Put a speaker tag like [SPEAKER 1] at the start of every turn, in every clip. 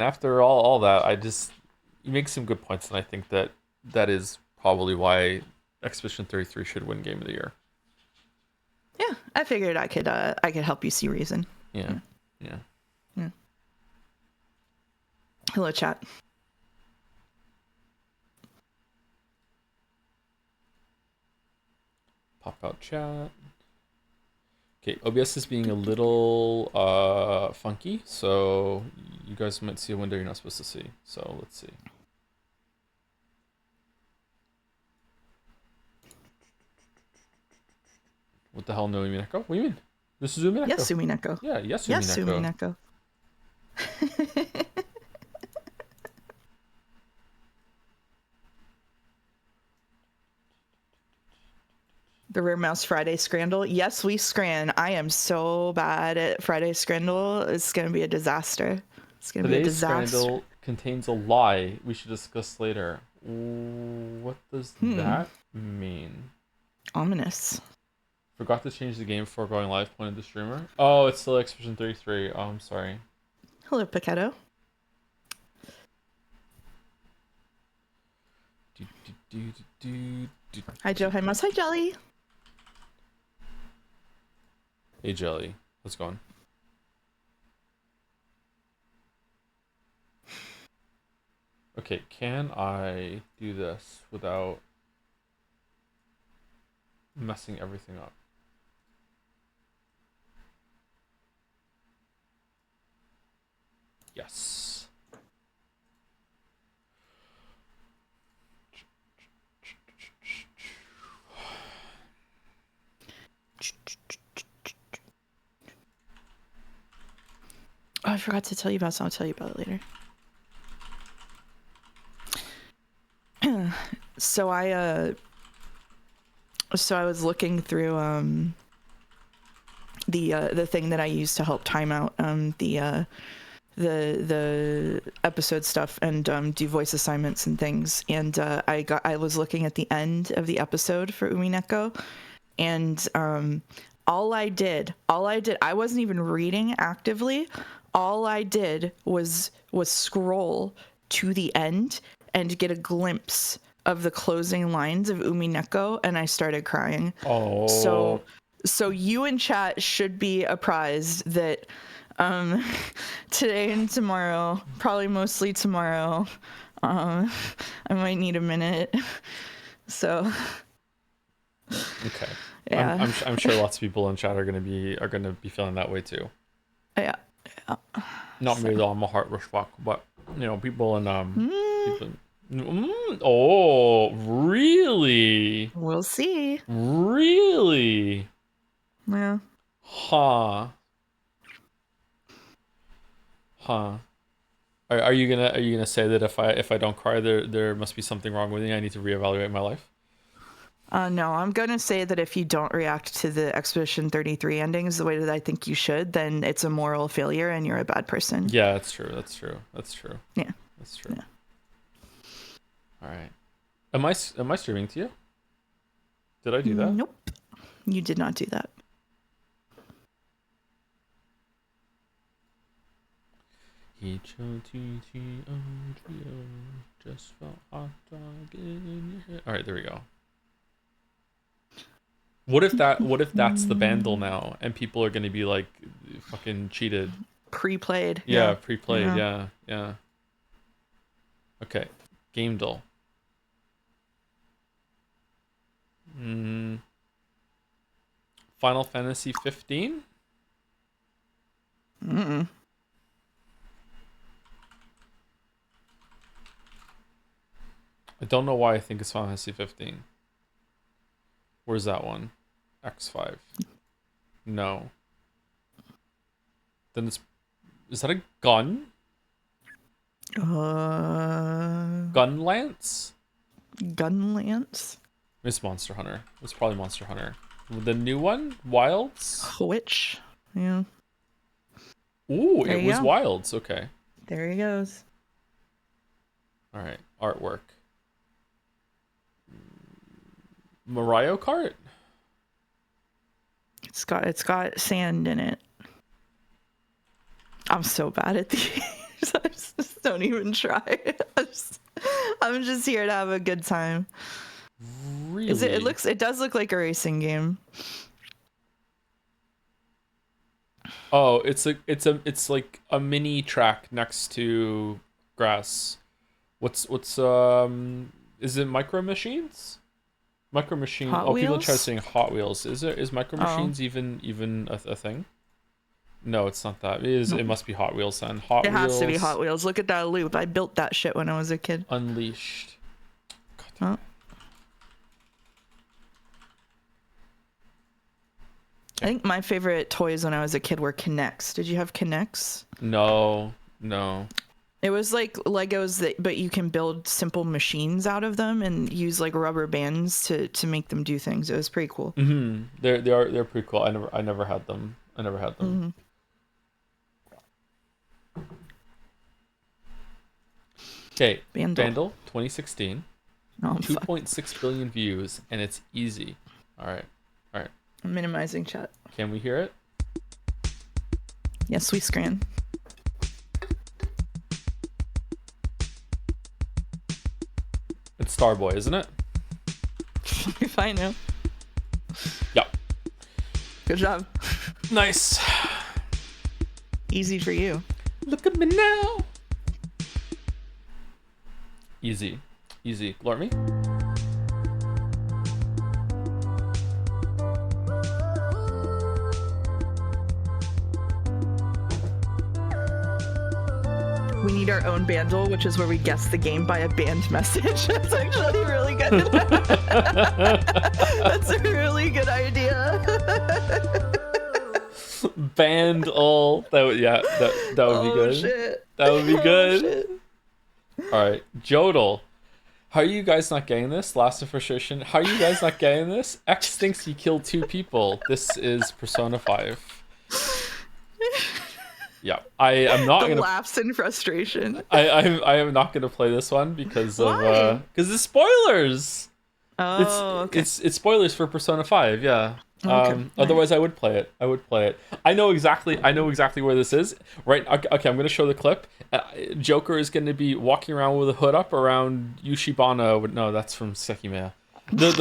[SPEAKER 1] After all that, you make some good points, and I think that that is probably why Expedition 33 should win Game of the Year.
[SPEAKER 2] Yeah, I figured I could help you see reason.
[SPEAKER 1] Yeah, yeah.
[SPEAKER 2] Yeah. Hello, chat.
[SPEAKER 1] Pop out chat. Okay, OBS is being a little funky, so you guys might see a window you're not supposed to see. So let's see. What the hell, no Umineko? What do you mean? This is Umineko.
[SPEAKER 2] Yes, Umineko.
[SPEAKER 1] Yeah, yes,
[SPEAKER 2] Yes,
[SPEAKER 1] Umineko.
[SPEAKER 2] Umineko. The Rare Mouse Friday Scrandle. Yes, we scran. I am so bad at Friday Scrandle. It's going to be a disaster. It's going to be a
[SPEAKER 1] Today's
[SPEAKER 2] disaster.
[SPEAKER 1] scandal contains a lie we should discuss later. What does that mean?
[SPEAKER 2] Ominous.
[SPEAKER 1] Forgot to change the game before going live, pointed the streamer. Oh, it's still Expedition 33. Oh, I'm sorry.
[SPEAKER 2] Hello, Pichetto. Hi, Joe. Hi, Mouse. Hi, Jelly.
[SPEAKER 1] Hey, Jelly. How's it going? Okay, can I do this without messing everything up? Yes.
[SPEAKER 2] Oh, I forgot to tell you about something. I'll tell you about it later. So I was looking through the thing that I use to help time out the episode stuff and do voice assignments and things, and I was looking at the end of the episode for Umineko, and all I did, I wasn't even reading actively. All I did was scroll to the end and get a glimpse of the closing lines of Umineko, and I started crying.
[SPEAKER 1] Oh.
[SPEAKER 2] So you in chat should be apprised that today and tomorrow, probably mostly tomorrow, I might need a minute. So
[SPEAKER 1] Okay.
[SPEAKER 2] yeah.
[SPEAKER 1] I'm sure lots of people in chat are gonna be feeling that way too.
[SPEAKER 2] Yeah.
[SPEAKER 1] Not me though. I'm a heart rush fuck, but you know, people in people. Oh, really?
[SPEAKER 2] We'll see.
[SPEAKER 1] Really?
[SPEAKER 2] Yeah.
[SPEAKER 1] Huh. Huh. Are you gonna say that if I don't cry there must be something wrong with me? I need to reevaluate my life?
[SPEAKER 2] No, I'm gonna say that if you don't react to the Expedition 33 endings the way that I think you should, then it's a moral failure and you're a bad person.
[SPEAKER 1] Yeah, that's true. That's true.
[SPEAKER 2] Yeah.
[SPEAKER 1] That's true.
[SPEAKER 2] Yeah.
[SPEAKER 1] All right. Am I streaming to you? Did I do that?
[SPEAKER 2] Nope. You did not do that.
[SPEAKER 1] He chose just felt hot dog in your head. All right, there we go. What if that's the bundle now and people are going to be like fucking cheated?
[SPEAKER 2] Pre-played.
[SPEAKER 1] Yeah, pre-played. Yeah. Okay. Game dull. Final Fantasy 15?
[SPEAKER 2] Mm-mm.
[SPEAKER 1] I don't know why I think it's Final Fantasy 15. Where's that one? X5. No. Then is that a gun? Gun lance?
[SPEAKER 2] Gun lance?
[SPEAKER 1] It's Monster Hunter. It's probably Monster Hunter. The new one? Wilds?
[SPEAKER 2] Which? Yeah.
[SPEAKER 1] Ooh, it was Wilds. Okay.
[SPEAKER 2] There he goes.
[SPEAKER 1] All right. Artwork. Mario Kart?
[SPEAKER 2] It's got sand in it. I'm so bad at these. Just don't even try. I'm just here to have a good time.
[SPEAKER 1] Really?
[SPEAKER 2] It does look like a racing game.
[SPEAKER 1] Oh, it's like a mini track next to grass. What's is it Micro Machines? Micro Machine.
[SPEAKER 2] Hot
[SPEAKER 1] People
[SPEAKER 2] Wheels?
[SPEAKER 1] try saying Hot Wheels. Is Micro Machines even a thing? No, it's not that. It is. It must be Hot Wheels then. Hot
[SPEAKER 2] It
[SPEAKER 1] Wheels.
[SPEAKER 2] has to be Hot Wheels. Look at that loop. I built that shit when I was a kid.
[SPEAKER 1] Unleashed.
[SPEAKER 2] Oh. I think my favorite toys when I was a kid were Kinects. Did you have Kinects?
[SPEAKER 1] No.
[SPEAKER 2] It was like Legos, but you can build simple machines out of them and use like rubber bands to make them do things. It was pretty cool.
[SPEAKER 1] Mm-hmm. They're pretty cool. I never had them.
[SPEAKER 2] Mm-hmm.
[SPEAKER 1] Okay,
[SPEAKER 2] Vandal.
[SPEAKER 1] Vandal 2016.
[SPEAKER 2] Oh, fuck.
[SPEAKER 1] 2.6 billion views, and it's easy. All right.
[SPEAKER 2] I'm minimizing chat.
[SPEAKER 1] Can we hear it?
[SPEAKER 2] Yes, we scran.
[SPEAKER 1] It's Starboy, isn't it?
[SPEAKER 2] If I know.
[SPEAKER 1] Yep.
[SPEAKER 2] Good job.
[SPEAKER 1] Nice.
[SPEAKER 2] Easy for you.
[SPEAKER 1] Look at me now. Easy. Glort me.
[SPEAKER 2] We need our own bandle, which is where we guess the game by a banned message. That's actually really good. That's a really good idea.
[SPEAKER 1] Bandle. That would be good.
[SPEAKER 2] Shit.
[SPEAKER 1] That would be good.
[SPEAKER 2] Shit.
[SPEAKER 1] All right, Jodel. How are you guys not getting this? Last of Frustration. How are you guys not getting this? X thinks he killed 2 people. This is Persona 5. Yeah, I am not gonna
[SPEAKER 2] laughs in frustration.
[SPEAKER 1] I am not gonna play this one because
[SPEAKER 2] Why?
[SPEAKER 1] Because it's spoilers.
[SPEAKER 2] Oh, okay.
[SPEAKER 1] It's spoilers for Persona 5. Yeah.
[SPEAKER 2] Okay.
[SPEAKER 1] Otherwise, I would play it. I know exactly where this is. Right. Okay. I'm gonna show the clip. Joker is gonna be walking around with a hood up around Yushibana. No, that's from Sekimea. The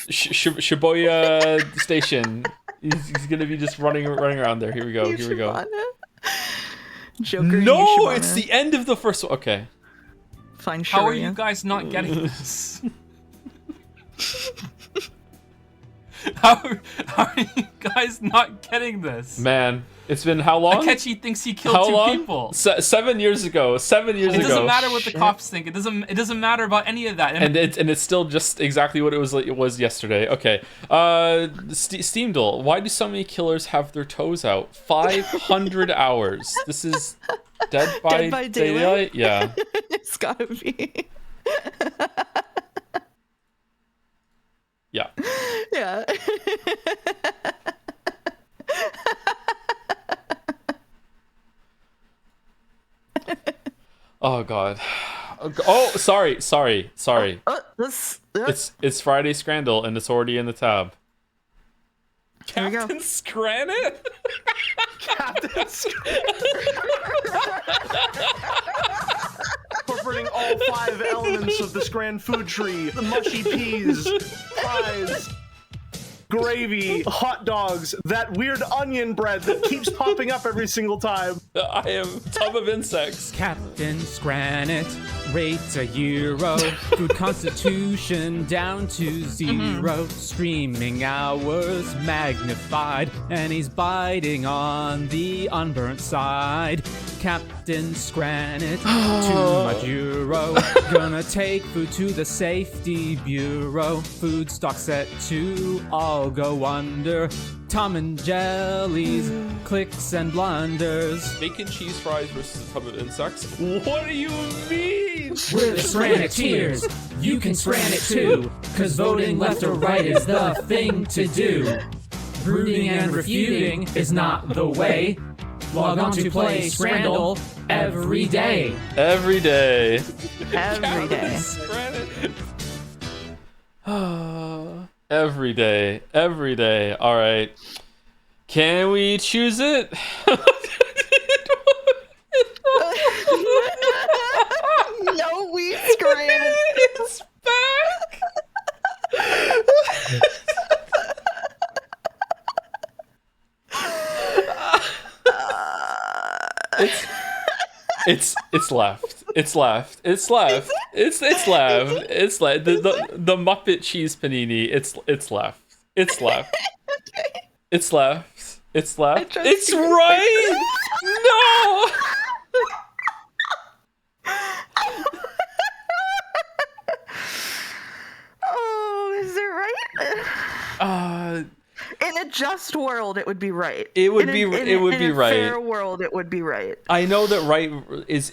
[SPEAKER 1] Shibuya station. He's gonna be just running around there. Here we go.
[SPEAKER 2] Joker.
[SPEAKER 1] No,
[SPEAKER 2] Yushibana.
[SPEAKER 1] it's the end of the first one. Okay.
[SPEAKER 2] Fine.
[SPEAKER 3] How are you guys not getting this? How are you guys not getting this?
[SPEAKER 1] Man, it's been how long?
[SPEAKER 3] Akechi thinks he killed 2 people.
[SPEAKER 1] 7 years ago. 7 years ago.
[SPEAKER 3] It doesn't matter what the cops think. It doesn't matter about any of that.
[SPEAKER 1] And it's still just exactly what it was yesterday. Okay. Steam Duel. Why do so many killers have their toes out? 500 hours. This is Dead by Daylight? Yeah.
[SPEAKER 2] It's gotta be.
[SPEAKER 1] Yeah.
[SPEAKER 2] Yeah.
[SPEAKER 1] Oh God. Oh, sorry. It's Friday Scrandle and it's already in the tab.
[SPEAKER 2] There we go.
[SPEAKER 1] Captain Scranit?
[SPEAKER 4] Captain incorporating all 5 elements of the Scran food tree: the mushy peas, pies, gravy, hot dogs, that weird onion bread that keeps popping up every single time.
[SPEAKER 1] I am Tub of Insects.
[SPEAKER 5] Captain Scranit rates a hero. Food constitution down to 0. Streaming hours magnified. And he's biting on the unburnt side. Captain Scranit, too much euro. Gonna take food to the safety bureau. Food stock set to all go under. Tom and Jelly's clicks and blunders.
[SPEAKER 1] Bacon cheese fries versus a Tub of Insects? What do you mean?
[SPEAKER 5] We're the Scraniteers. You can scran it too. Cause voting left or right is the thing to do. Brooding and refuting is not the way. Log on to play Scrandle every day.
[SPEAKER 1] Every day.
[SPEAKER 2] Every day.
[SPEAKER 1] Every day. All right. Can we choose it? It's left. It's left. It's left. It's left. It's left. The Muppet cheese panini. It's left. It's left. It's left. It's left. It's right. No.
[SPEAKER 2] Oh, is it right? In a just world, it would be right.
[SPEAKER 1] It would be. It would be right.
[SPEAKER 2] In a fair world, it would be right.
[SPEAKER 1] I know that right is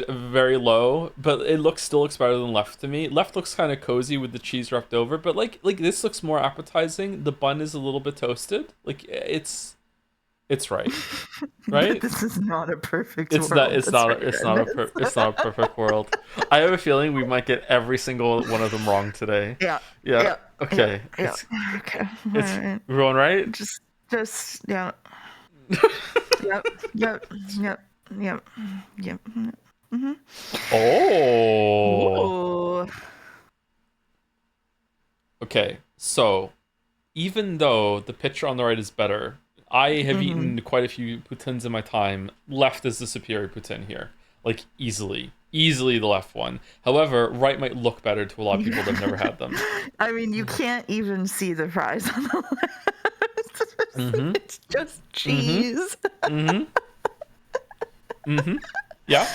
[SPEAKER 1] very low, but it still looks better than left to me. Left looks kind of cozy with the cheese wrapped over, but like this looks more appetizing. The bun is a little bit toasted. Like it's right, right?
[SPEAKER 2] This is not a perfect
[SPEAKER 1] It's
[SPEAKER 2] world.
[SPEAKER 1] not. It's not. It's not a perfect world. I have a feeling we might get every single one of them wrong today.
[SPEAKER 2] Yeah.
[SPEAKER 1] Yeah. Okay.
[SPEAKER 2] Yeah. Okay.
[SPEAKER 1] It's
[SPEAKER 2] Alright.
[SPEAKER 1] we're going right.
[SPEAKER 2] Just yeah. Yep.
[SPEAKER 1] Oh.
[SPEAKER 2] Ooh.
[SPEAKER 1] Okay. So, even though the picture on the right is better, I have eaten quite a few poutines in my time. Left is the superior poutine here. Like, easily the left one. However, right might look better to a lot of people that've never had them.
[SPEAKER 2] I mean, you can't even see the fries on the left. It's just cheese.
[SPEAKER 1] Yeah.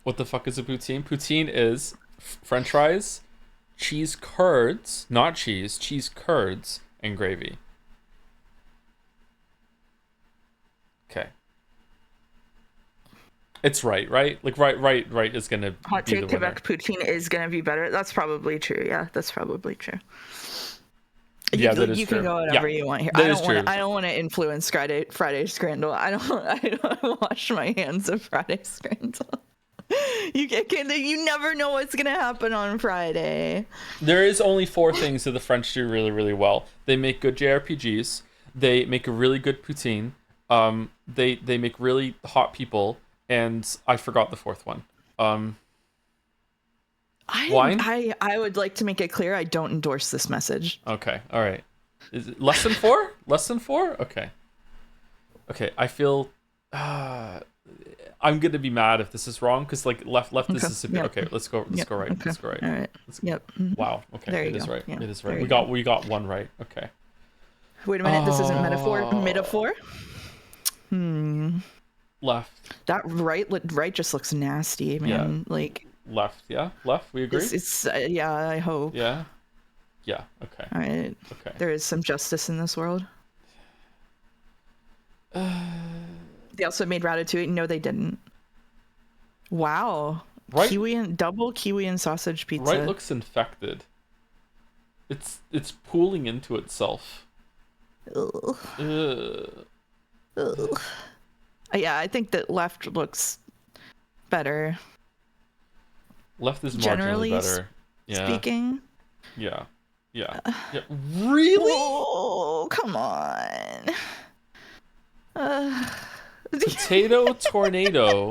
[SPEAKER 1] What the fuck is a poutine? Poutine is French fries, cheese curds, not cheese, cheese curds, and gravy. Okay. It's right? Like right is gonna
[SPEAKER 2] Hot
[SPEAKER 1] be
[SPEAKER 2] take,
[SPEAKER 1] the winner.
[SPEAKER 2] Quebec poutine is gonna be better. That's probably true. Yeah, that's probably true.
[SPEAKER 1] Yeah, that is
[SPEAKER 2] you
[SPEAKER 1] true.
[SPEAKER 2] can go whatever
[SPEAKER 1] Yeah,
[SPEAKER 2] you want here.
[SPEAKER 1] that is true.
[SPEAKER 2] I don't want to influence Friday Scrandle. I don't wash my hands of Friday Scrandle. You never know what's gonna happen on Friday.
[SPEAKER 1] There is only 4 things that the French do really, really well. They make good JRPGs. They make a really good poutine. They make really hot people, and I forgot the 4th one. Wine?
[SPEAKER 2] I would like to make it clear I don't endorse this message.
[SPEAKER 1] Okay, all right. Is it less than 4? Less than 4? Okay. Okay, I feel I'm gonna be mad if this is wrong because like left is the superior.
[SPEAKER 2] Yep.
[SPEAKER 1] Okay, let's go right.
[SPEAKER 2] Okay.
[SPEAKER 1] Let's go right.
[SPEAKER 2] All right.
[SPEAKER 1] Yep. Wow. Okay,
[SPEAKER 2] There
[SPEAKER 1] it
[SPEAKER 2] you
[SPEAKER 1] is
[SPEAKER 2] go.
[SPEAKER 1] right.
[SPEAKER 2] Yeah,
[SPEAKER 1] It is
[SPEAKER 2] there
[SPEAKER 1] right.
[SPEAKER 2] you
[SPEAKER 1] We got one right. Okay.
[SPEAKER 2] Wait a minute. This isn't metaphor.
[SPEAKER 1] Left.
[SPEAKER 2] That right just looks nasty, man.
[SPEAKER 1] Yeah.
[SPEAKER 2] Like
[SPEAKER 1] Left. Yeah. Left. We agree.
[SPEAKER 2] it's yeah. I hope.
[SPEAKER 1] Yeah. Yeah. Okay.
[SPEAKER 2] All right.
[SPEAKER 1] Okay.
[SPEAKER 2] There is some justice in this world. They also made Ratatouille. No, they didn't. Wow.
[SPEAKER 1] Right.
[SPEAKER 2] Double kiwi and sausage pizza.
[SPEAKER 1] Right looks infected. It's pooling into itself.
[SPEAKER 2] Ugh.
[SPEAKER 1] Ugh.
[SPEAKER 2] Ugh. Yeah, I think that left looks better.
[SPEAKER 1] Left is
[SPEAKER 2] Generally
[SPEAKER 1] marginally better. Yeah.
[SPEAKER 2] Speaking.
[SPEAKER 1] Yeah. Yeah. Yeah. Really?
[SPEAKER 2] Oh, come on.
[SPEAKER 1] Potato tornado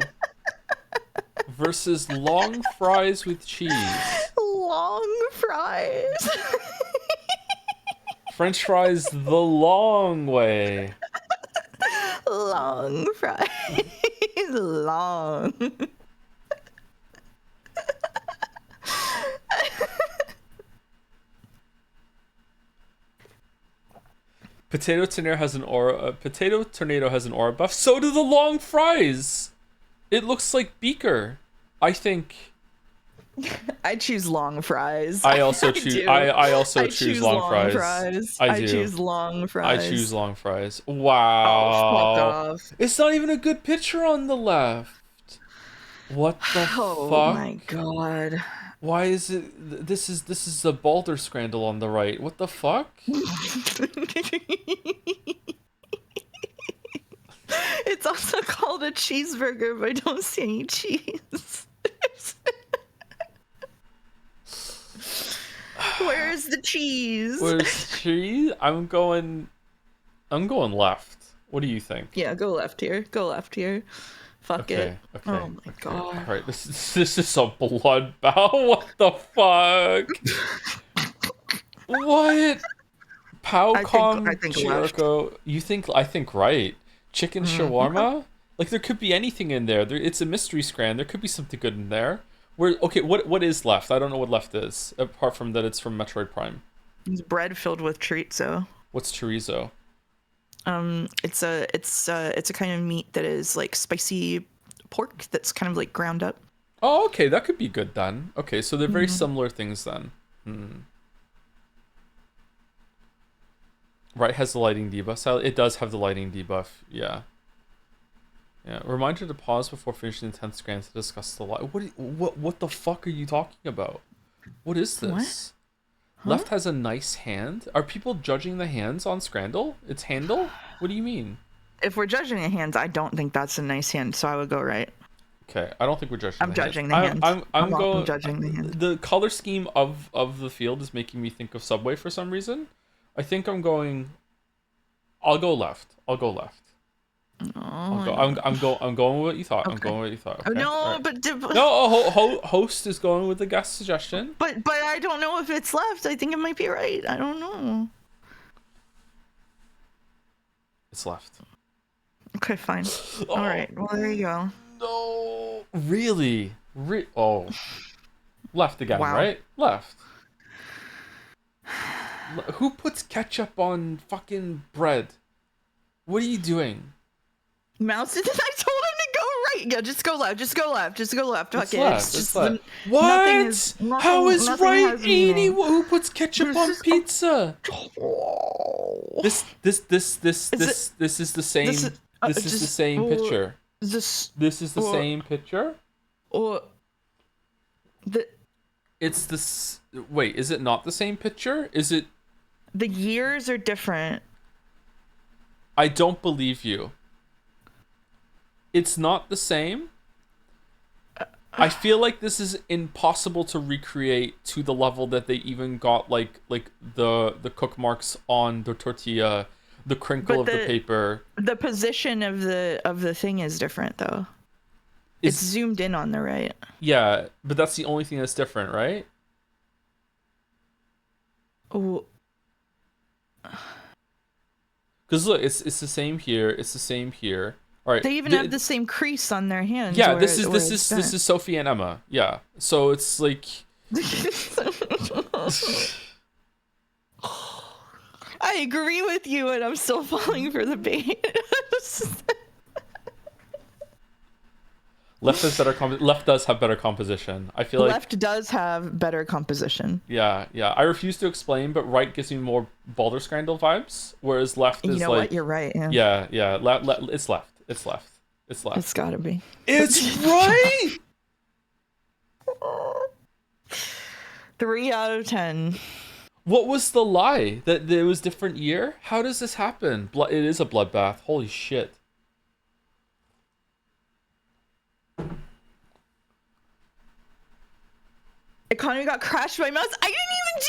[SPEAKER 1] versus long fries with cheese.
[SPEAKER 2] Long fries.
[SPEAKER 1] French fries the long way.
[SPEAKER 2] Long fries. Long.
[SPEAKER 1] Potato tornado has an aura. Potato tornado has an aura buff. So do the long fries. It looks like Beaker. I think.
[SPEAKER 2] I choose long fries.
[SPEAKER 1] I also choose.
[SPEAKER 2] do.
[SPEAKER 1] I also
[SPEAKER 2] I
[SPEAKER 1] choose long fries. I do.
[SPEAKER 2] I choose long fries.
[SPEAKER 1] I choose long fries.
[SPEAKER 2] Oh,
[SPEAKER 1] Wow.
[SPEAKER 2] fuck off.
[SPEAKER 1] It's not even a good picture on the left. What the
[SPEAKER 2] Oh
[SPEAKER 1] fuck?
[SPEAKER 2] my god.
[SPEAKER 1] Why is it? This is the Balder Scrandle on the right. What the fuck?
[SPEAKER 2] It's also called a cheeseburger, but I don't see any cheese. Where's the cheese?
[SPEAKER 1] Where's cheese? I'm going left. What do you think?
[SPEAKER 2] Yeah, go left here. Go left here. Fuck it.
[SPEAKER 1] Okay.
[SPEAKER 2] Oh my god.
[SPEAKER 1] All right. This is a bloodbath. What the fuck? What? Powcom,
[SPEAKER 2] I think left.
[SPEAKER 1] Chirco. I think right. Chicken shawarma. Like there could be anything in there. It's a mystery scran. There could be something good in there. Okay, what is left? I don't know what left is apart from that it's from Metroid Prime.
[SPEAKER 2] It's bread filled with chorizo.
[SPEAKER 1] What's chorizo?
[SPEAKER 2] It's a kind of meat that is like spicy pork that's kind of like ground up.
[SPEAKER 1] Oh, okay, that could be good then. Okay, so they're very similar things then. Right, has the lighting debuff. So it does have the lighting debuff. Yeah. Yeah. Reminder to pause before finishing the 10th scran to discuss the light. What the fuck are you talking about? What is this?
[SPEAKER 2] What? Huh?
[SPEAKER 1] Left has a nice hand. Are people judging the hands on Scrandle? Its handle? What do you mean?
[SPEAKER 2] If we're judging the hands, I don't think that's a nice hand, so I would go right.
[SPEAKER 1] Okay, I don't think we're judging.
[SPEAKER 2] I'm judging the hands.
[SPEAKER 1] I'm going
[SPEAKER 2] judging the hands.
[SPEAKER 1] The color scheme of the field is making me think of Subway for some reason. I think I'm going. I'll go left. I'm going with what you thought. Okay. I'm going with what you thought. Okay?
[SPEAKER 2] No,
[SPEAKER 1] right.
[SPEAKER 2] but
[SPEAKER 1] host is going with the guest suggestion.
[SPEAKER 2] But I don't know if it's left. I think it might be right. I don't know.
[SPEAKER 1] It's left.
[SPEAKER 2] Okay, fine. All right. Well, there you go.
[SPEAKER 1] No, really? Left again,
[SPEAKER 2] wow.
[SPEAKER 1] Right? Left. Who puts ketchup on fucking bread? What are you doing?
[SPEAKER 2] Mouse, I told him to go right. Yeah, just go left. Just go left. Fuck it.
[SPEAKER 1] It's left. What? How is right 80? Who puts ketchup on pizza? This is the same. This is the same picture. This is the same picture. It's this. Wait, is it not the same picture? Is it?
[SPEAKER 2] The years are different.
[SPEAKER 1] I don't believe you. It's not the same. I feel like this is impossible to recreate to the level that they even got like the cook marks on the tortilla, the crinkle of the paper.
[SPEAKER 2] The position of the thing is different though. It's zoomed in on the right.
[SPEAKER 1] Yeah, but that's the only thing that's different, right?
[SPEAKER 2] Oh.
[SPEAKER 1] Because look, it's the same here. It's the same here. All right.
[SPEAKER 2] They even have the same crease on their hands.
[SPEAKER 1] Yeah, this is Sophie and Emma. Yeah, so it's like.
[SPEAKER 2] I agree with you, and I'm still falling for the bait.
[SPEAKER 1] Left has better Left does have better composition. I feel
[SPEAKER 2] Left does have better composition.
[SPEAKER 1] Yeah. I refuse to explain, but right gives me more Baldur Scrandle vibes, whereas left is
[SPEAKER 2] what? You're right.
[SPEAKER 1] Yeah. It's left. It's left.
[SPEAKER 2] It's gotta be.
[SPEAKER 1] It's right.
[SPEAKER 2] 3 out of 10.
[SPEAKER 1] What was the lie? That it was different year? How does this happen? It is a bloodbath. Holy shit.
[SPEAKER 2] Economy got crashed by mouse. I didn't even do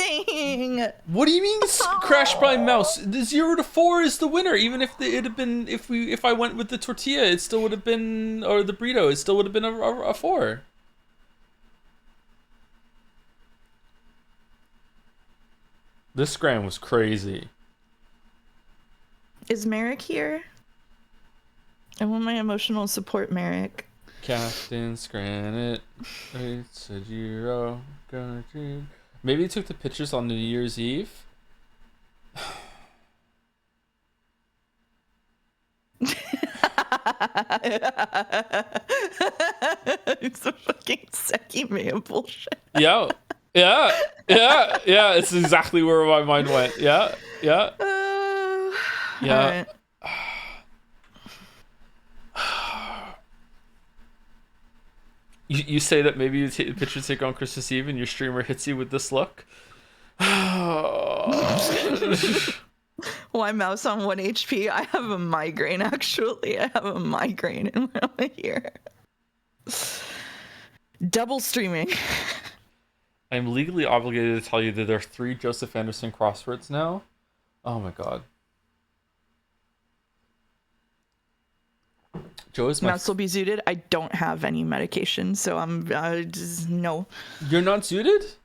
[SPEAKER 2] anything.
[SPEAKER 1] What do you mean crashed by mouse? The 0 to 4 is the winner. Even if it had been, if I went with the tortilla, it still would have been, or the burrito, it still would have been a 4. This scram was crazy.
[SPEAKER 2] Is Merrick here? I want my emotional support, Merrick.
[SPEAKER 1] Captain Scranit, it's a 0. Maybe he took the pictures on New Year's Eve.
[SPEAKER 2] It's a fucking Seki man bullshit.
[SPEAKER 1] Yeah. It's exactly where my mind went. Yeah.
[SPEAKER 2] Right.
[SPEAKER 1] You say that maybe you take the picture take on Christmas Eve and your streamer hits you with this look.
[SPEAKER 2] Why mouse on 1 HP? I have a migraine, actually. I have a migraine in my ear. Double streaming.
[SPEAKER 1] I'm legally obligated to tell you that there are 3 Joseph Anderson crosswords now. Oh my god. Joe is my
[SPEAKER 2] mouse will be zooted. I don't have any medication, so I'm just no.
[SPEAKER 1] You're not zooted?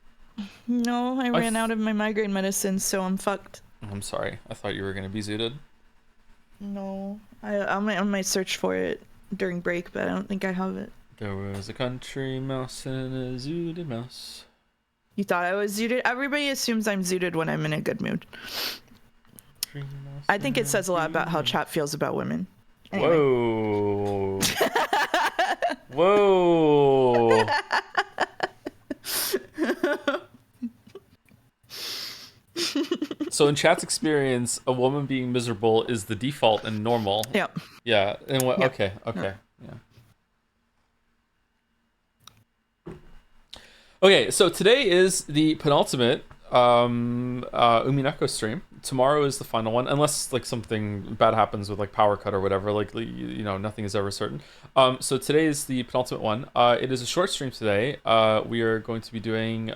[SPEAKER 2] No, I ran out of my migraine medicine, so I'm fucked.
[SPEAKER 1] I'm sorry. I thought you were gonna be zooted.
[SPEAKER 2] No, I might search for it during break, but I don't think I have it.
[SPEAKER 1] There was a country mouse and a zooted mouse.
[SPEAKER 2] You thought I was zooted? Everybody assumes I'm zooted when I'm in a good mood. I think it says a lot about how chat feels about women. Anyway.
[SPEAKER 1] Whoa. Whoa. So in chat's experience, a woman being miserable is the default and normal.
[SPEAKER 2] Yep.
[SPEAKER 1] Yeah. And what?
[SPEAKER 2] Yep.
[SPEAKER 1] Okay. Okay.
[SPEAKER 2] Yep.
[SPEAKER 1] Yeah. Okay. So today is the penultimate Umineko stream. Tomorrow is the final one, unless like something bad happens with like power cut or whatever. Like you know, nothing is ever certain. So today is the penultimate one. It is a short stream today. We are going to be doing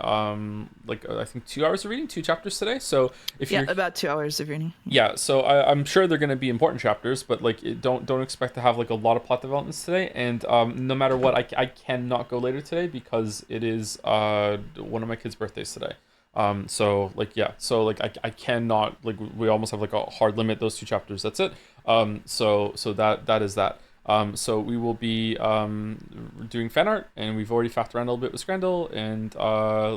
[SPEAKER 1] like I think 2 hours of reading, 2 chapters today. So if you're
[SPEAKER 2] about 2 hours of reading.
[SPEAKER 1] Yeah, so I'm sure they're going to be important chapters, but like don't expect to have like a lot of plot developments today. And no matter what, I cannot go later today because it is one of my kids' birthdays today. So like yeah, so like I cannot, like we almost have like a hard limit, those 2 chapters, that's it. So that is that. So we will be doing fan art, and we've already faffed around a little bit with Scrandle, and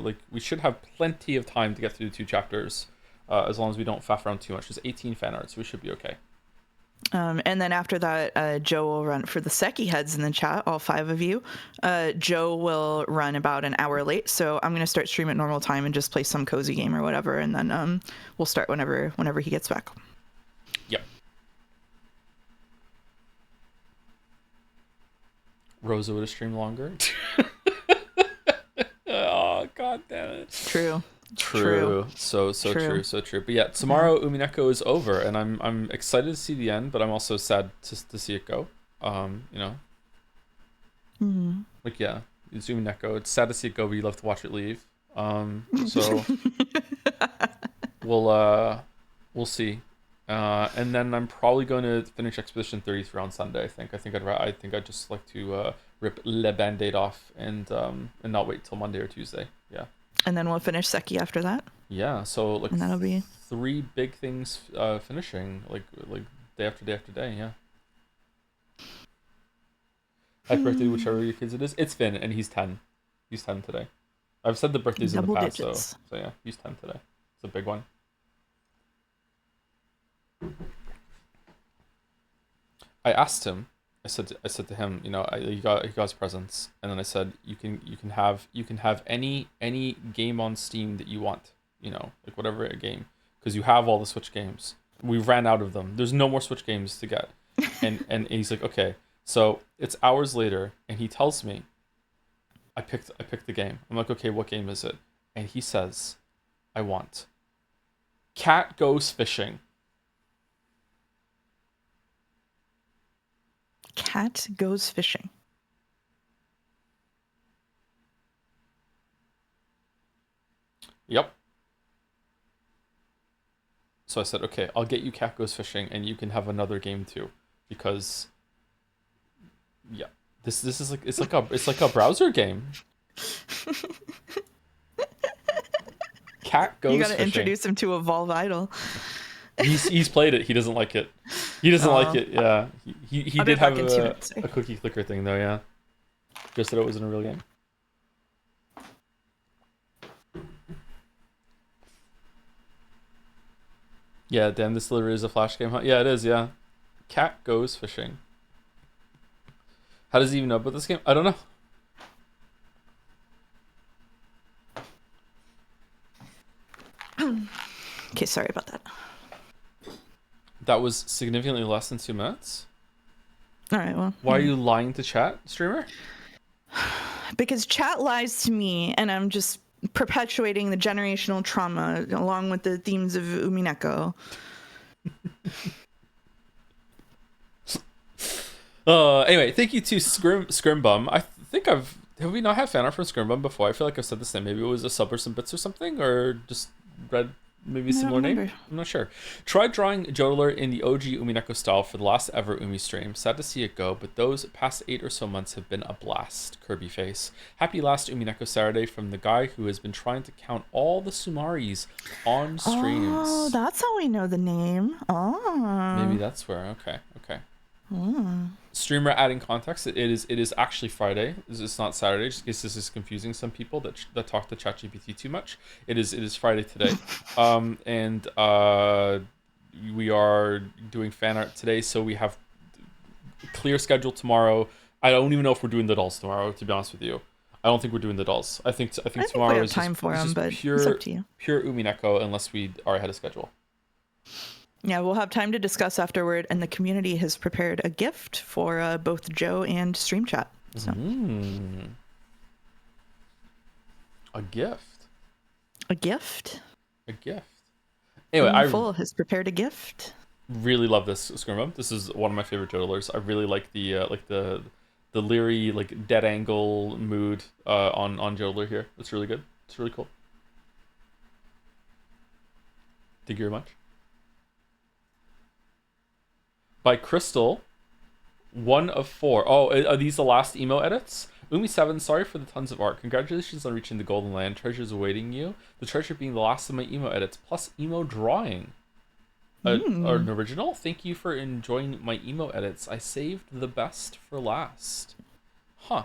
[SPEAKER 1] like we should have plenty of time to get through the 2 chapters, as long as we don't faff around too much. There's 18 fan arts, so we should be okay.
[SPEAKER 2] And then after that, Joe will run for the Seki heads in the chat, all 5 of you. Joe will run about an hour late, so I'm going to start stream at normal time and just play some cozy game or whatever, and then we'll start whenever he gets back.
[SPEAKER 1] Yep. Rosa would have streamed longer. Oh, god damn it.
[SPEAKER 2] True.
[SPEAKER 1] So true. But yeah, tomorrow Umineko is over, and I'm excited to see the end, but I'm also sad to see it go. You know.
[SPEAKER 2] Mm-hmm.
[SPEAKER 1] Like yeah, it's Umineko. It's sad to see it go, but you love to watch it leave. So we'll see. And then I'm probably going to finish Expedition 33 on Sunday. I think I'd just like to rip Le Band-Aid off and not wait till Monday or Tuesday. Yeah.
[SPEAKER 2] And then we'll finish Seki after that.
[SPEAKER 1] Yeah, so like
[SPEAKER 2] and that'll be
[SPEAKER 1] 3 big things finishing like day after day after day. Yeah. Happy birthday, whichever your kids it is. It's Finn, and he's 10. He's 10 today. I've said the birthdays in the past, so yeah, he's 10 today. It's a big one. I asked him. I said to him, you know, he got his presents, and then I said, you can have any game on Steam that you want, you know, like whatever a game, because you have all the Switch games. We ran out of them. There's no more Switch games to get, and he's like, okay. So it's hours later, and he tells me, I picked the game. I'm like, okay, what game is it? And he says, I want Cat Goes Fishing.
[SPEAKER 2] Cat Goes Fishing.
[SPEAKER 1] Yep. So I said, okay, I'll get you Cat Goes Fishing, and you can have another game too, because yeah, this is like it's like a browser game. Cat Goes Fishing.
[SPEAKER 2] You gotta introduce him to Evolve Idol.
[SPEAKER 1] He's played it. He doesn't like it. He doesn't like it. Yeah, he did have a cookie clicker thing though. Yeah, just that it wasn't a real game. Yeah, damn, this literally is a Flash game, huh? Yeah, it is. Yeah, Cat Goes Fishing. How does he even know about this game? I don't know.
[SPEAKER 2] Okay, sorry about that.
[SPEAKER 1] That was significantly less than 2 minutes.
[SPEAKER 2] All right, well.
[SPEAKER 1] Why are you lying to chat, streamer?
[SPEAKER 2] Because chat lies to me, and I'm just perpetuating the generational trauma along with the themes of Umineko.
[SPEAKER 1] Anyway, thank you to Scrimbum. I think have we not had fan art from Scrimbum before? I feel like I've said this name. Maybe it was a sub or some bits or something, or just read maybe a similar name. I'm not sure. Tried drawing Jodeler in the OG Umineko style for the last ever Umi stream. Sad to see it go, but those past 8 or so months have been a blast. Kirby face. Happy last Umineko Saturday from the guy who has been trying to count all the Sumaris on streams.
[SPEAKER 2] Oh, that's how we know the name. Oh.
[SPEAKER 1] Maybe that's where. Okay. Streamer adding context. It is actually Friday. It's not Saturday. Just in case this is confusing some people that talk to ChatGPT too much. It is Friday today, and we are doing fan art today. So we have clear schedule tomorrow. I don't even know if we're doing the dolls tomorrow. To be honest with you, I don't think we're doing the dolls. I think tomorrow
[SPEAKER 2] we have
[SPEAKER 1] is
[SPEAKER 2] time
[SPEAKER 1] just,
[SPEAKER 2] for them, but
[SPEAKER 1] pure,
[SPEAKER 2] it's up to you.
[SPEAKER 1] Pure Umineko, unless we are ahead of schedule.
[SPEAKER 2] Yeah, we'll have time to discuss afterward, and the community has prepared a gift for both Joe and Stream Chat. So.
[SPEAKER 1] A gift.
[SPEAKER 2] A gift.
[SPEAKER 1] A gift. Anyway,
[SPEAKER 2] Full has prepared a gift.
[SPEAKER 1] Really love this Skirma. This is one of my favorite Jodelers. I really like the leery, like dead angle mood on Jodeler here. It's really good. It's really cool. Thank you very much. By Crystal, 1 of 4. Oh, are these the last emo edits? Umi7, sorry for the tons of art. Congratulations on reaching the Golden Land. Treasures awaiting you. The treasure being the last of my emo edits, plus emo drawing. An original? Thank you for enjoying my emo edits. I saved the best for last. Huh.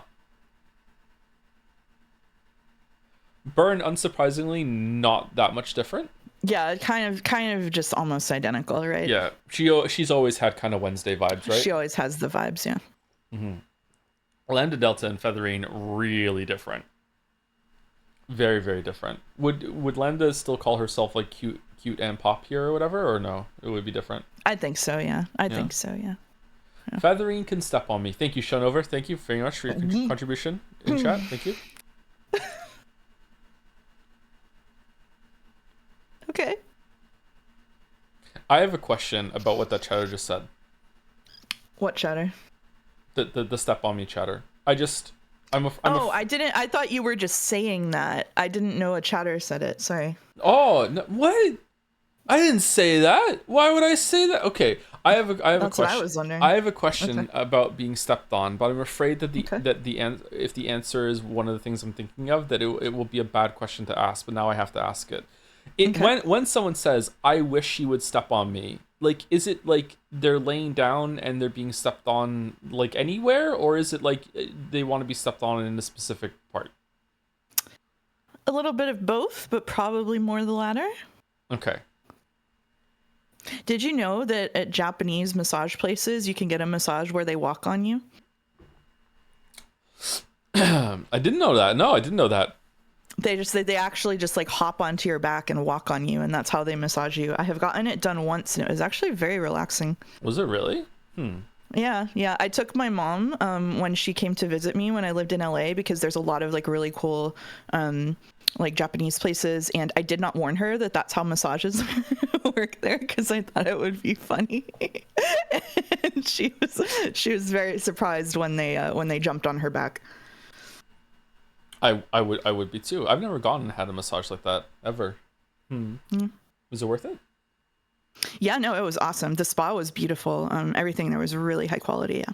[SPEAKER 1] Burn, unsurprisingly, not that much different.
[SPEAKER 2] Yeah, kind of just almost identical, right?
[SPEAKER 1] Yeah, she's always had kind of Wednesday vibes, right?
[SPEAKER 2] She always has the vibes, yeah.
[SPEAKER 1] Mm-hmm. Lambda Delta and Featherine, really different. Very, very different. Would Lambda still call herself like cute and pop here or whatever, or no? It would be different.
[SPEAKER 2] I think so, yeah. I think so, yeah.
[SPEAKER 1] Featherine can step on me. Thank you, Shonover. Thank you very much for your contribution in chat. Thank you.
[SPEAKER 2] Okay.
[SPEAKER 1] I have a question about what that chatter just said.
[SPEAKER 2] What chatter?
[SPEAKER 1] The step on me chatter. I
[SPEAKER 2] didn't. I thought you were just saying that. I didn't know a chatter said it. Sorry.
[SPEAKER 1] Oh, no, what? I didn't say that. Why would I say that? Okay, I have a question.
[SPEAKER 2] That's what I was wondering.
[SPEAKER 1] I have a question about being stepped on, but I'm afraid that if the answer is one of the things I'm thinking of, that it will be a bad question to ask. But now I have to ask it. When someone says, "I wish she would step on me," like, is it like they're laying down and they're being stepped on like anywhere, or is it like they want to be stepped on in a specific part?
[SPEAKER 2] A little bit of both, but probably more the latter.
[SPEAKER 1] Okay.
[SPEAKER 2] Did you know that at Japanese massage places, you can get a massage where they walk on you?
[SPEAKER 1] I didn't know that. No, I didn't know that.
[SPEAKER 2] They actually just like hop onto your back and walk on you, and that's how they massage you. I have gotten it done once, and it was actually very relaxing.
[SPEAKER 1] Was it really?
[SPEAKER 2] Yeah. I took my mom when she came to visit me when I lived in LA, because there's a lot of like really cool like Japanese places, and I did not warn her that that's how massages work there, because I thought it would be funny. And she was very surprised when they jumped on her back.
[SPEAKER 1] I would be too. I've never gone and had a massage like that ever. Was it worth it?
[SPEAKER 2] Yeah, no, it was awesome. The spa was beautiful. Everything there was really high quality. Yeah.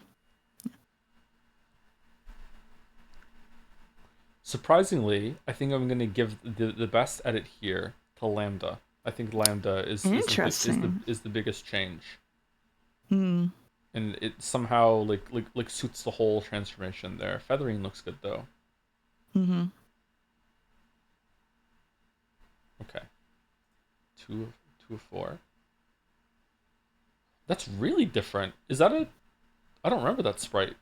[SPEAKER 1] Surprisingly, I think I'm gonna give the best edit here to Lambda. I think Lambda is the biggest change. And it somehow like suits the whole transformation there. Feathering looks good though. Okay. 2 of 4. That's really different. Is that I don't remember that sprite.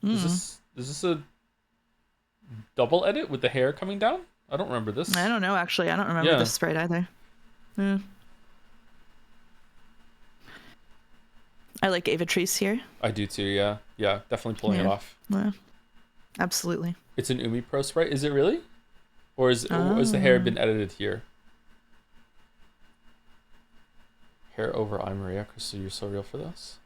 [SPEAKER 1] Is this a double edit with the hair coming down? I don't remember this.
[SPEAKER 2] I don't know, actually. I don't remember this sprite either. I like Avatrice here.
[SPEAKER 1] I do too, yeah. Yeah, definitely pulling it off.
[SPEAKER 2] Yeah. Absolutely.
[SPEAKER 1] It's an Umi Pro sprite. Is it really? Or has the hair been edited here? Hair over I, Maria. Crystal, you're so real for this.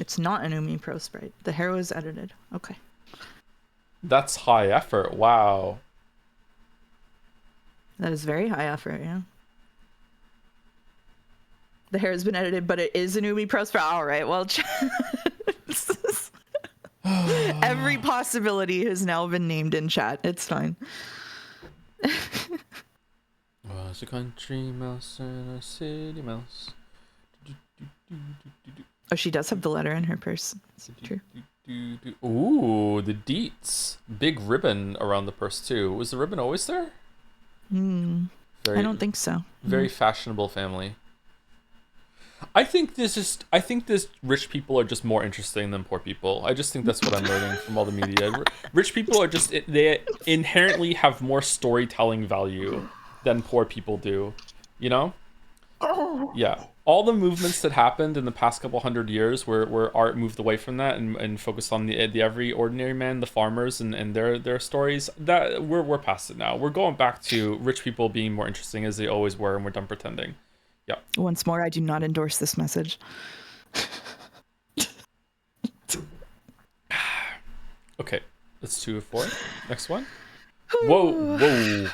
[SPEAKER 2] It's not an Umi Pro sprite. The hair was edited. Okay.
[SPEAKER 1] That's high effort. Wow.
[SPEAKER 2] That is very high effort, yeah. The hair has been edited, but it is an Umi Pros. All right, well, every possibility has now been named in chat. It's fine.
[SPEAKER 1] Was a country mouse and a city mouse.
[SPEAKER 2] Oh, she does have the letter in her purse. That's true.
[SPEAKER 1] Ooh, the deets. Big ribbon around the purse too. Was the ribbon always there?
[SPEAKER 2] I don't think so.
[SPEAKER 1] Very fashionable family. I think this rich people are just more interesting than poor people. I just think that's what I'm learning from all the media. Rich people are just, they inherently have more storytelling value than poor people do, you know? Yeah. All the movements that happened in the past couple hundred years where art moved away from that and focused on the every ordinary man, the farmers and their stories, that we're past it now. We're going back to rich people being more interesting as they always were, and we're done pretending. Yeah.
[SPEAKER 2] Once more, I do not endorse this message.
[SPEAKER 1] Okay, that's 2 of 4. Next one. Whoa!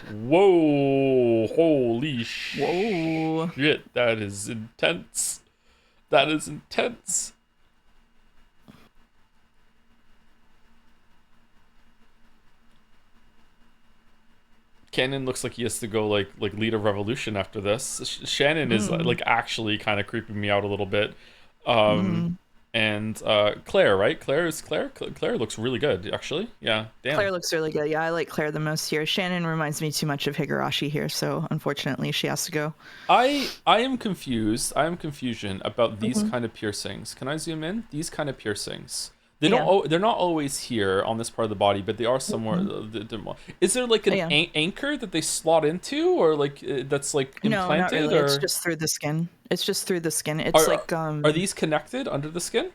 [SPEAKER 1] Holy shit! That is intense. That is intense. Cannon looks like he has to go like lead a revolution after this. Shannon is like actually kind of creeping me out a little bit. And Claire, right? Claire looks really good actually. Yeah, damn.
[SPEAKER 2] Claire looks really good. Yeah, I like Claire the most here. Shannon reminds me too much of Higurashi here, so unfortunately she has to go.
[SPEAKER 1] I am confused. I am confusion about these kind of piercings. Can I zoom in? These kind of piercings. They're not always here on this part of the body, but they are somewhere. Is there like an anchor that they slot into, or like that's like implanted?
[SPEAKER 2] No, not really.
[SPEAKER 1] Or...
[SPEAKER 2] It's just through the skin. It's
[SPEAKER 1] Are these connected under the skin?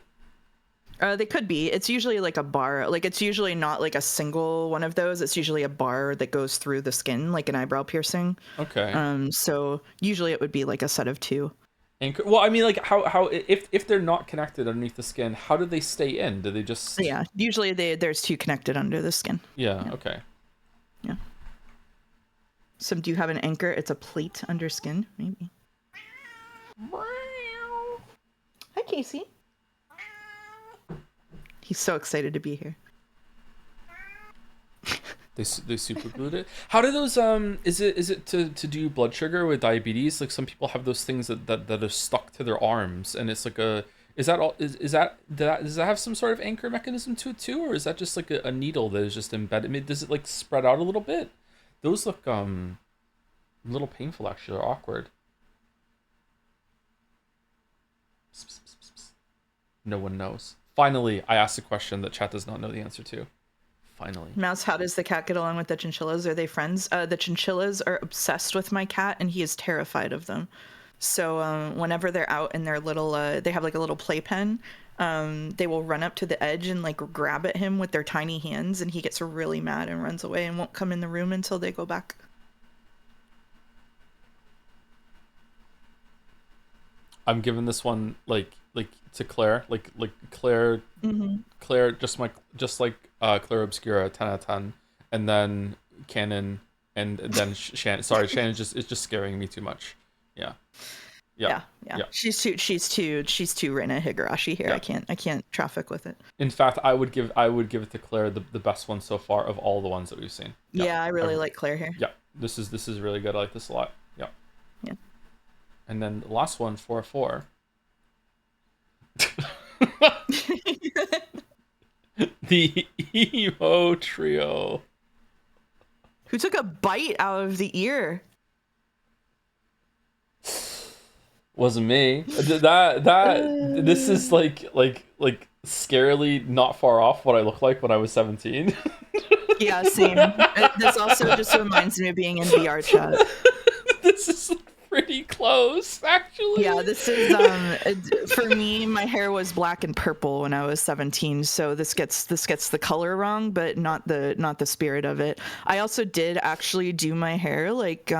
[SPEAKER 2] They could be. It's usually like a bar. Like it's usually not like a single one of those. It's usually a bar that goes through the skin, like an eyebrow piercing.
[SPEAKER 1] Okay.
[SPEAKER 2] So usually it would be like a set of 2.
[SPEAKER 1] Anchor. Well, I mean, like how if they're not connected underneath the skin, how do they stay in? Do they just?
[SPEAKER 2] Yeah. Usually there's 2 connected under the skin.
[SPEAKER 1] Yeah. Okay.
[SPEAKER 2] Yeah. So do you have an anchor? It's a plate under skin, maybe. Hi, Casey. He's so excited to be here.
[SPEAKER 1] They super glued it. How do those is it to do blood sugar with diabetes? Like some people have those things that are stuck to their arms, and it's like a does that have some sort of anchor mechanism to it too, or is that just like a needle that is just embedded? I mean, does it like spread out a little bit? Those look a little painful actually, or awkward. No one knows. Finally, I asked a question that chat does not know the answer to. Finally.
[SPEAKER 2] Mouse, how does the cat get along with the chinchillas? Are they friends? The chinchillas are obsessed with my cat, and he is terrified of them. So whenever they're out in their little, they have like a little playpen, they will run up to the edge and like grab at him with their tiny hands, and he gets really mad and runs away and won't come in the room until they go back.
[SPEAKER 1] I'm giving this one like to Claire, like Claire, Claire, just like Claire Obscura, 10 out of 10, and then Canon, and then Shannon. Sorry, Shannon is just scaring me too much. Yeah. She's too Reina Higurashi here.
[SPEAKER 2] Yeah. I can't traffic with it.
[SPEAKER 1] In fact, I would give it to Claire, the best one so far of all the ones that we've seen.
[SPEAKER 2] Yeah, I really like Claire here.
[SPEAKER 1] Yeah, this is really good. I like this a lot. Yeah.
[SPEAKER 2] Yeah.
[SPEAKER 1] And then the last one, 4-4. The emo trio.
[SPEAKER 2] Who took a bite out of the ear?
[SPEAKER 1] Wasn't me. This is like scarily not far off what I looked like when I was 17.
[SPEAKER 2] Yeah, same. This also just reminds me of being in VR chat.
[SPEAKER 1] This is pretty close, actually.
[SPEAKER 2] Yeah, this is for me. My hair was black and purple when I was 17, so this gets the color wrong, but not the spirit of it. I also did actually do my hair like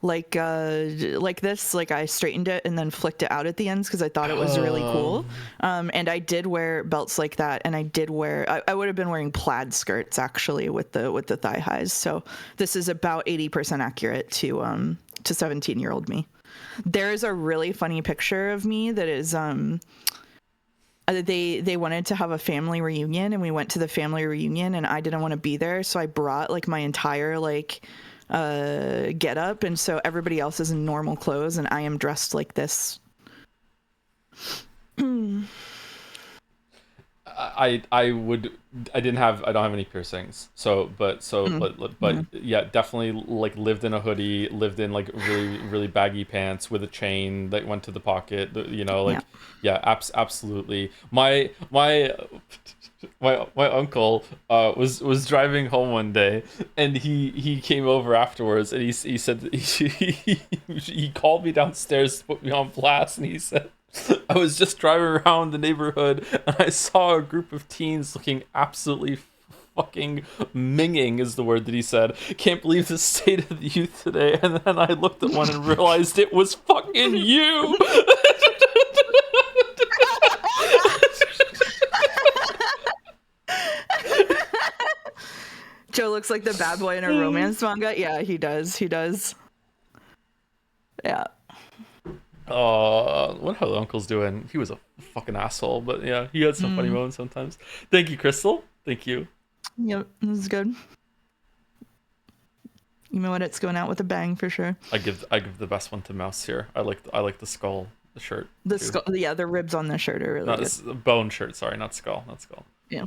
[SPEAKER 2] like this. Like I straightened it and then flicked it out at the ends because I thought it was really cool. And I did wear belts like that, and I did wear. I would have been wearing plaid skirts actually with the thigh highs. So this is about 80% accurate to 17-year-old me. There is a really funny picture of me that is they wanted to have a family reunion, and we went to the family reunion, and I didn't want to be there, so I brought like my entire like get up, and so everybody else is in normal clothes and I am dressed like this.
[SPEAKER 1] I don't have any piercings, but yeah, definitely like lived in a hoodie, lived in like really baggy pants with a chain that went to the pocket, you know, like absolutely. My uncle was driving home one day, and he came over afterwards, and he said he called me downstairs to put me on blast, and he said, I was just driving around the neighborhood and I saw a group of teens looking absolutely fucking minging is the word that he said. Can't believe the state of the youth today. And then I looked at one and realized it was fucking you.
[SPEAKER 2] Joe looks like the bad boy in a romance manga. Yeah, he does. Yeah.
[SPEAKER 1] What how the uncle's doing? He was a fucking asshole, but yeah, he had some funny moments sometimes. Thank you, Crystal. Thank you.
[SPEAKER 2] Yep, this is good. You know what? It's going out with a bang for sure.
[SPEAKER 1] I give the best one to Mouse here. I like the skull, the shirt.
[SPEAKER 2] The skull, yeah, the ribs on the shirt are really good.
[SPEAKER 1] The bone shirt. Sorry, not skull.
[SPEAKER 2] Yeah.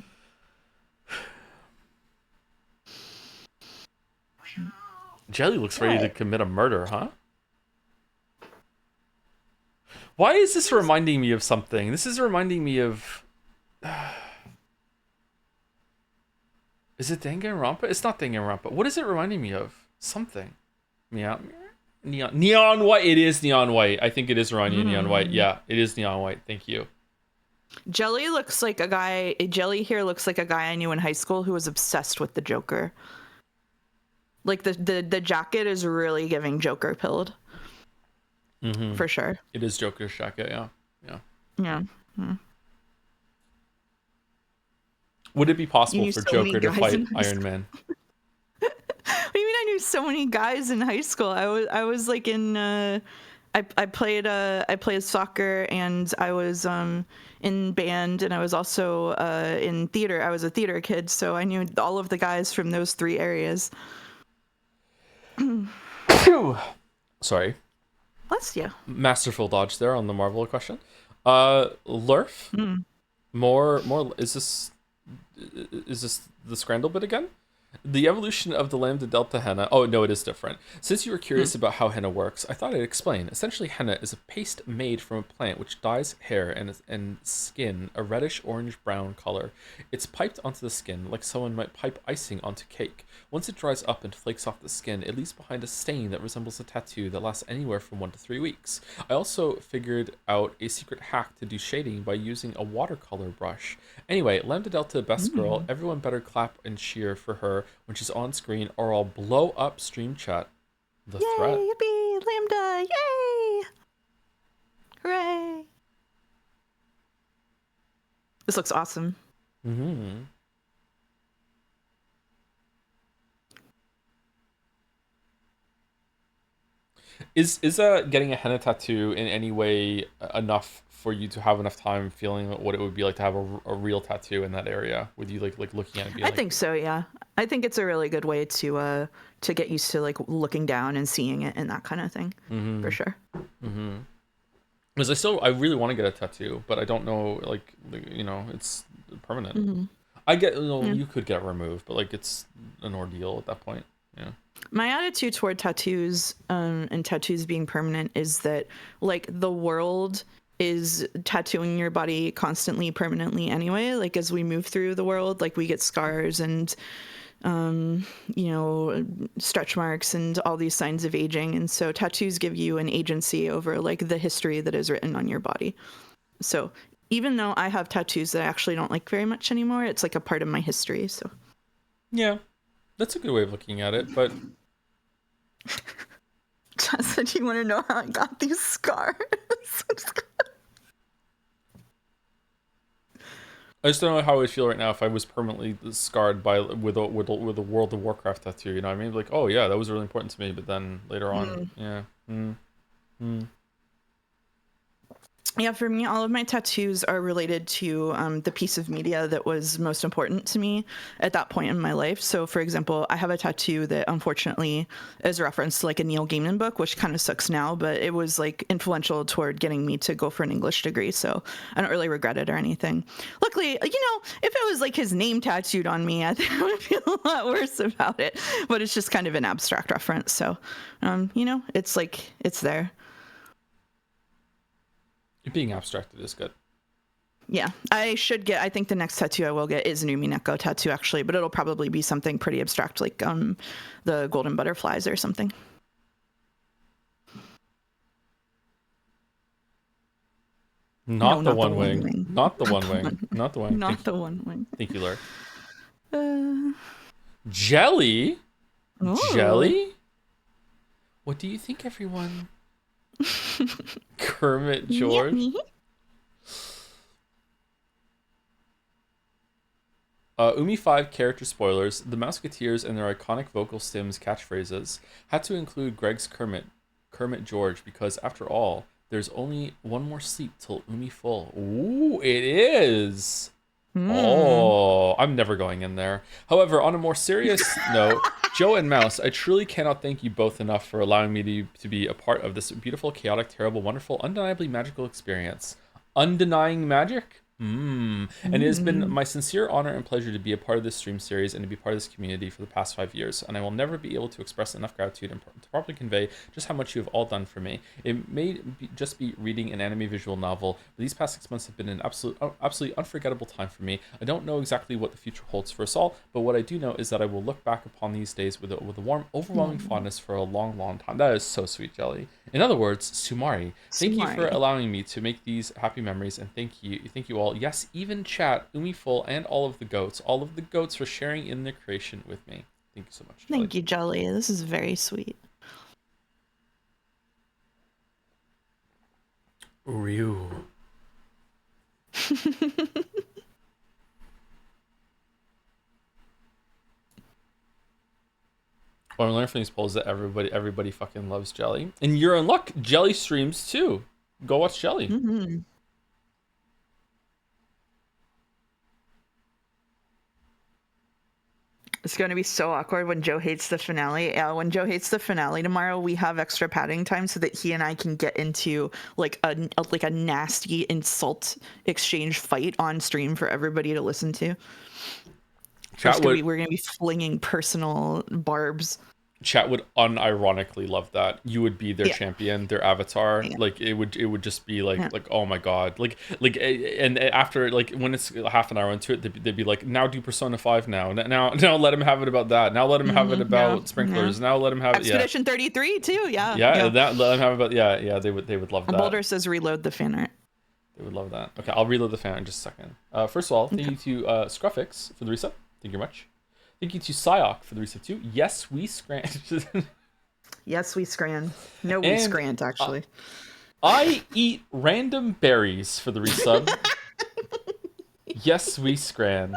[SPEAKER 1] Jelly looks ready to commit a murder, huh? Why is this reminding me of something? This is reminding me of... Is it Danganronpa? It's not Danganronpa. What is it reminding me of? Something. Neon white. It is neon white. I think it is reminding you of neon white. Yeah, it is neon white. Thank you.
[SPEAKER 2] Jelly looks like a guy... Jelly here looks like a guy I knew in high school who was obsessed with the Joker. Like, the jacket is really giving Joker pilled. Mm-hmm. For sure.
[SPEAKER 1] It is Joker's jacket, yeah. Would it be possible for Joker to fight Iron Man?
[SPEAKER 2] What do you mean I knew so many guys in high school? I was like in I played soccer, and I was in band, and I was also in theater. I was a theater kid, so I knew all of the guys from those 3 areas.
[SPEAKER 1] Sorry.
[SPEAKER 2] Bless you.
[SPEAKER 1] Masterful dodge there on the Marvel question. Lurf. More. Is this the Scrandle bit again? The evolution of the Lambda Delta henna. Oh, no, it is different. Since you were curious about how henna works, I thought I'd explain. Essentially, henna is a paste made from a plant which dyes hair and skin a reddish orange-brown color. It's piped onto the skin like someone might pipe icing onto cake. Once it dries up and flakes off the skin, it leaves behind a stain that resembles a tattoo that lasts anywhere from 1 to 3 weeks. I also figured out a secret hack to do shading by using a watercolor brush. Anyway, Lambda Delta, best girl. Everyone better clap and cheer for her when she's on screen, or I'll blow up stream chat. The
[SPEAKER 2] Yay,
[SPEAKER 1] threat.
[SPEAKER 2] Yippee, Lambda, yay! Hooray! This looks awesome.
[SPEAKER 1] Mm-hmm. Is getting a henna tattoo in any way enough for you to have enough time feeling what it would be like to have a real tattoo in that area with you like looking at it? Being
[SPEAKER 2] I think so, yeah. I think it's a really good way to get used to like looking down and seeing it and that kind of thing, for sure.
[SPEAKER 1] Mm-hmm. Because I really want to get a tattoo, but I don't know, like you know, it's permanent. Mm-hmm. I get, you could get it removed, but like it's an ordeal at that point. Yeah.
[SPEAKER 2] My attitude toward tattoos and tattoos being permanent is that like the world is tattooing your body constantly, permanently anyway. Like as we move through the world, like we get scars and stretch marks and all these signs of aging. And so tattoos give you an agency over like the history that is written on your body. So even though I have tattoos that I actually don't like very much anymore, it's like a part of my history. So
[SPEAKER 1] yeah, that's a good way of looking at it. But
[SPEAKER 2] Jess said, you want to know how I got these scars?
[SPEAKER 1] I just don't know how I would feel right now if I was permanently scarred with a World of Warcraft tattoo. You know what I mean? Like, oh yeah, that was really important to me, but then later on,
[SPEAKER 2] Yeah, for me, all of my tattoos are related to the piece of media that was most important to me at that point in my life. So, for example, I have a tattoo that unfortunately is a reference to like a Neil Gaiman book, which kind of sucks now, but it was like influential toward getting me to go for an English degree. So I don't really regret it or anything. Luckily, you know, if it was like his name tattooed on me, I think I would feel a lot worse about it. But it's just kind of an abstract reference. So, you know, it's like, it's there.
[SPEAKER 1] Being abstracted is good.
[SPEAKER 2] Yeah, I think the next tattoo I will get is an Umineko tattoo, actually, but it'll probably be something pretty abstract, like the golden butterflies or something.
[SPEAKER 1] Not the one wing. Not the one wing. Not the one.
[SPEAKER 2] Not the one wing.
[SPEAKER 1] Thank you, Laura. Jelly?
[SPEAKER 2] Ooh.
[SPEAKER 1] Jelly? What do you think, everyone? Kermit George? Umi 5 character spoilers. The Musketeers and their iconic vocal stims catchphrases had to include Greg's Kermit George, because after all, there's only one more sleep till Umi full. Ooh, it is. Oh, I'm never going in there. However, on a more serious note, Joe and Mouse, I truly cannot thank you both enough for allowing me to be a part of this beautiful, chaotic, terrible, wonderful, undeniably magical experience. Undenying magic? And it has been my sincere honor and pleasure to be a part of this stream series and to be part of this community for the past 5 years, and I will never be able to express enough gratitude and to properly convey just how much you have all done for me. It may just be reading an anime visual novel, but these past 6 months have been an absolutely unforgettable time for me. I don't know exactly what the future holds for us all, but what I do know is that I will look back upon these days with a warm, overwhelming fondness for a long, long time. That is so sweet, Jelly. In other words, Sumari, thank you for allowing me to make these happy memories, and thank you all. Yes, even chat, Umiful, and all of the goats for sharing in their creation with me. Thank you so much, Jelly.
[SPEAKER 2] Thank you, Jelly. This is very sweet.
[SPEAKER 1] Ryu. What I'm learning from these polls is that everybody fucking loves Jelly. And you're in luck. Jelly streams too. Go watch Jelly.
[SPEAKER 2] It's going to be so awkward when Joe hates the finale. When Joe hates the finale tomorrow, we have extra padding time so that he and I can get into like a nasty insult exchange fight on stream for everybody to listen to. We're going to be flinging personal barbs.
[SPEAKER 1] Chat would unironically love that. You would be their champion, their avatar. Yeah. Like it would just be like oh my god, and after like when it's half an hour into it, they'd be like, now do Persona 5 now let him have it about that. Now let him have it about sprinklers. Now let him have
[SPEAKER 2] Expedition 33 too.
[SPEAKER 1] Yeah. That let him have about they would love that.
[SPEAKER 2] Boulder says reload the fan art.
[SPEAKER 1] They would love that. Okay, I'll reload the fan art in just a second. First of all, thank you to Scruffix for the reset. Thank you very much. Thank you to Psyok for the reset too. Yes, we scran.
[SPEAKER 2] Yes, we scran. No, we scrant actually.
[SPEAKER 1] I eat random berries for the resub. Yes, we scran.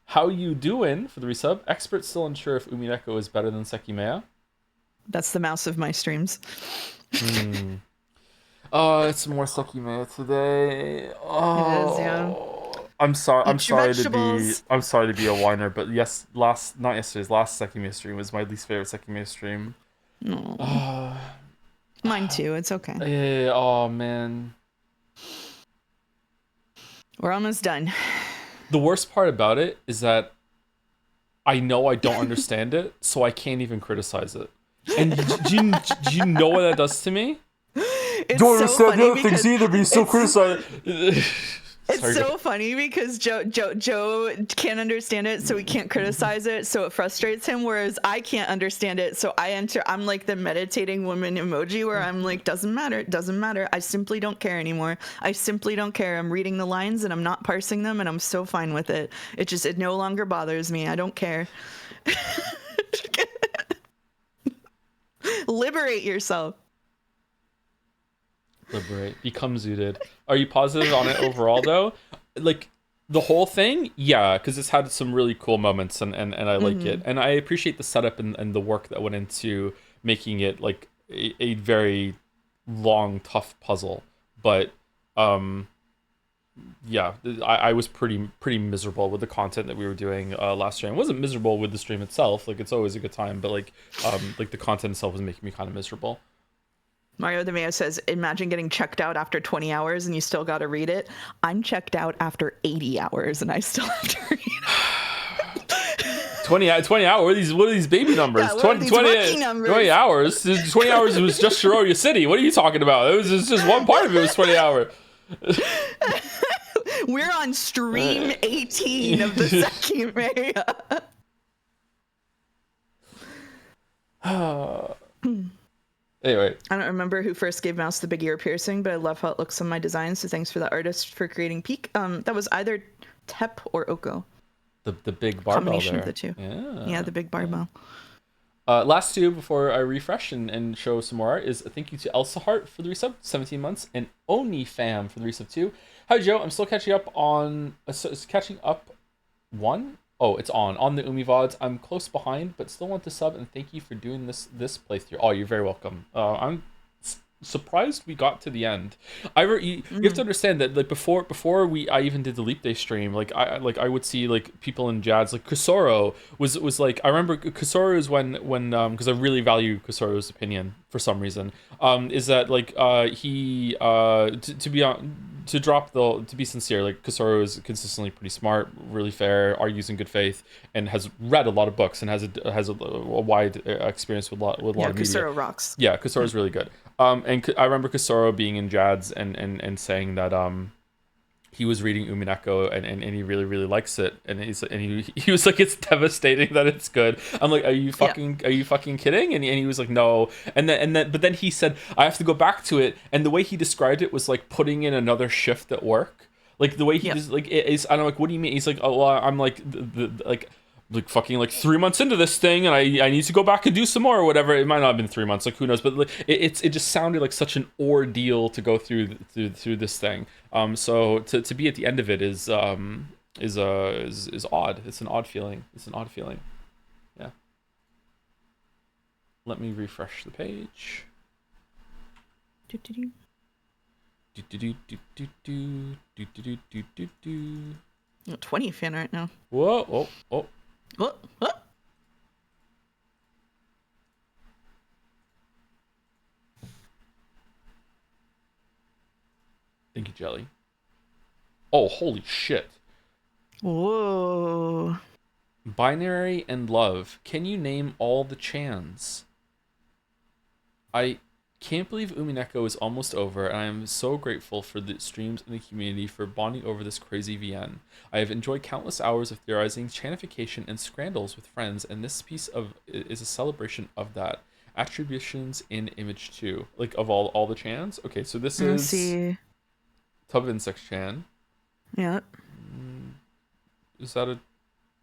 [SPEAKER 1] How you doing for the resub? Experts still unsure if Umineko is better than Sekimea.
[SPEAKER 2] That's the mouse of my streams.
[SPEAKER 1] Oh, it's more Sekimea today. Oh.
[SPEAKER 2] It is, yeah.
[SPEAKER 1] I'm sorry to be a whiner, but last Sekimea stream was my least favorite Sekimea stream.
[SPEAKER 2] No. Mine too. It's okay.
[SPEAKER 1] Yeah, oh man.
[SPEAKER 2] We're almost done.
[SPEAKER 1] The worst part about it is that I know I don't understand it, so I can't even criticize it. And do you know what that does to me?
[SPEAKER 2] It's don't understand the other things either, but you still criticize it. It's so funny because Joe can't understand it, so he can't criticize it, so it frustrates him, whereas I can't understand it, so I'm like the meditating woman emoji where I'm like, doesn't matter, I simply don't care anymore. I simply don't care. I'm reading the lines and I'm not parsing them and I'm so fine with it. It no longer bothers me. I don't care. Liberate yourself.
[SPEAKER 1] Liberate. Become zooted. Are you positive on it overall though? Like the whole thing? Yeah, because it's had some really cool moments and I like it. And I appreciate the setup and the work that went into making it like a very long, tough puzzle. But yeah, I was pretty miserable with the content that we were doing last year. I wasn't miserable with the stream itself. Like it's always a good time, but like the content itself was making me kind of miserable.
[SPEAKER 2] Mario the Mayo says, imagine getting checked out after 20 hours and you still got to read it. I'm checked out after 80 hours and I still have to read it.
[SPEAKER 1] 20 hours? What are these baby numbers?
[SPEAKER 2] Yeah, 20 numbers?
[SPEAKER 1] 20 hours? 20 hours was just Shiroya City. What are you talking about? It was just one part of it was 20 hours.
[SPEAKER 2] We're on stream 18 of the Sekimea.
[SPEAKER 1] Anyway.
[SPEAKER 2] I don't remember who first gave Mouse the big ear piercing, but I love how it looks on my design, so thanks for the artist for creating Peak. That was either Tep or Oko.
[SPEAKER 1] The big barbell
[SPEAKER 2] Combination
[SPEAKER 1] there.
[SPEAKER 2] of the two.
[SPEAKER 1] Yeah.
[SPEAKER 2] Yeah, the big barbell.
[SPEAKER 1] Last two before I refresh and show some more art is a thank you to Elsa Hart for the resub, 17 months, and Oni Fam for the resub 2. Hi Joe, I'm still catching up on one. Oh, it's on the Umi VODs. I'm close behind, but still want to sub and thank you for doing this playthrough. Oh, you're very welcome. I'm surprised we got to the end. You have to understand that like before I even did the Leap Day stream, I would see like people in Jads like Kusoro was like, I remember Kusoro is when because I really value Kusoro's opinion for some reason, is that like he to be sincere, like Kusoro is consistently pretty smart, really fair, argues in good faith, and has read a lot of books and has a wide experience with a lot of media.
[SPEAKER 2] Kusoro rocks.
[SPEAKER 1] Yeah, Kusoro is really good. And I remember Kusoro being in Jads and saying that he was reading Umineko and he really really likes it, and he was like, it's devastating that it's good. I'm like, are you fucking kidding? And he was like, no. And then but then he said, I have to go back to it, and the way he described it was like putting in another shift at work. Like the way he just like it is, I don't know, like, what do you mean? He's like, oh well, I'm like like fucking like 3 months into this thing and I need to go back and do some more or whatever. It might not have been 3 months, like who knows, but like, it just sounded like such an ordeal to go through this thing. So to be at the end of it is odd. It's an odd feeling. Yeah. Let me refresh the page.
[SPEAKER 2] 20 fan right now.
[SPEAKER 1] Whoa, oh.
[SPEAKER 2] What?
[SPEAKER 1] Thank you, Jelly. Oh, holy shit.
[SPEAKER 2] Whoa.
[SPEAKER 1] Binary and Love. Can you name all the Chans? I can't believe Umineko is almost over, and I am so grateful for the streams and the community for bonding over this crazy VN. I have enjoyed countless hours of theorizing, chanification, and scrandals with friends, and this piece is a celebration of that. Attributions in image 2. Like, of all the Chans? Okay, so this is...
[SPEAKER 2] see.
[SPEAKER 1] Tub of Insects Chan.
[SPEAKER 2] Yeah.
[SPEAKER 1] Is that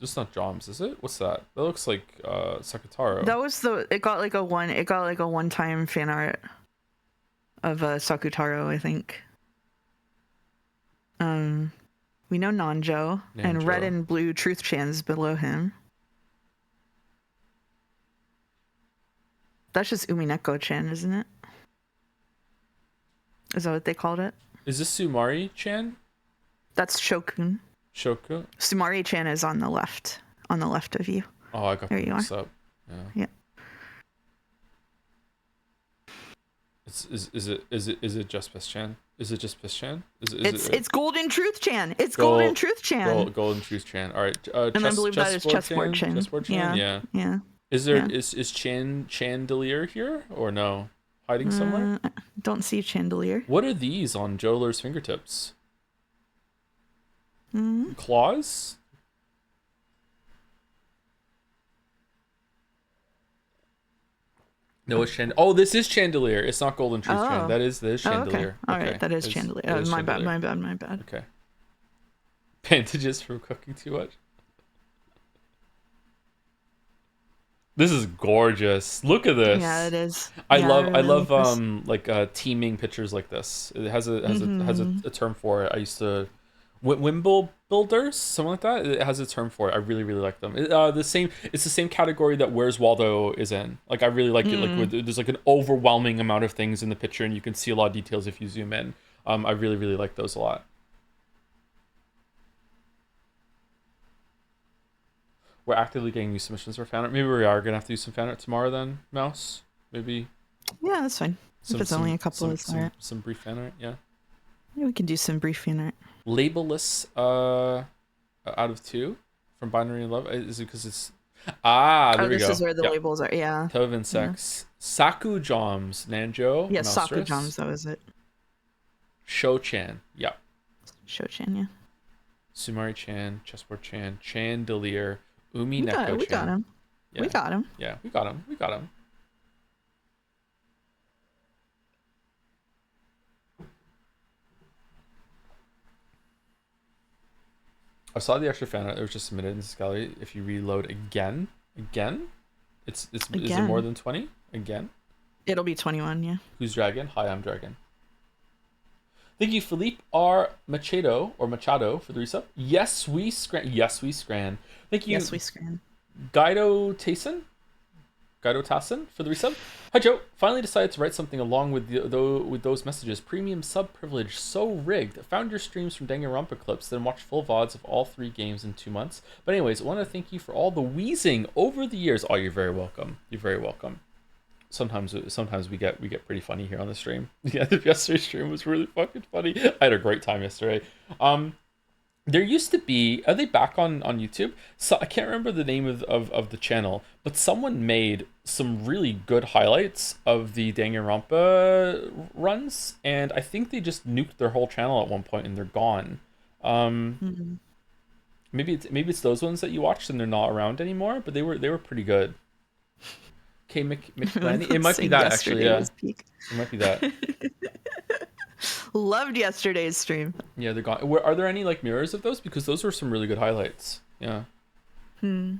[SPEAKER 1] It's not Joms, is it? What's that? That looks like Sakutaro.
[SPEAKER 2] That was it got like a one-time fan art of Sakutaro, I think. We know Nanjo, and red and blue Truth Chans below him. That's just Umineko Chan, isn't it? Is that what they called it?
[SPEAKER 1] Is this Sumari Chan?
[SPEAKER 2] That's Shokun.
[SPEAKER 1] Shokun?
[SPEAKER 2] Sumari Chan is on the left of you.
[SPEAKER 1] Oh, I got this up.
[SPEAKER 2] Yeah.
[SPEAKER 1] Is it just Piss Chan? Is it just Piss Chan?
[SPEAKER 2] It's Golden Truth Chan. It's Golden Truth Chan.
[SPEAKER 1] Golden Truth Chan. All right.
[SPEAKER 2] And I believe that is Chessboard Chan.
[SPEAKER 1] Chessboard Chan.
[SPEAKER 2] Yeah.
[SPEAKER 1] Is there is Chandelier here or no? Hiding somewhere?
[SPEAKER 2] Don't see Chandelier.
[SPEAKER 1] What are these on Joler's fingertips? Claws? No, it's Chandelier. Oh, this is Chandelier. It's not Golden Truth Chan. That is Chandelier.
[SPEAKER 2] Okay. All right, that is Chandelier. My bad.
[SPEAKER 1] Okay. Bandages from cooking too much. This is gorgeous. Look at this.
[SPEAKER 2] Yeah, it is.
[SPEAKER 1] I
[SPEAKER 2] Yeah,
[SPEAKER 1] love
[SPEAKER 2] really like this.
[SPEAKER 1] like teaming pictures like this. It has a term for it. I used to Wimble builders, something like that. It has a term for it. I really like them. It's the same category that Where's Waldo is in. Like I really like it. Like there's like an overwhelming amount of things in the picture, and you can see a lot of details if you zoom in. I really like those a lot. We're actively getting new submissions for fan art. Maybe we are gonna have to do some fan art tomorrow then, Mouse. Maybe.
[SPEAKER 2] Yeah, that's fine. If it's only a couple of
[SPEAKER 1] some brief fan art, yeah.
[SPEAKER 2] Yeah, we can do some brief fan art.
[SPEAKER 1] Labelless out of 2 from Binary and Love. Is it because it's there we go.
[SPEAKER 2] This is where the labels are. Yeah.
[SPEAKER 1] Toven Sex. Saku Joms, Nanjo.
[SPEAKER 2] Yeah, Saku Joms, that was it.
[SPEAKER 1] Sho-chan. Yeah.
[SPEAKER 2] Sho-chan, yeah.
[SPEAKER 1] Sumari-chan, Chessboard-chan, Chandelier, Umineko-chan.
[SPEAKER 2] We got him.
[SPEAKER 1] Yeah.
[SPEAKER 2] We got him.
[SPEAKER 1] Yeah, we got him. I saw the extra fan art that was just submitted in this gallery. If you reload again, is it more than 20? Again?
[SPEAKER 2] It'll be 21, yeah.
[SPEAKER 1] Who's Dragon? Hi, I'm Dragon. Thank you, Felipe R. Machado for the resub. Yes, we scran. Thank you.
[SPEAKER 2] Yes, we scran.
[SPEAKER 1] Guido Tasson for the resub. Hi Joe, finally decided to write something along with with those messages. Premium sub privilege, so rigged. Found your streams from Danganronpa clips, then watched full VODs of all 3 games in 2 months. But anyways, I want to thank you for all the wheezing over the years. Oh, you're very welcome. You're very welcome. Sometimes we get pretty funny here on the stream. Yeah, yesterday's stream was really fucking funny. I had a great time yesterday. There used to be, are they back on YouTube? So I can't remember the name of the channel, but someone made some really good highlights of the Danganronpa runs, and I think they just nuked their whole channel at one point and they're gone. Maybe it's those ones that you watched and they're not around anymore, but they were pretty good. Okay, McBlaney. It might be that actually. Yeah, it might be that.
[SPEAKER 2] Loved yesterday's stream.
[SPEAKER 1] Yeah, they're gone. Are there any like mirrors of those? Because those were some really good highlights. Yeah. I've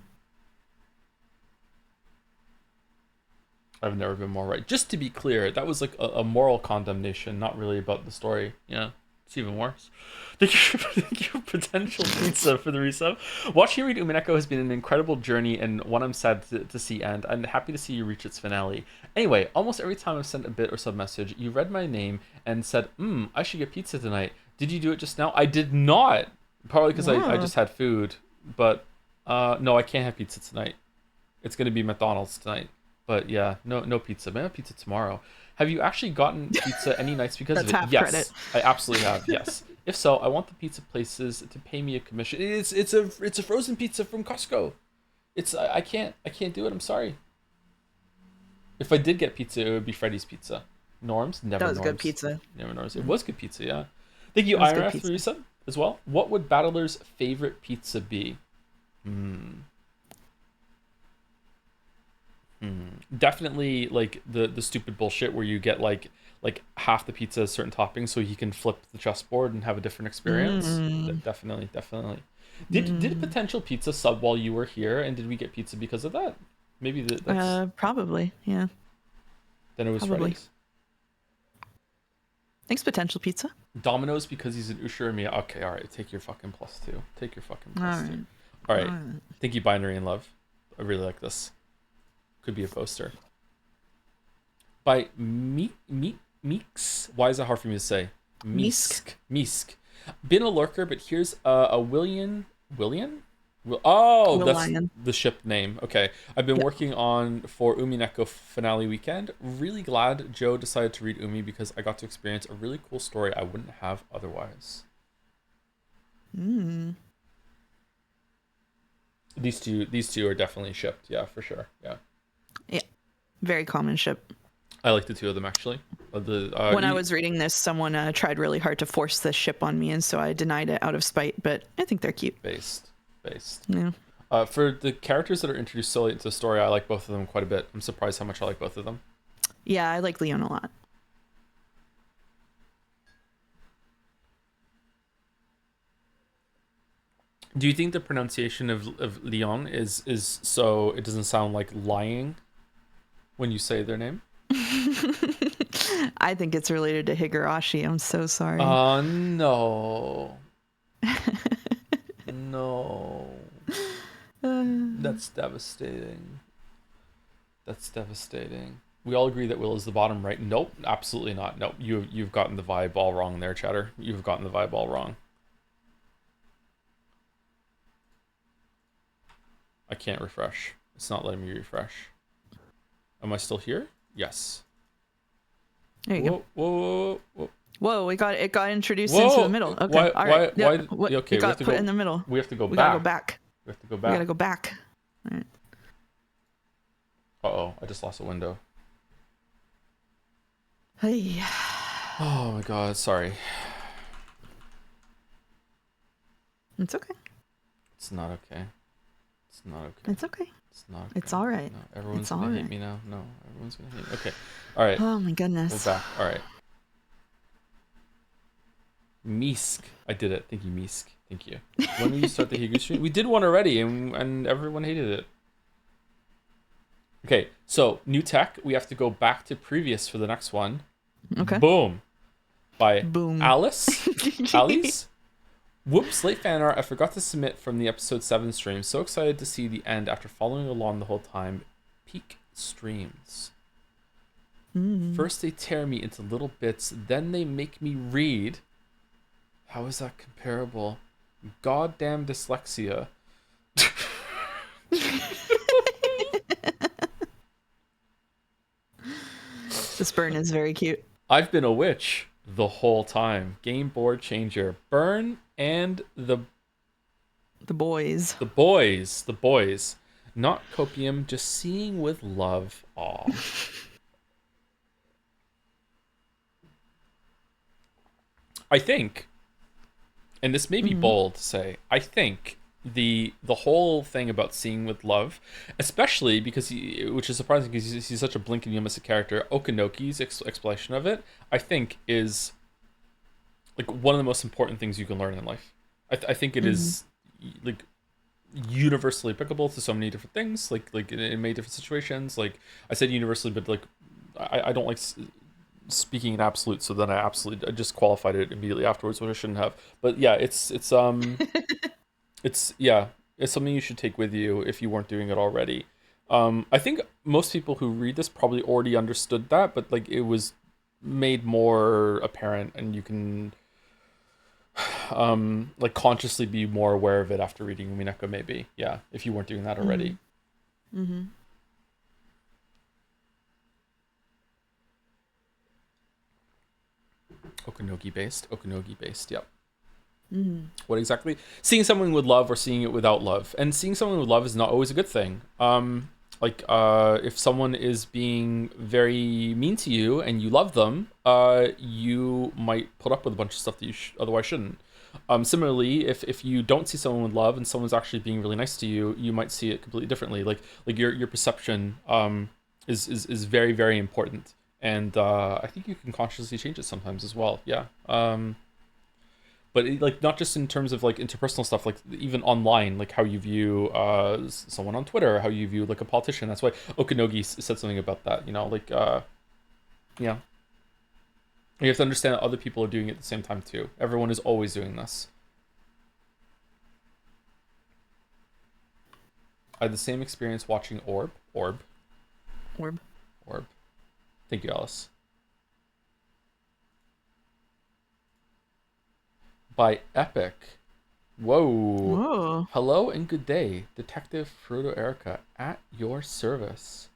[SPEAKER 1] never been more right. Just to be clear, that was like a moral condemnation, not really about the story. Yeah. It's even worse. Thank you, Potential Pizza, for the resub. Watching you read Umineko has been an incredible journey and one I'm sad to see end. I'm happy to see you reach its finale. Anyway, almost every time I've sent a bit or sub message, you read my name and said, I should get pizza tonight. Did you do it just now? I did not. Probably because I just had food. But no, I can't have pizza tonight. It's going to be McDonald's tonight. But yeah, no pizza. Maybe I'll have pizza tomorrow. Have you actually gotten pizza any nights because of it? Yes, credit. I absolutely have. Yes. If so, I want the pizza places to pay me a commission. It's a frozen pizza from Costco. I can't do it. I'm sorry. If I did get pizza, it would be Freddy's Pizza. Norms, never. That was
[SPEAKER 2] good pizza.
[SPEAKER 1] Never Norms. It was good pizza. Yeah. Thank you, IRF, for resub as well. What would Battler's favorite pizza be? Definitely like the stupid bullshit where you get like half the pizza has certain toppings so he can flip the chessboard and have a different experience. Definitely. Did Potential Pizza sub while you were here, and did we get pizza because of that? Maybe that's
[SPEAKER 2] probably, yeah.
[SPEAKER 1] Then it was Freddy's.
[SPEAKER 2] Thanks, Potential Pizza.
[SPEAKER 1] Domino's because he's an Usher and me. Okay, all right. Take your fucking +2. Take your fucking +2. All right. Thank you, Binary and Love. I really like this. Could be a poster. By Meeks. Why is that hard for me to say? Meesk. Been a lurker, but here's a Willian. That's the ship name. Okay. I've been working on for Umineko finale weekend. Really glad Joe decided to read Umi because I got to experience a really cool story I wouldn't have otherwise. These two are definitely shipped. Yeah, for sure. Yeah.
[SPEAKER 2] Yeah. Very common ship.
[SPEAKER 1] I like the two of them actually.
[SPEAKER 2] When I was reading this, someone tried really hard to force this ship on me, and so I denied it out of spite. But I think they're cute.
[SPEAKER 1] Based.
[SPEAKER 2] Yeah.
[SPEAKER 1] For the characters that are introduced so late into the story, I like both of them quite a bit. I'm surprised how much I like both of them.
[SPEAKER 2] Yeah, I like Leon a lot.
[SPEAKER 1] Do you think the pronunciation of Leon is so it doesn't sound like lying when you say their name?
[SPEAKER 2] I think it's related to Higurashi. I'm so sorry.
[SPEAKER 1] No. No. That's devastating. That's devastating. We all agree that Will is the bottom, right? Nope, absolutely not. Nope, you've gotten the vibe all wrong there, Chatter. You've gotten the vibe all wrong. I can't refresh. It's not letting me refresh. Am I still here? Yes.
[SPEAKER 2] There you go.
[SPEAKER 1] Whoa.
[SPEAKER 2] Whoa, it got introduced into the middle. Okay, all right.
[SPEAKER 1] Okay,
[SPEAKER 2] it got put in the middle.
[SPEAKER 1] We have to go
[SPEAKER 2] We
[SPEAKER 1] back.
[SPEAKER 2] gotta go back.
[SPEAKER 1] We have to go
[SPEAKER 2] We
[SPEAKER 1] back.
[SPEAKER 2] gotta go back. All right.
[SPEAKER 1] Uh-oh, I just lost a window.
[SPEAKER 2] Hey.
[SPEAKER 1] Oh my god, sorry.
[SPEAKER 2] It's okay.
[SPEAKER 1] It's not okay. It's not okay.
[SPEAKER 2] It's okay.
[SPEAKER 1] It's not okay.
[SPEAKER 2] It's all right.
[SPEAKER 1] No, everyone's
[SPEAKER 2] It's
[SPEAKER 1] gonna
[SPEAKER 2] all
[SPEAKER 1] hate
[SPEAKER 2] right.
[SPEAKER 1] me now. No, everyone's gonna hate me. Okay. All right.
[SPEAKER 2] Oh my goodness.
[SPEAKER 1] We're back. All right. Misk. I did it. Thank you, Misk. Thank you. When will you start the Higu stream? We did one already, and everyone hated it. Okay, so new tech. We have to go back to previous for the next one.
[SPEAKER 2] Okay.
[SPEAKER 1] Boom. By
[SPEAKER 2] Boom.
[SPEAKER 1] Alice. Alice. Whoops, late fan art. I forgot to submit from the episode 7 stream. So excited to see the end after following along the whole time. Peak streams. First they tear me into little bits, then they make me read. How is that comparable? Goddamn dyslexia.
[SPEAKER 2] This burn is very cute.
[SPEAKER 1] I've been a witch the whole time. Game board changer. Burn and the
[SPEAKER 2] boys.
[SPEAKER 1] The boys. Not copium, just seeing with love. Aw. I think, and this may be bold to say, I think the whole thing about seeing with love, especially because which is surprising because he's such a blink and you miss a character, Okanoki's explanation of it, I think is like one of the most important things you can learn in life. I think it is like universally applicable to so many different things, like in many different situations. Like I said universally, but like I don't like speaking in absolute, so then I just qualified it immediately afterwards, which I shouldn't have. But yeah, it's it's something you should take with you if you weren't doing it already. I think most people who read this probably already understood that, but like it was made more apparent, and you can like consciously be more aware of it after reading Umineko, maybe. Yeah, if you weren't doing that already. Okanogi based, yep. What exactly? Seeing someone with love or seeing it without love. And seeing someone with love is not always a good thing. If someone is being very mean to you and you love them, you might put up with a bunch of stuff that you otherwise shouldn't. Similarly, if you don't see someone with love and someone's actually being really nice to you, you might see it completely differently. Like your perception is very, very important. And I think you can consciously change it sometimes as well. Yeah. But like not just in terms of like interpersonal stuff, like even online, like how you view someone on Twitter, or how you view like a politician. That's why Okanogi said something about that. You know, like yeah. You have to understand that other people are doing it at the same time too. Everyone is always doing this. I had the same experience watching Orb. Thank you, Alice. By Epic. Whoa. Hello and good day, Detective Frodo Erica, at your service.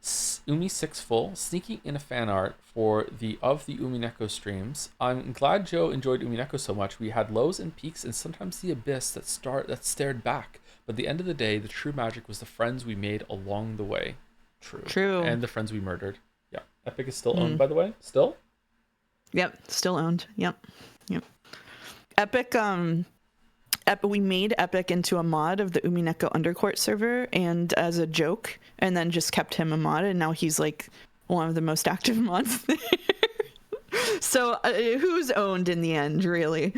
[SPEAKER 1] Umi6full, sneaking in a fan art for the Umineko streams. I'm glad Joe enjoyed Umineko so much. We had lows and peaks and sometimes the abyss that stared back. But at the end of the day, the true magic was the friends we made along the way. True. And the friends we murdered. Yeah. Epic is still owned, by the way. Still?
[SPEAKER 2] Yep. Still owned. Yep. Epic, we made Epic into a mod of the Umineko Undercourt server, and as a joke, and then just kept him a mod, and now he's like one of the most active mods there. So who's owned in the end, really?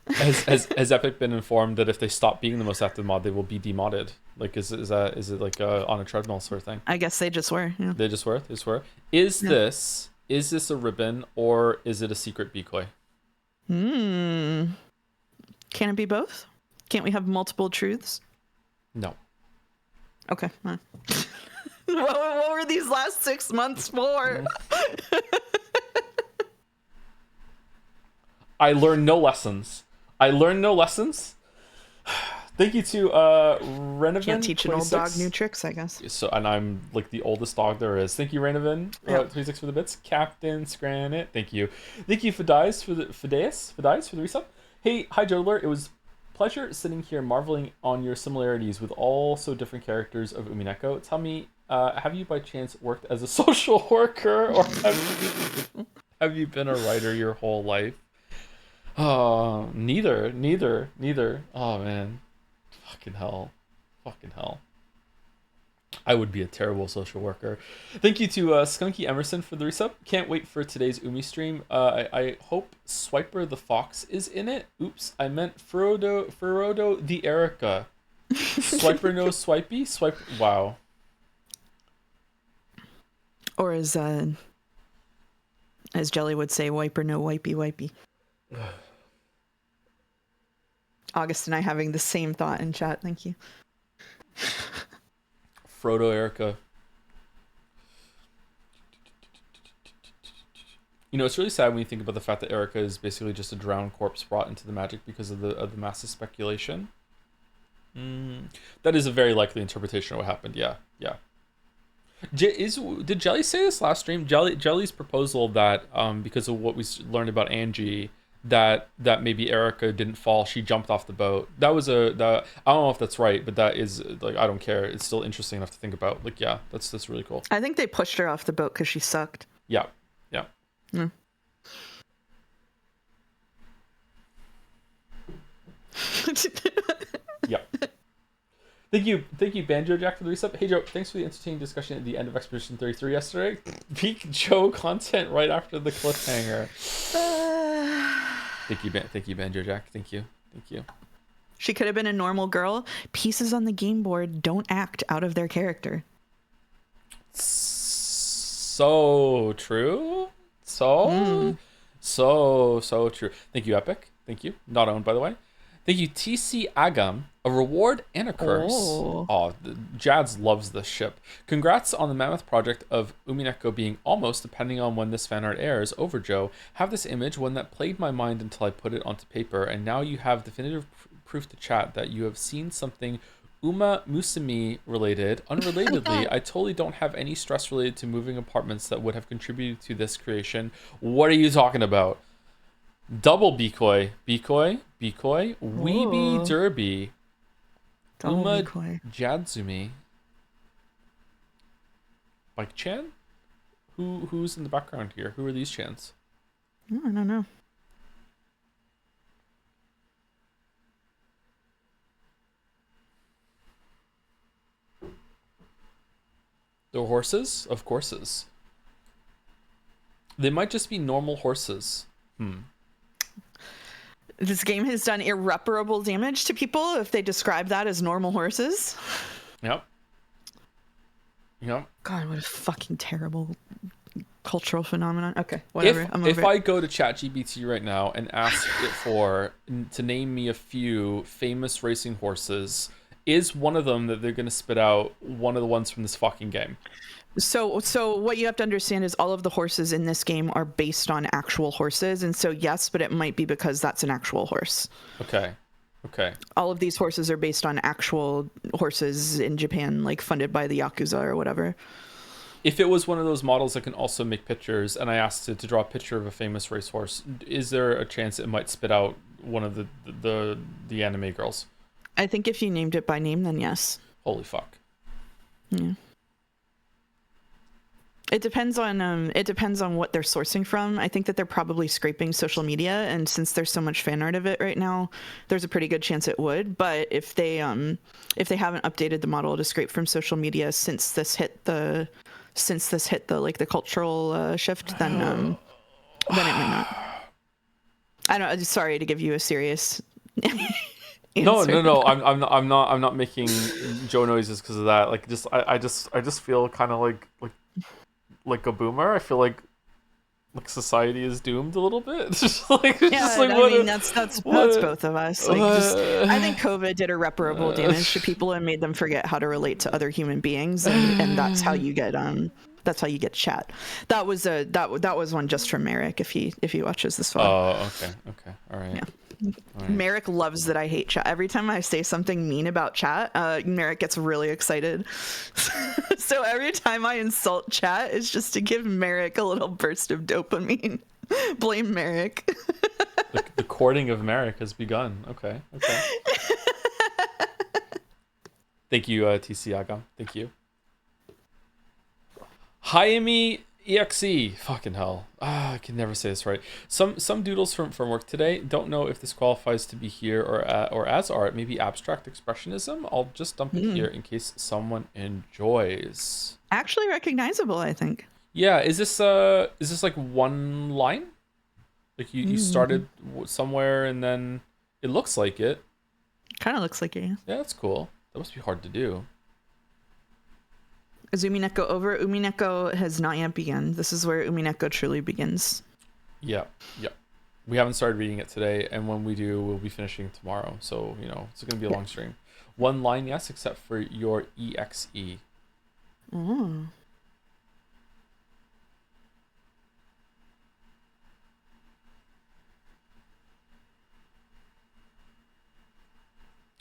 [SPEAKER 1] Has Epic been informed that if they stop being the most active mod, they will be demodded? Like, is it like on a treadmill sort of thing?
[SPEAKER 2] I guess they just were. Yeah.
[SPEAKER 1] They just were. Is this a ribbon or is it a secret decoy?
[SPEAKER 2] Can it be both? Can't we have multiple truths?
[SPEAKER 1] No.
[SPEAKER 2] Okay. What were these last 6 months for?
[SPEAKER 1] I learned no lessons. Thank you to Renovan.
[SPEAKER 2] Can't teach an old dog
[SPEAKER 1] 26.
[SPEAKER 2] new tricks, I guess.
[SPEAKER 1] So, and I'm like the oldest dog there is. Thank you, Renovan. 26 for the bits. Captain Scranit. Thank you. Thank you, Fidias for the resub. Hey, hi, Jodler. It was pleasure sitting here marveling on your similarities with all so different characters of Umineko. Tell me, have you by chance worked as a social worker, or have you been a writer your whole life? Oh, neither. Oh man, fucking hell. I would be a terrible social worker. Thank you to Skunky Emerson for the resub. Can't wait for today's Umi stream. I hope Swiper the Fox is in it. Oops, I meant Ferodo the Erica. Swiper no swipey? Swipe. Wow.
[SPEAKER 2] Or as Jelly would say, wiper no wipey. August and I having the same thought in chat. Thank you.
[SPEAKER 1] Frodo Erica. You know, it's really sad when you think about the fact that Erica is basically just a drowned corpse brought into the magic because of the massive speculation. That is a very likely interpretation of what happened. Yeah. Did Jelly say this last stream? Jelly's proposal that because of what we learned about Angie, that maybe Erica didn't fall, she jumped off the boat. I don't know if that's right, but that is like, I don't care. It's still interesting enough to think about. Like, yeah, that's really cool.
[SPEAKER 2] I think they pushed her off the boat because she sucked.
[SPEAKER 1] Yeah.
[SPEAKER 2] Mm.
[SPEAKER 1] Yeah. Thank you, Banjo Jack, for the resub. Hey Joe, thanks for the entertaining discussion at the end of Expedition 33 yesterday. Peak Joe content right after the cliffhanger. Thank you, Banjo Jack. Thank you.
[SPEAKER 2] She could have been a normal girl. Pieces on the game board don't act out of their character.
[SPEAKER 1] So true. So true. Thank you, Epic. Thank you. Not owned, by the way. Thank you, TC Agam. A reward and a curse. Oh, Jads loves this ship. Congrats on the mammoth project of Umineko being almost, depending on when this fan art airs, over, Joe. Have this image, one that played my mind until I put it onto paper, and now you have definitive proof to chat that you have seen something Uma Musumi related. Unrelatedly, I totally don't have any stress related to moving apartments that would have contributed to this creation. What are you talking about? Double Bikoi, Weeby Derby, Uma Jadsumi, Mike Chan? Who's in the background here? Who are these chants?
[SPEAKER 2] I don't know.
[SPEAKER 1] They're horses? Of courses. They might just be normal horses.
[SPEAKER 2] This game has done irreparable damage to people if they describe that as normal horses.
[SPEAKER 1] Yep.
[SPEAKER 2] God, what a fucking terrible cultural phenomenon. Okay, whatever.
[SPEAKER 1] If I go to ChatGPT right now and ask it to name me a few famous racing horses, is one of them that they're going to spit out one of the ones from this fucking game?
[SPEAKER 2] So what you have to understand is all of the horses in this game are based on actual horses. And so, yes, but it might be because that's an actual horse.
[SPEAKER 1] Okay.
[SPEAKER 2] All of these horses are based on actual horses in Japan, like funded by the Yakuza or whatever.
[SPEAKER 1] If it was one of those models that can also make pictures, and I asked it to draw a picture of a famous racehorse, is there a chance it might spit out one of the anime girls?
[SPEAKER 2] I think if you named it by name, then yes.
[SPEAKER 1] Holy fuck.
[SPEAKER 2] Yeah. It depends on what they're sourcing from. I think that they're probably scraping social media, and since there's so much fan art of it right now, there's a pretty good chance it would. But if they haven't updated the model to scrape from social media since this hit the like the cultural shift, then it might not. I don't. Sorry to give you a serious.
[SPEAKER 1] No,
[SPEAKER 2] answer.
[SPEAKER 1] I'm not making Joe noises because of that. Like, I just feel kind of like a boomer. I feel like society is doomed a little bit.
[SPEAKER 2] That's both of us. I think COVID did irreparable damage to people and made them forget how to relate to other human beings, and that's how you get chat. That was one just from Merrick. If he watches this one.
[SPEAKER 1] Oh, okay, all right.
[SPEAKER 2] Yeah. Right. Merrick loves that I hate chat. Every time I say something mean about chat, Merrick gets really excited. So every time I insult chat, it's just to give Merrick a little burst of dopamine. Blame Merrick.
[SPEAKER 1] The courting of Merrick has begun. Okay. Thank you, TC Agam. Thank you. Hayami EXE, fucking hell. I can never say this right. Some doodles from work today. Don't know if this qualifies to be here or as art. Maybe abstract expressionism. I'll just dump it here in case someone enjoys.
[SPEAKER 2] Actually recognizable, I think.
[SPEAKER 1] Yeah, is this like one line? Like you started somewhere and then it looks like it.
[SPEAKER 2] Kind of looks like it. Yeah.
[SPEAKER 1] Yeah, that's cool. That must be hard to do.
[SPEAKER 2] Is Umineko over? Umineko has not yet begun. This is where Umineko truly begins. Yeah.
[SPEAKER 1] We haven't started reading it today, and when we do, we'll be finishing tomorrow. So, it's going to be a long stream. One line, yes, except for your EXE.
[SPEAKER 2] Oh.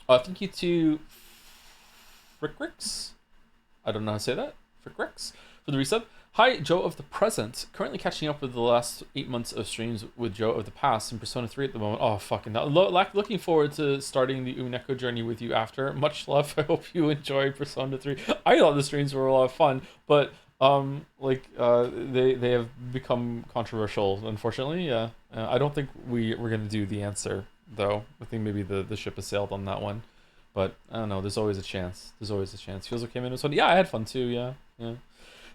[SPEAKER 1] Thank you to Frickrix. I don't know how to say that. Frickrix for the resub. Hi, Joe of the present. Currently catching up with the last 8 months of streams with Joe of the past and Persona 3 at the moment. Oh, fucking hell. Looking forward to starting the Umineko journey with you after. Much love. I hope you enjoy Persona 3. I thought the streams were a lot of fun, but they have become controversial, unfortunately. Yeah. I don't think we're going to do the answer, though. I think maybe the ship has sailed on that one. But I don't know. There's always a chance. Feels okay, man. It was fun. Yeah, I had fun too. Yeah.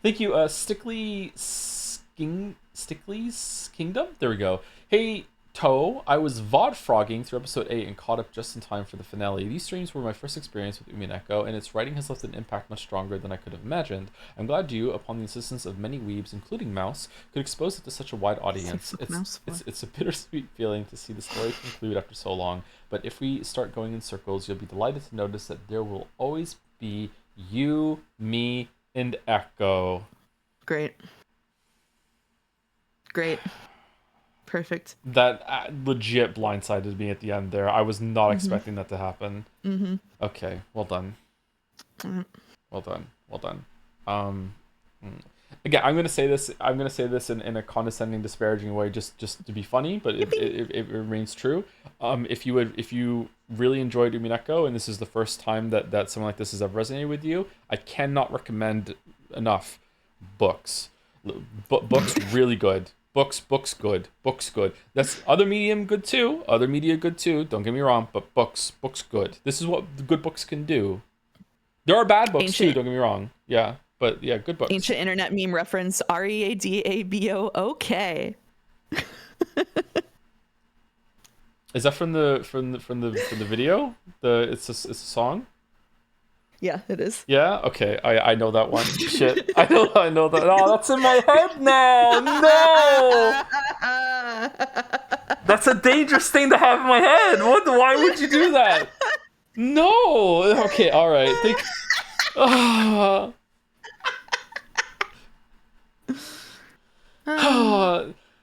[SPEAKER 1] Thank you, Stickly's Kingdom. There we go. Hey, Toe. I was VOD frogging through episode 8 and caught up just in time for the finale. These streams were my first experience with Umineko, and its writing has left an impact much stronger than I could have imagined. I'm glad you, upon the insistence of many weebs, including Mouse, could expose it to such a wide audience. It's a bittersweet feeling to see the story conclude after so long. But if we start going in circles, you'll be delighted to notice that there will always be you, me, and Echo.
[SPEAKER 2] Great. Perfect.
[SPEAKER 1] That legit blindsided me at the end there. I was not expecting that to happen. Okay, well done. Well done. Again, I'm gonna say this in a condescending, disparaging way, just to be funny, but it remains true. If you really enjoyed Umineko and this is the first time that something like this has ever resonated with you, I cannot recommend enough books. Books really good. Books good. That's other media good too. Don't get me wrong, but books good. This is what good books can do. There are bad books too. Don't get me wrong. Yeah. But yeah, good books.
[SPEAKER 2] Ancient internet meme reference: READABO.
[SPEAKER 1] Is that from the video? It's a song.
[SPEAKER 2] Yeah, it is.
[SPEAKER 1] Yeah. Okay. I know that one. Shit. I know that. Oh, that's in my head now. No. That's a dangerous thing to have in my head. Why would you do that? No. Okay. All right.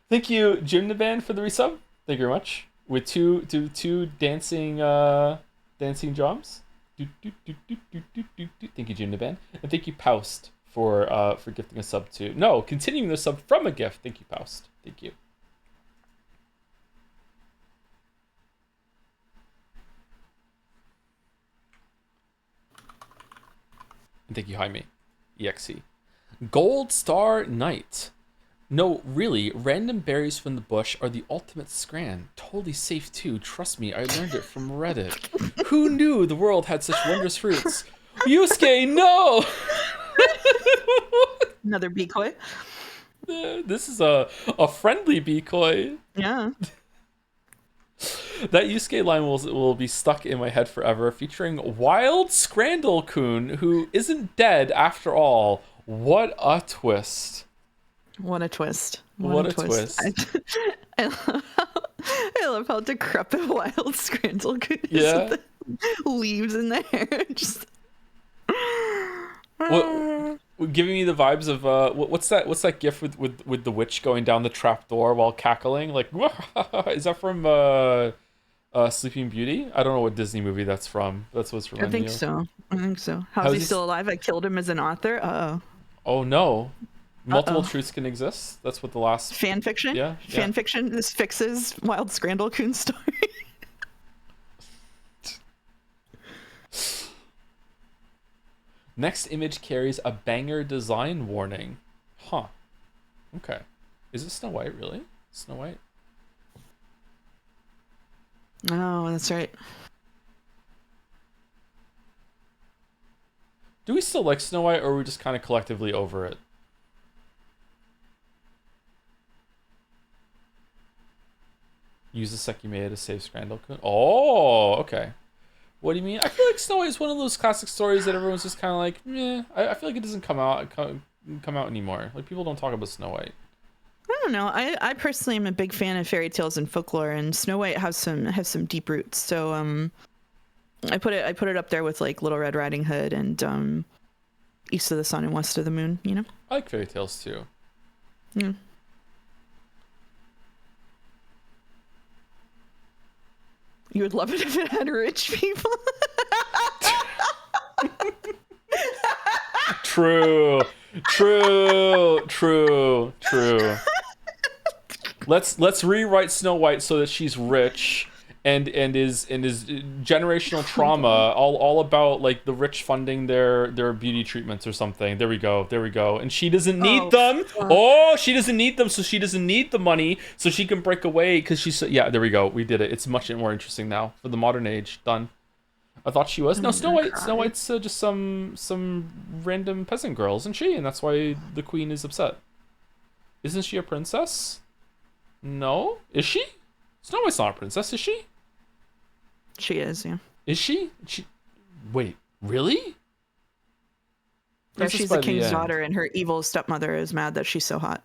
[SPEAKER 1] Thank you, Jim the Band, for the resub. Thank you very much. With two dancing drums. Thank you, Jim the Band, and thank you, Paust, for gifting a sub to. No, continuing the sub from a gift. Thank you, Paust. Thank you. And thank you, Jaime. EXE. Gold Star Knight. No, really, random berries from the bush are the ultimate scran. Totally safe too, trust me, I learned it from Reddit. Who knew the world had such wondrous fruits? Yusuke, no!
[SPEAKER 2] Another decoy.
[SPEAKER 1] This is a friendly decoy.
[SPEAKER 2] Yeah.
[SPEAKER 1] That Yusuke line will be stuck in my head forever, featuring Wild Scrandle-kun, who isn't dead after all. What a twist.
[SPEAKER 2] What a twist.
[SPEAKER 1] What a twist.
[SPEAKER 2] I love how decrepit Wild Scrandle-kun is
[SPEAKER 1] Yeah.
[SPEAKER 2] with the leaves in the hair. Just...
[SPEAKER 1] Giving me the vibes of what's that gif with the witch going down the trap door while cackling? Like, is that from Sleeping Beauty? I don't know what Disney movie that's from. That's what's reminding
[SPEAKER 2] I
[SPEAKER 1] me
[SPEAKER 2] think so. How's
[SPEAKER 1] How's
[SPEAKER 2] he
[SPEAKER 1] he
[SPEAKER 2] still alive? I killed him as an author. Uh-oh.
[SPEAKER 1] Oh no. Multiple truths can exist. That's what the last
[SPEAKER 2] Fan fiction?
[SPEAKER 1] Yeah.
[SPEAKER 2] Fan fiction. This fixes Wild Scrandle-kun's story.
[SPEAKER 1] Next image carries a banger design warning. Huh. Okay. Is it Snow White, really? Snow White?
[SPEAKER 2] Oh, that's right.
[SPEAKER 1] Do we still like Snow White, or are we just kind of collectively over it? Use the Sekimea to save Scrandle-kun. Oh, okay. What do you mean? I feel like Snow White is one of those classic stories that everyone's just kind of like, meh. I feel like it doesn't come out anymore. Like, people don't talk about Snow White.
[SPEAKER 2] I don't know. I personally am a big fan of fairy tales and folklore, and Snow White has some deep roots. So I put it up there with like Little Red Riding Hood and East of the Sun and West of the Moon. You know.
[SPEAKER 1] I like fairy tales too.
[SPEAKER 2] Yeah. You would love it if it had rich people.
[SPEAKER 1] True. Let's rewrite Snow White so that she's rich and is generational trauma, all about like the rich funding their beauty treatments or something. There we go. And she doesn't need them. She doesn't need them, so she doesn't need the money, so she can break away because she's there we go. We did it. It's much more interesting now for the modern age. Done. I thought she was. No, Snow White's just some random peasant girl, isn't she? And that's why the queen is upset. Isn't she a princess? No? Is she? Snow White's not a princess, is she?
[SPEAKER 2] She is, yeah.
[SPEAKER 1] Is she? Wait, really?
[SPEAKER 2] Yeah, she's the king's daughter, and her evil stepmother is mad that she's so hot.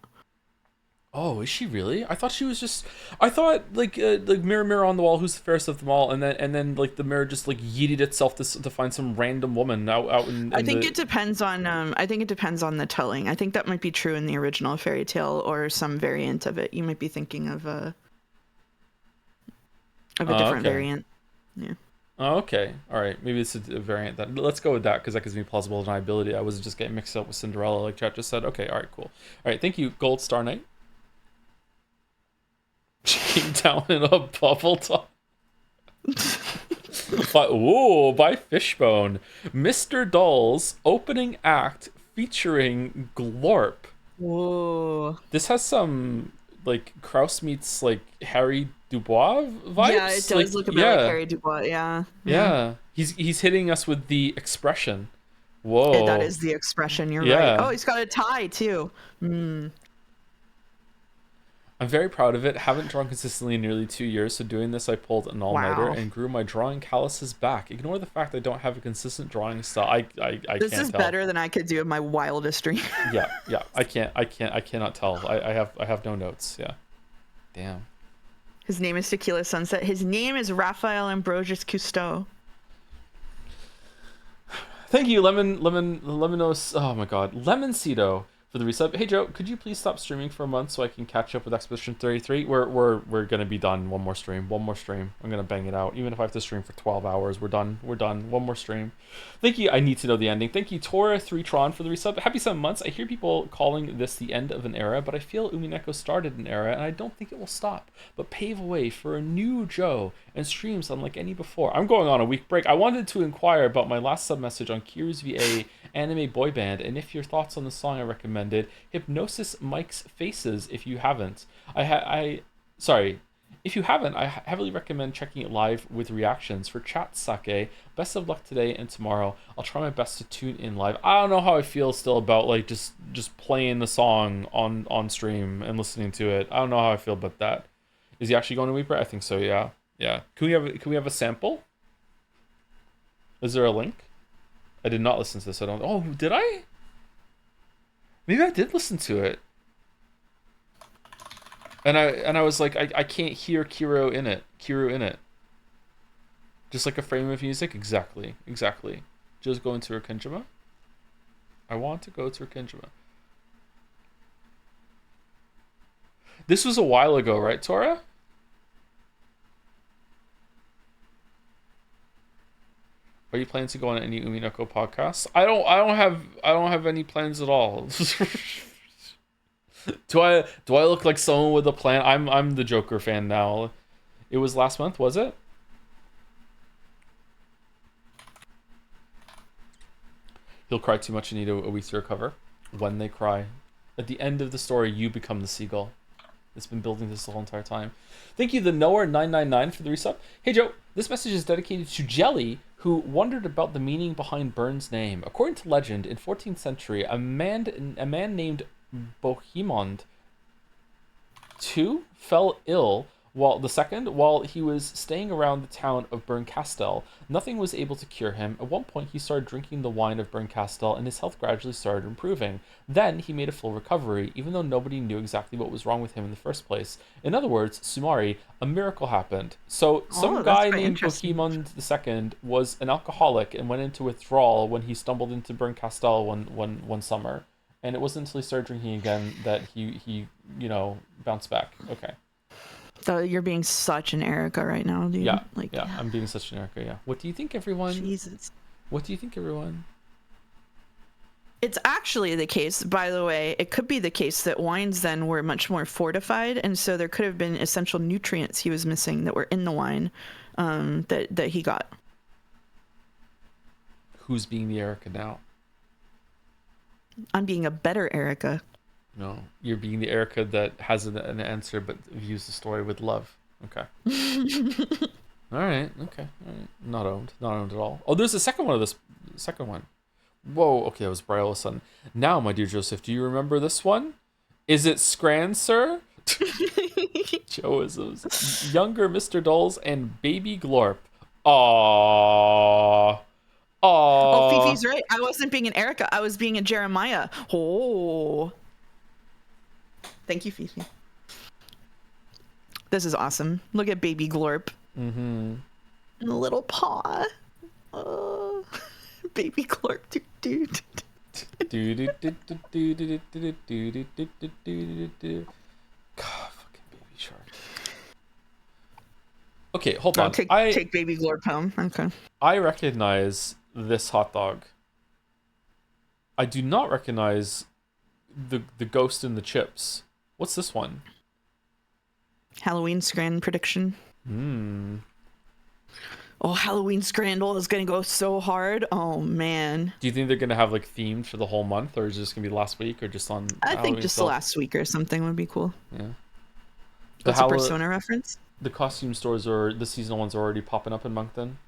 [SPEAKER 1] Oh, is she really? I thought she was just. I thought like mirror, mirror on the wall, who's the fairest of them all, and then like the mirror just like yeeted itself to find some random woman out in.
[SPEAKER 2] I think it depends on. I think it depends on the telling. I think that might be true in the original fairy tale or some variant of it. You might be thinking of a different variant. Yeah.
[SPEAKER 1] Oh, okay. All right. Maybe it's a variant. Let's go with that because that gives me plausible deniability. I wasn't just getting mixed up with Cinderella, like chat just said. Okay. All right. Cool. All right. Thank you, Gold Star Knight. She came down in a bubble top. By Fishbone. Mr. Doll's opening act featuring Glorp.
[SPEAKER 2] Whoa.
[SPEAKER 1] This has some like Kraus meets like Harry Dubois vibes.
[SPEAKER 2] Yeah, it does look a bit like Harry Dubois. Yeah.
[SPEAKER 1] He's hitting us with the expression. Whoa.
[SPEAKER 2] Yeah, that is the expression. You're right. Oh, he's got a tie too.
[SPEAKER 1] I'm very proud of it. Haven't drawn consistently in nearly 2 years, so doing this I pulled an all-nighter and grew my drawing calluses back. Ignore the fact I don't have a consistent drawing style. I
[SPEAKER 2] this
[SPEAKER 1] can't
[SPEAKER 2] is
[SPEAKER 1] tell.
[SPEAKER 2] better than I could do in my wildest dream.
[SPEAKER 1] yeah. I cannot tell. I have no notes. Yeah. Damn.
[SPEAKER 2] His name is Tequila Sunset. His name is Raphael Ambrosius Cousteau.
[SPEAKER 1] Thank you, Lemonos. Oh my God, Lemoncito for the resub. Hey Joe, could you please stop streaming for a month so I can catch up with Expedition 33? We're gonna be done. One more stream. I'm gonna bang it out. Even if I have to stream for 12 hours, we're done. One more stream. Thank you. I need to know the ending. Thank you, Tora3Tron for the resub. Happy 7 months. I hear people calling this the end of an era, but I feel Umineko started an era, and I don't think it will stop, but pave a way for a new Joe and streams unlike any before. I'm going on a week break. I wanted to inquire about my last sub message on Kiru's VA anime boy band, and if your thoughts on the song I recommended, Hypnosis Mike's Faces. If you haven't, if you haven't, I heavily recommend checking it live with reactions. For chat sake, best of luck today and tomorrow. I'll try my best to tune in live. I don't know how I feel still about like just playing the song on stream and listening to it. I don't know how I feel about that. Is he actually going to Weeper? I think so, yeah. Yeah. Can we have a sample? Is there a link? I did not listen to this. I don't. Oh, did I? Maybe I did listen to it. And I was like, I can't hear Kiru in it. Just like a frame of music? Exactly. Just going to Rikenjima? I want to go to Rikenjima. This was a while ago, right, Tora? Are you planning to go on any Umineko podcasts? I don't have any plans at all. Do I look like someone with a plan? I'm the Joker fan now. It was last month, was it? He'll cry too much and need a week to recover. When they cry. At the end of the story, you become the seagull. It's been building this the whole entire time. Thank you, the Knower999 for the resub. Hey Joe, this message is dedicated to Jelly, who wondered about the meaning behind Burn's name. According to legend, in 14th century, a man named Bohemond II fell ill while he was staying around the town of Bernkastel. Nothing was able to cure him. At one point, he started drinking the wine of Bernkastel, and his health gradually started improving. Then he made a full recovery, even though nobody knew exactly what was wrong with him in the first place. In other words, Sumari, a miracle happened. So some guy named Bohemond II was an alcoholic and went into withdrawal when he stumbled into Bernkastel one summer. And it wasn't until he started drinking again that he bounced back. Okay.
[SPEAKER 2] So you're being such an Erica right now, dude.
[SPEAKER 1] Yeah, I'm being such an Erica, yeah. What do you think, everyone?
[SPEAKER 2] Jesus.
[SPEAKER 1] What do you think, everyone?
[SPEAKER 2] It's actually the case, by the way, it could be the case that wines then were much more fortified, and so there could have been essential nutrients he was missing that were in the wine that he got.
[SPEAKER 1] Who's being the Erica now?
[SPEAKER 2] I'm being a better Erica.
[SPEAKER 1] No, you're being the Erica that has an answer but views the story with love. Okay. All right. Not owned at all. Oh, there's a second one of this. Second one. Whoa. Okay, that was Bryola's son. Now, my dear Joseph, do you remember this one? Is it Scran, sir? Joisms. Younger Mr. Dulls and Baby Glorp. Aww.
[SPEAKER 2] Oh, Fifi's right. I wasn't being an Erica. I was being a Jeremiah. Oh. Thank you, Fifi. This is awesome. Look at Baby Glorp.
[SPEAKER 1] Mm-hmm.
[SPEAKER 2] And the little paw. Oh, Baby Glorp, dude.
[SPEAKER 1] God, fucking Baby Shark. Okay, hold on.
[SPEAKER 2] Take Baby Glorp home. Okay.
[SPEAKER 1] I recognize this hot dog. I do not recognize the ghost in the chips. What's this one?
[SPEAKER 2] Halloween Scran prediction. Oh, Halloween Scrandal is gonna go so hard. Oh man.
[SPEAKER 1] Do you think they're gonna have like themed for the whole month, or is it just gonna be last week, or just on?
[SPEAKER 2] I think just the last week or something would be cool.
[SPEAKER 1] Yeah.
[SPEAKER 2] That's a Persona reference.
[SPEAKER 1] The costume stores or the seasonal ones are already popping up in Moncton.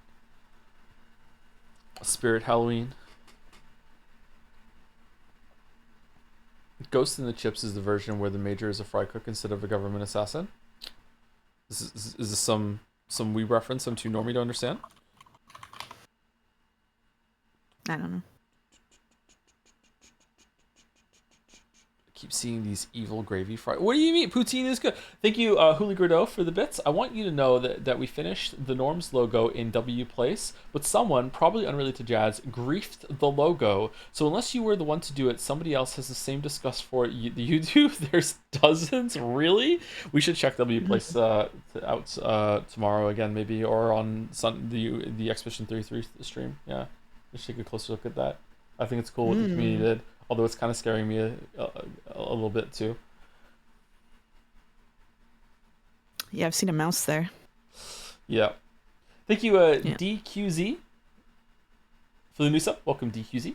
[SPEAKER 1] Spirit Halloween. Ghost in the Chips is the version where the major is a fry cook instead of a government assassin. Is this some weeb reference I'm too normie to understand?
[SPEAKER 2] I don't know.
[SPEAKER 1] Keep seeing these evil gravy fry. What do you mean? Poutine is good. Thank you, Huli Gordeau, for the bits. I want you to know that we finished the Norms logo in W place, but someone, probably unrelated to Jazz, griefed the logo. So unless you were the one to do it, somebody else has the same disgust for it you do. There's dozens, really? We should check W place out tomorrow again, maybe, or on the Expedition 33 stream. Yeah, let's take a closer look at that. I think it's cool what the community did. Although it's kind of scaring me a little bit too.
[SPEAKER 2] Yeah, I've seen a mouse there.
[SPEAKER 1] Yeah. Thank you, DQZ, for the new sub. Welcome, DQZ.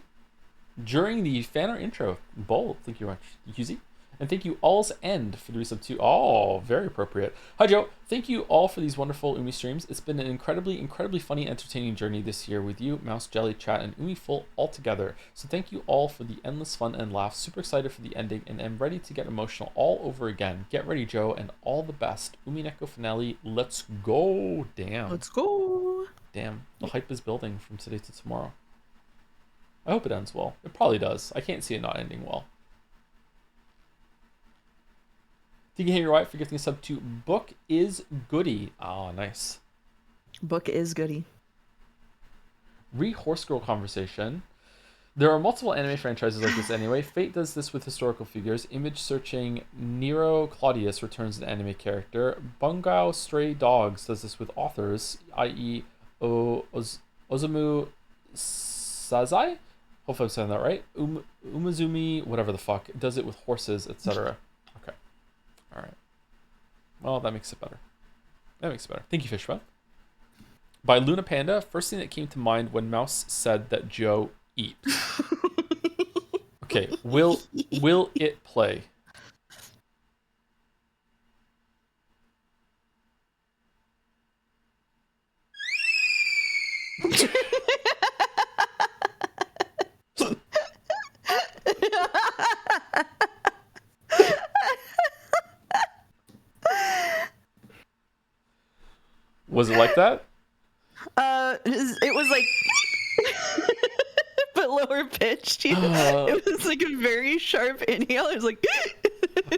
[SPEAKER 1] During the fan art intro, bold. Thank you very much, DQZ. And thank you All's End for the resub too. Oh, very appropriate. Hi Joe. Thank you all for these wonderful Umi streams. It's been an incredibly funny, entertaining journey this year with you, Mouse, Jelly, Chat, and Umi Full all together. So thank you all for the endless fun and laughs. Super excited for the ending and am ready to get emotional all over again. Get ready, Joe, and all the best. Umineko finale. Let's go. Damn.
[SPEAKER 2] Let's go.
[SPEAKER 1] Damn. The hype is building from today to tomorrow. I hope it ends well. It probably does. I can't see it not ending well. Thank you, Henry Wright, for gifting a sub to Book is Goody. Oh, nice.
[SPEAKER 2] Book is goody.
[SPEAKER 1] Horse Girl conversation. There are multiple anime franchises like this anyway. Fate does this with historical figures. Image searching Nero Claudius returns an anime character. Bungao Stray Dogs does this with authors, i.e. Ozumu Sazai? Hopefully I'm saying that right. Umazumi, whatever the fuck, does it with horses, etc. Okay. Alright. Well, that makes it better. Thank you, Fishbone. By Luna Panda, first thing that came to mind when Mouse said that Joe eats. Okay, will it play? Was it like that?
[SPEAKER 2] It was like but lower pitched. It was like a very sharp inhale. It was like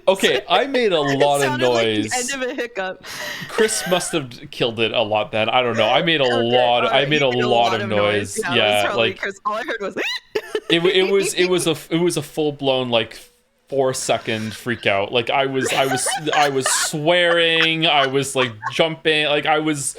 [SPEAKER 1] okay, I made a lot of noise.
[SPEAKER 2] Like the end of a hiccup.
[SPEAKER 1] Chris must have killed it a lot then. I don't know. I made a lot. I made a lot of noise. Yeah, like
[SPEAKER 2] Chris. All I heard was
[SPEAKER 1] it was a full blown like 4-second freak out. Like I was swearing. I was like jumping. Like I was,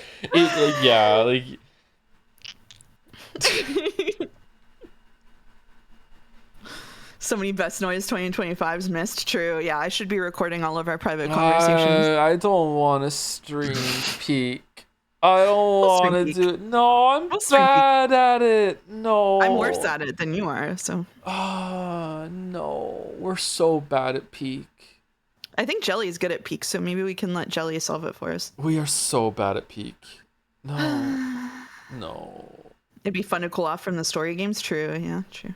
[SPEAKER 2] So many best noise 2025s missed. True. Yeah, I should be recording all of our private conversations.
[SPEAKER 1] I don't want to stream peak. I don't want to do it. No, I'm bad at it. No.
[SPEAKER 2] I'm worse at it than you are, so.
[SPEAKER 1] No. We're so bad at peak.
[SPEAKER 2] I think Jelly is good at peak, so maybe we can let Jelly solve it for us.
[SPEAKER 1] We are so bad at peak. No. No.
[SPEAKER 2] It'd be fun to cool off from the story games. True. Yeah, true.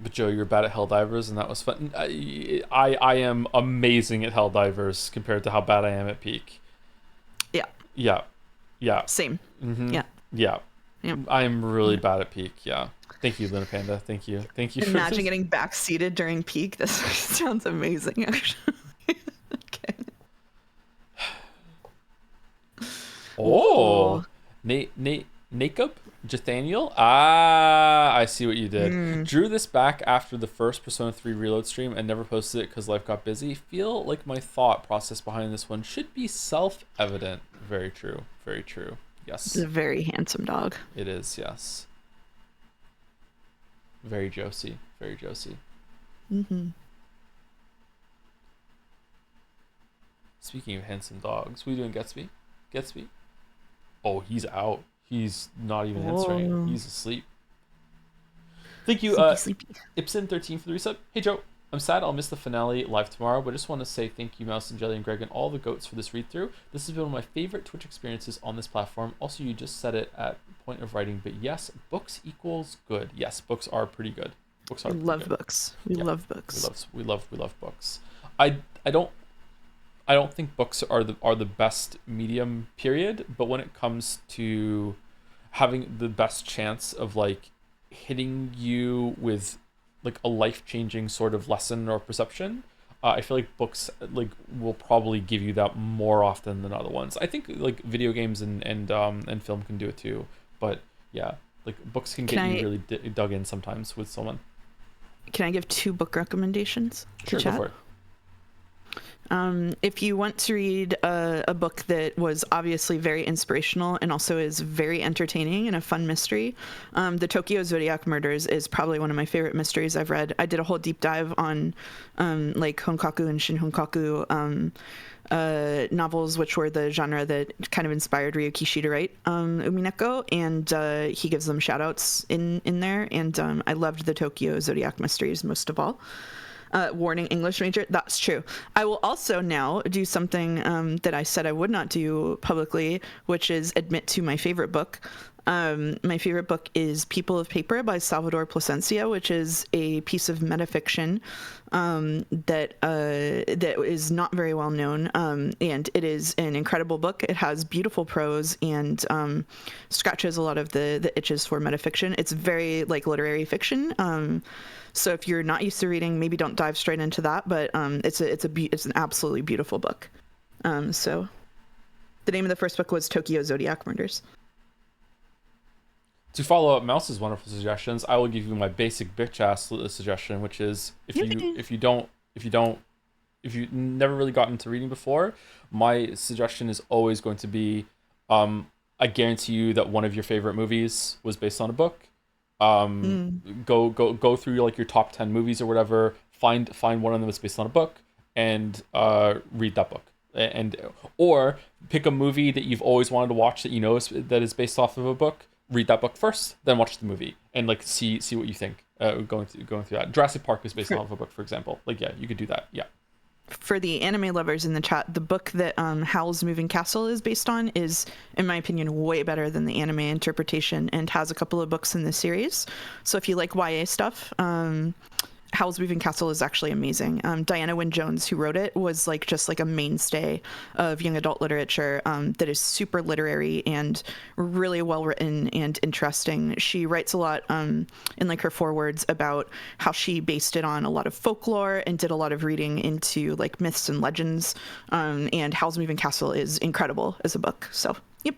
[SPEAKER 1] But Joe, you're bad at Helldivers, and that was fun. I am amazing at Helldivers compared to how bad I am at Peak. Yeah.
[SPEAKER 2] Same.
[SPEAKER 1] Mm-hmm.
[SPEAKER 2] Yeah.
[SPEAKER 1] I am really bad at Peak. Yeah. Thank you, Luna Panda. Thank you.
[SPEAKER 2] Imagine getting backseated during Peak. This sounds amazing, actually. Okay.
[SPEAKER 1] Oh, Nacob? Nathaniel? I see what you did. Drew this back after the first Persona 3 Reload stream and never posted it because life got busy. Feel like my thought process behind this one should be self-evident. Very true. Very true. Yes.
[SPEAKER 2] It's a very handsome dog.
[SPEAKER 1] It is, yes. Very Josie. Very Josie.
[SPEAKER 2] Mm-hmm.
[SPEAKER 1] Speaking of handsome dogs, what are you doing, Gatsby? Oh, he's out. He's not even answering. He's asleep. Thank you, Ipson13 for the resub. Hey, Joe. I'm sad I'll miss the finale live tomorrow, but I just want to say thank you, Mouse and Jelly and Greg and all the goats for this read-through. This has been one of my favorite Twitch experiences on this platform. Also, you just said it at point of writing, but yes, books equals good. Yes, books are pretty good.
[SPEAKER 2] We love books. We love books.
[SPEAKER 1] We love books. I don't think books are the best medium, period, but when it comes to having the best chance of like hitting you with like a life-changing sort of lesson or perception, I feel like books like will probably give you that more often than other ones. I think like video games and film can do it too, but yeah, like books can get you really dug in sometimes with someone.
[SPEAKER 2] Can I give 2 book recommendations?
[SPEAKER 1] Sure, go for it.
[SPEAKER 2] If you want to read a book that was obviously very inspirational and also is very entertaining and a fun mystery, the Tokyo Zodiac Murders is probably one of my favorite mysteries I've read. I did a whole deep dive on like Honkaku and Shin Honkaku novels, which were the genre that kind of inspired Ryukishi to write Umineko, and he gives them shout outs in there. And I loved the Tokyo Zodiac Mysteries most of all. Warning, English major. That's true. I will also now do something that I said I would not do publicly, which is admit to my favorite book. My favorite book is People of Paper by Salvador Plasencia, which is a piece of metafiction that is not very well known, and it is an incredible book. It has beautiful prose and scratches a lot of the itches for metafiction. It's very like literary fiction. So if you're not used to reading, maybe don't dive straight into that. But it's an absolutely beautiful book. So the name of the first book was Tokyo Zodiac Murders.
[SPEAKER 1] To follow up Mouse's wonderful suggestions, I will give you my basic bitch ass suggestion, which is if you've never really gotten into reading before, my suggestion is always going to be, I guarantee you that one of your favorite movies was based on a book. Go through like your top 10 movies or whatever, find one of them that's based on a book, and read that book. Or pick a movie that you've always wanted to watch that you know that is based off of a book. Read that book first, then watch the movie, and like see what you think. Going through that. Jurassic Park is based off of a book, for example. Like, yeah, you could do that. Yeah.
[SPEAKER 2] For the anime lovers in the chat, the book that Howl's Moving Castle is based on is, in my opinion, way better than the anime interpretation, and has a couple of books in the series. So if you like YA stuff, Howl's Moving Castle is actually amazing. Diana Wynne Jones, who wrote it, was like just like a mainstay of young adult literature that is super literary and really well written and interesting. She writes a lot in like her forewords about how she based it on a lot of folklore and did a lot of reading into like myths and legends. And Howl's Moving Castle is incredible as a book. So, yep.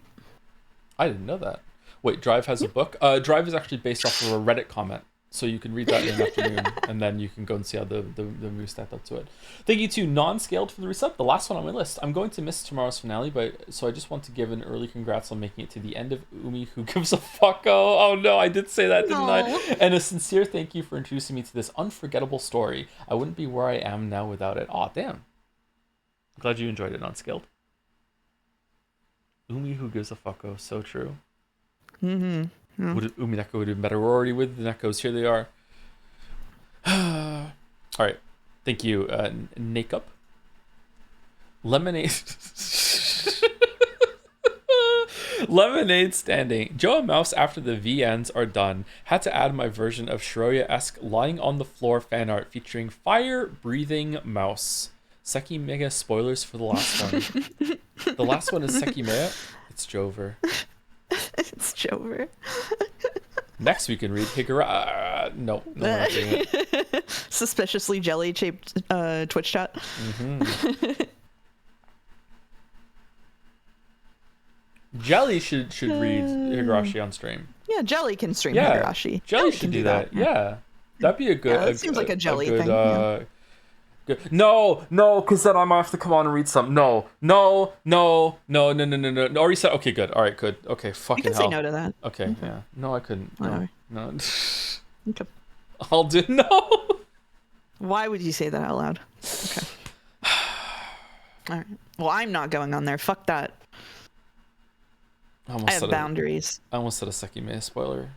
[SPEAKER 1] I didn't know that. Wait, Drive has a book? Drive is actually based off of a Reddit comment. So you can read that in an afternoon, and then you can go and see how the movie stacked up to it. Thank you to Non-Scaled for the resub, the last one on my list. I'm going to miss tomorrow's finale, so I just want to give an early congrats on making it to the end of Umi Who Gives a Fucko. Oh no, I did say that, didn't I? And a sincere thank you for introducing me to this unforgettable story. I wouldn't be where I am now without it. Aw, damn. Glad you enjoyed it, Non-Scaled. Umi Who Gives a Fucko, so true.
[SPEAKER 2] Mm-hmm.
[SPEAKER 1] Umineko would have been better. We're already with the Nekos. Here they are. All right. Thank you, Nakeup. Lemonade. Lemonade standing. Joe and Mouse, after the VNs are done, had to add my version of Shiroya-esque lying on the floor fan art featuring fire-breathing mouse. Seki Mega spoilers for the last one. The last one is Seki Mega. It's Jover.
[SPEAKER 2] It's Jover.
[SPEAKER 1] Next we can read Higura. No, we're not doing it.
[SPEAKER 2] Suspiciously jelly-shaped Twitch chat.
[SPEAKER 1] Mm-hmm. Jelly should read Higurashi on stream.
[SPEAKER 2] Yeah, Jelly can stream
[SPEAKER 1] Yeah,
[SPEAKER 2] Higurashi.
[SPEAKER 1] Jelly should do that. Yeah, that'd be a good.
[SPEAKER 2] Yeah, that seems like a Jelly
[SPEAKER 1] good,
[SPEAKER 2] thing. Yeah.
[SPEAKER 1] Good. No, because then I might have to come on and read some. No. Already said. Okay, good. All right, good. Okay, fucking
[SPEAKER 2] You can
[SPEAKER 1] hell.
[SPEAKER 2] say no to that.
[SPEAKER 1] Okay, yeah. No, I couldn't. No.
[SPEAKER 2] Okay.
[SPEAKER 1] I'll do no.
[SPEAKER 2] Why would you say that out loud? Okay. All right. Well, I'm not going on there. Fuck that. I have boundaries.
[SPEAKER 1] I almost said a Sekime spoiler.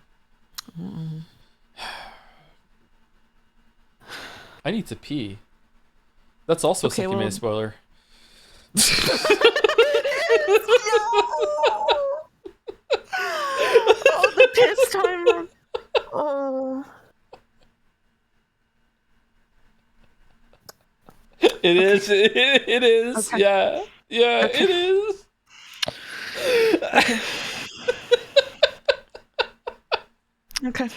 [SPEAKER 1] I need to pee. That's also a Sekime spoiler.
[SPEAKER 2] Oh, the piss time. Oh.
[SPEAKER 1] It is. It is. Okay. Yeah. Okay. It is.
[SPEAKER 2] Okay.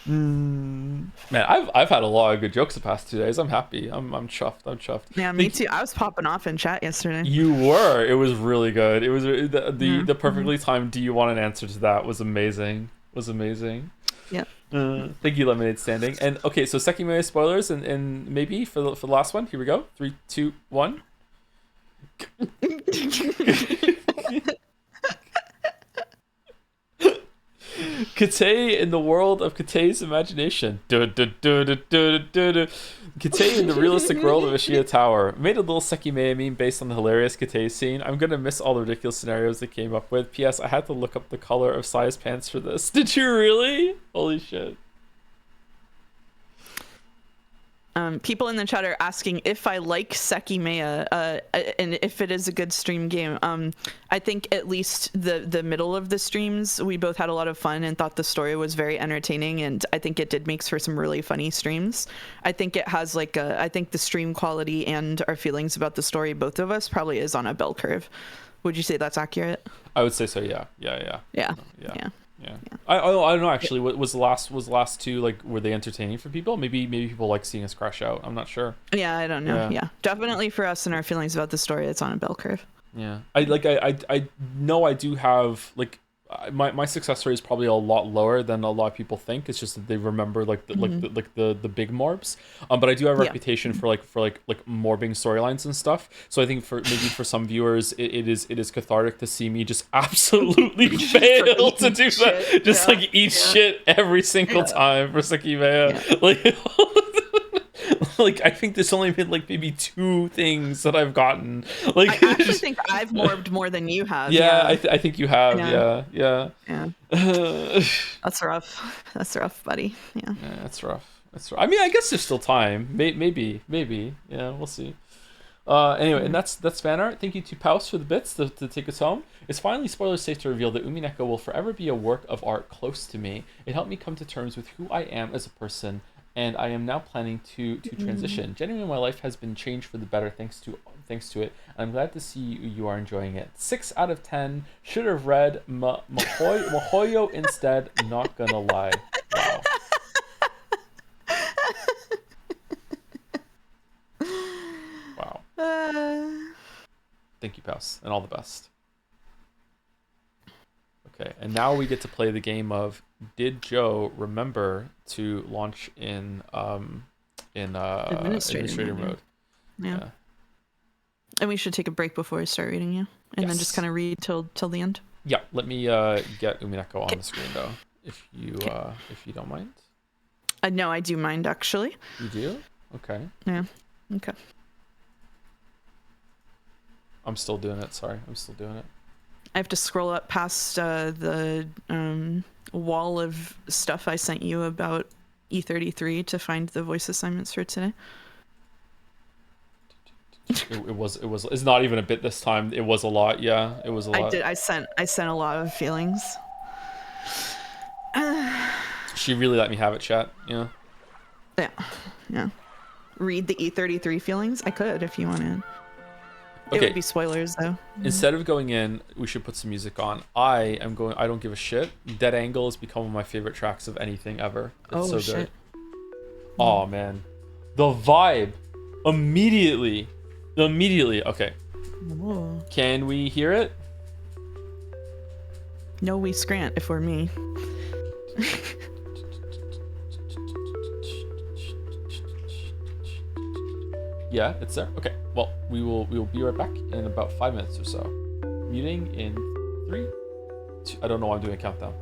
[SPEAKER 1] Man, I've had a lot of good jokes the past 2 days. I'm happy. I'm chuffed.
[SPEAKER 2] Yeah, me too. I was popping off in chat yesterday.
[SPEAKER 1] You were. It was really good. It was the perfectly timed. Do you want an answer to that? Was amazing.
[SPEAKER 2] Yeah.
[SPEAKER 1] Thank you, Lemonade Standing. And okay, so Sekime spoilers and maybe for the last one. Here we go. 3, 2, 1. Kate in the world of Kate's imagination. Kate in the realistic world of Ashia Tower. Made a little Sekimea meme based on the hilarious Kate scene. I'm gonna miss all the ridiculous scenarios they came up with. P.S. I had to look up the color of Sai's pants for this. Did you really? Holy shit.
[SPEAKER 2] People in the chat are asking if I like Sekimea, and if it is a good stream game. I think at least the middle of the streams, we both had a lot of fun and thought the story was very entertaining, and I think it did make for some really funny streams. I think it has I think the stream quality and our feelings about the story, both of us, probably is on a bell curve. Would you say that's accurate?
[SPEAKER 1] I would say so. Yeah. I don't know actually. What was the last two, like, were they entertaining for people? Maybe people like seeing us crash out. I'm not sure.
[SPEAKER 2] Yeah, I don't know. Yeah, definitely for us and our feelings about the story, it's on a bell curve.
[SPEAKER 1] Yeah, I know I do have, like, my success rate is probably a lot lower than a lot of people think. It's just that they remember the big morbs. But I do have a reputation for morbing storylines and stuff. So I think for some viewers, it is cathartic to see me just absolutely fail to do that. Just eat shit every single time for Sekimea. Like. Like, I think there's only been maybe 2 things that I've gotten. Like,
[SPEAKER 2] I actually think I've morbed more than you have.
[SPEAKER 1] Yeah, I think you have. Yeah.
[SPEAKER 2] That's rough. That's rough, buddy. Yeah.
[SPEAKER 1] That's rough. I mean, I guess there's still time. Maybe. Yeah, we'll see. Anyway, and that's fan art. Thank you to Paus for the bits to take us home. It's finally spoiler safe to reveal that Umineko will forever be a work of art close to me. It helped me come to terms with who I am as a person, and I am now planning to transition. Genuinely, my life has been changed for the better thanks to it. I'm glad to see you are enjoying it. 6 out of 10. Should have read Mahoyo instead. Not gonna lie. Wow. Wow. Thank you, Paus, and all the best. Okay, and now we get to play the game of, did Joe remember to launch in administrator mode?
[SPEAKER 2] Yeah. And we should take a break before I start reading you, and then just kind of read till the end.
[SPEAKER 1] Yeah, let me get Umineko on the screen though, if you don't mind.
[SPEAKER 2] No, I do mind actually.
[SPEAKER 1] You do? Okay.
[SPEAKER 2] Yeah. Okay.
[SPEAKER 1] I'm still doing it. Sorry, I'm still doing it.
[SPEAKER 2] I have to scroll up past the wall of stuff I sent you about E33 to find the voice assignments for today.
[SPEAKER 1] It's not even a bit this time. It was a lot. Yeah, it was a lot.
[SPEAKER 2] I sent a lot of feelings.
[SPEAKER 1] She really let me have it, chat. Yeah.
[SPEAKER 2] Read the E33 feelings. I could if you wanted.
[SPEAKER 1] Okay.
[SPEAKER 2] It would be spoilers though.
[SPEAKER 1] Instead of going in, we should put some music on. I don't give a shit. Dead Angle has become one of my favorite tracks of anything ever. It's so
[SPEAKER 2] shit.
[SPEAKER 1] good. Oh man. The vibe immediately. Okay.
[SPEAKER 2] Whoa.
[SPEAKER 1] Can we hear it?
[SPEAKER 2] No, we scrant if we're me.
[SPEAKER 1] Yeah, it's there. Okay. Well, we will be right back in about 5 minutes or so. Muting in 3, 2. I don't know why I'm doing a countdown.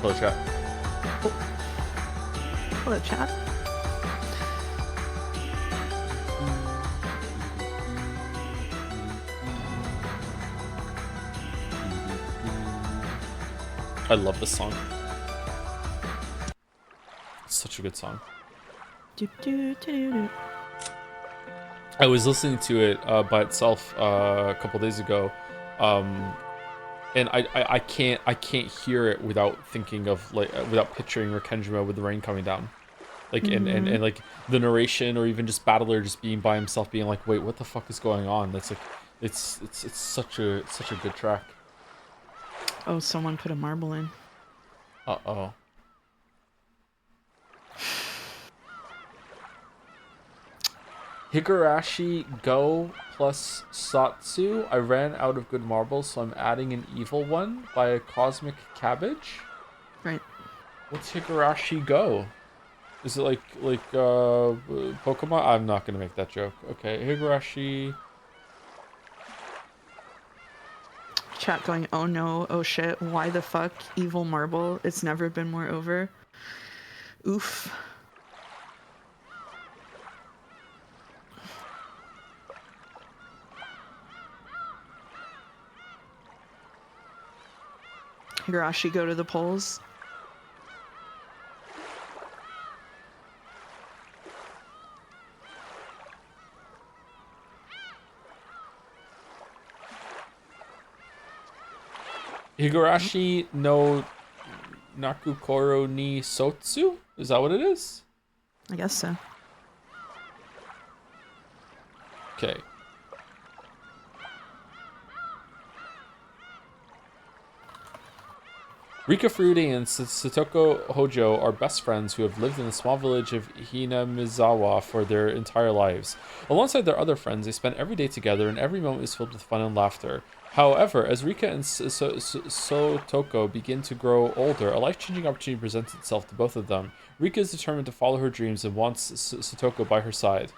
[SPEAKER 1] Hello, chat.
[SPEAKER 2] Hello, chat.
[SPEAKER 1] I love this song. It's such a good song. I was listening to it by itself a couple days ago, and I can't hear it without thinking of like without picturing Rikenjima with the rain coming down, like and like the narration or even just Battler just being by himself being like, wait, what the fuck is going on? That's like it's such a good track.
[SPEAKER 2] Oh, someone put a marble in.
[SPEAKER 1] Uh-oh. Higurashi Go plus Satsu. I ran out of good marbles, so I'm adding an evil one by a cosmic cabbage.
[SPEAKER 2] Right.
[SPEAKER 1] What's Higurashi Go? Is it like Pokemon? I'm not gonna make that joke. Okay, Higurashi.
[SPEAKER 2] Chat going, oh no, oh shit, why the fuck? Evil marble. It's never been more over. Oof. Higurashi go to the polls.
[SPEAKER 1] Higurashi no Nakukoro ni Sotsu? Is that what it is?
[SPEAKER 2] I guess so.
[SPEAKER 1] Okay. Rika Furude and Satoko Hojo are best friends who have lived in the small village of Hinamizawa for their entire lives. Alongside their other friends, they spend every day together and every moment is filled with fun and laughter. However, as Rika and Sotoko begin to grow older, a life-changing opportunity presents itself to both of them. Rika is determined to follow her dreams and wants Sotoko by her side.